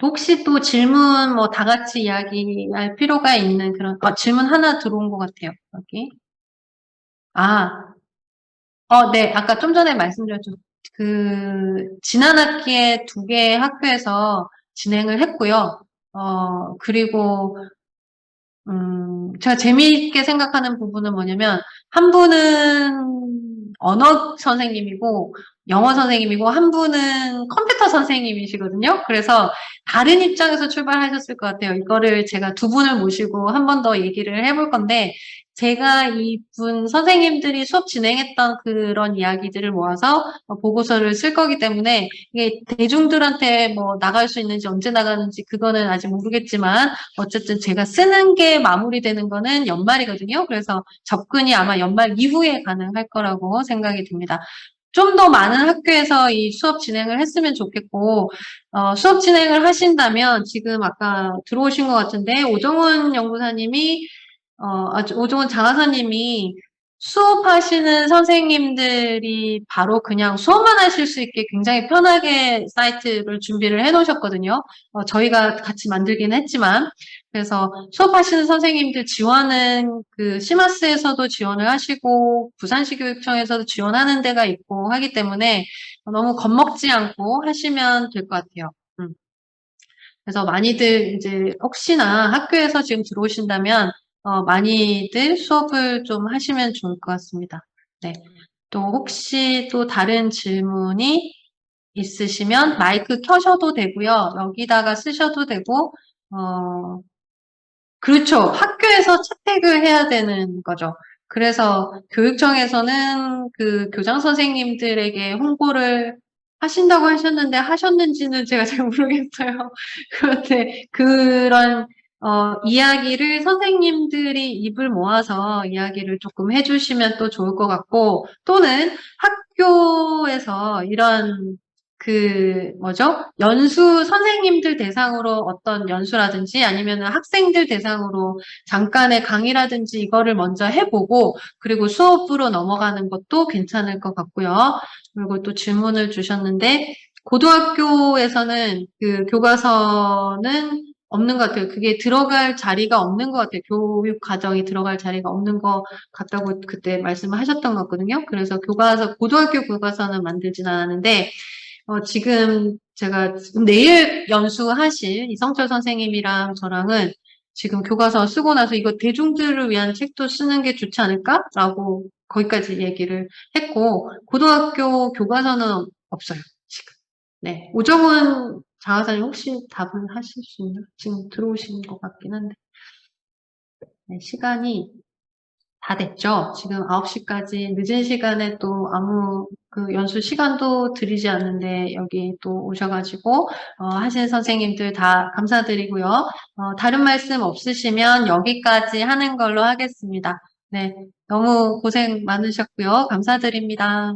혹시 또 질문 뭐 다 같이 이야기할 필요가 있는 그런 질문 하나 들어온 것 같아요. 여기. 네. 아까 좀 전에 말씀드렸죠. 지난 학기에 2개 학교에서 진행을 했고요. 그리고 제가 재미있게 생각하는 부분은 뭐냐면, 한 분은 언어 선생님이고, 영어 선생님이고, 한 분은 컴퓨터 선생님이시거든요. 그래서 다른 입장에서 출발하셨을 것 같아요. 이거를 제가 두 분을 모시고 한 번 더 얘기를 해볼 건데, 제가 이분 선생님들이 수업 진행했던 그런 이야기들을 모아서 보고서를 쓸 거기 때문에 이게 대중들한테 뭐 나갈 수 있는지 언제 나가는지 그거는 아직 모르겠지만 어쨌든 제가 쓰는 게 마무리되는 거는 연말이거든요. 그래서 접근이 아마 연말 이후에 가능할 거라고 생각이 듭니다. 좀 더 많은 학교에서 이 수업 진행을 했으면 좋겠고, 수업 진행을 하신다면 지금 아까 들어오신 것 같은데 오정훈 연구사님이 오종원 장하사님이 수업하시는 선생님들이 바로 그냥 수업만 하실 수 있게 굉장히 편하게 사이트를 준비를 해 놓으셨거든요. 저희가 같이 만들긴 했지만. 그래서 수업하시는 선생님들 지원은 시마스에서도 지원을 하시고, 부산시 교육청에서도 지원하는 데가 있고 하기 때문에 너무 겁먹지 않고 하시면 될 것 같아요. 그래서 많이들 이제 혹시나 학교에서 지금 들어오신다면 많이들 수업을 좀 하시면 좋을 것 같습니다. 네. 또 혹시 또 다른 질문이 있으시면 마이크 켜셔도 되고요. 여기다가 쓰셔도 되고, 그렇죠. 학교에서 채택을 해야 되는 거죠. 그래서 교육청에서는 교장 선생님들에게 홍보를 하신다고 하셨는데 하셨는지는 제가 잘 모르겠어요. 그런데 그런 이야기를 선생님들이 입을 모아서 이야기를 조금 해주시면 또 좋을 것 같고, 또는 학교에서 이런 연수 선생님들 대상으로 어떤 연수라든지 아니면 학생들 대상으로 잠깐의 강의라든지 이거를 먼저 해보고, 그리고 수업으로 넘어가는 것도 괜찮을 것 같고요. 그리고 또 질문을 주셨는데, 고등학교에서는 교과서는 없는 것 같아요. 그게 들어갈 자리가 없는 것 같아요. 교육 과정이 들어갈 자리가 없는 것 같다고 그때 말씀을 하셨던 것 같거든요. 그래서 고등학교 교과서는 만들진 않았는데, 지금 제가 내일 연수하실 이성철 선생님이랑 저랑은 지금 교과서 쓰고 나서 이거 대중들을 위한 책도 쓰는 게 좋지 않을까라고 거기까지 얘기를 했고, 고등학교 교과서는 없어요, 지금. 네. 오정훈 장하사님 혹시 답을 하실 수 있나요? 지금 들어오신 것 같긴 한데. 네, 시간이 다 됐죠? 지금 9시까지 늦은 시간에 또 아무 연수 시간도 드리지 않는데 여기 또 오셔가지고 하신 선생님들 다 감사드리고요. 다른 말씀 없으시면 여기까지 하는 걸로 하겠습니다. 네, 너무 고생 많으셨고요. 감사드립니다.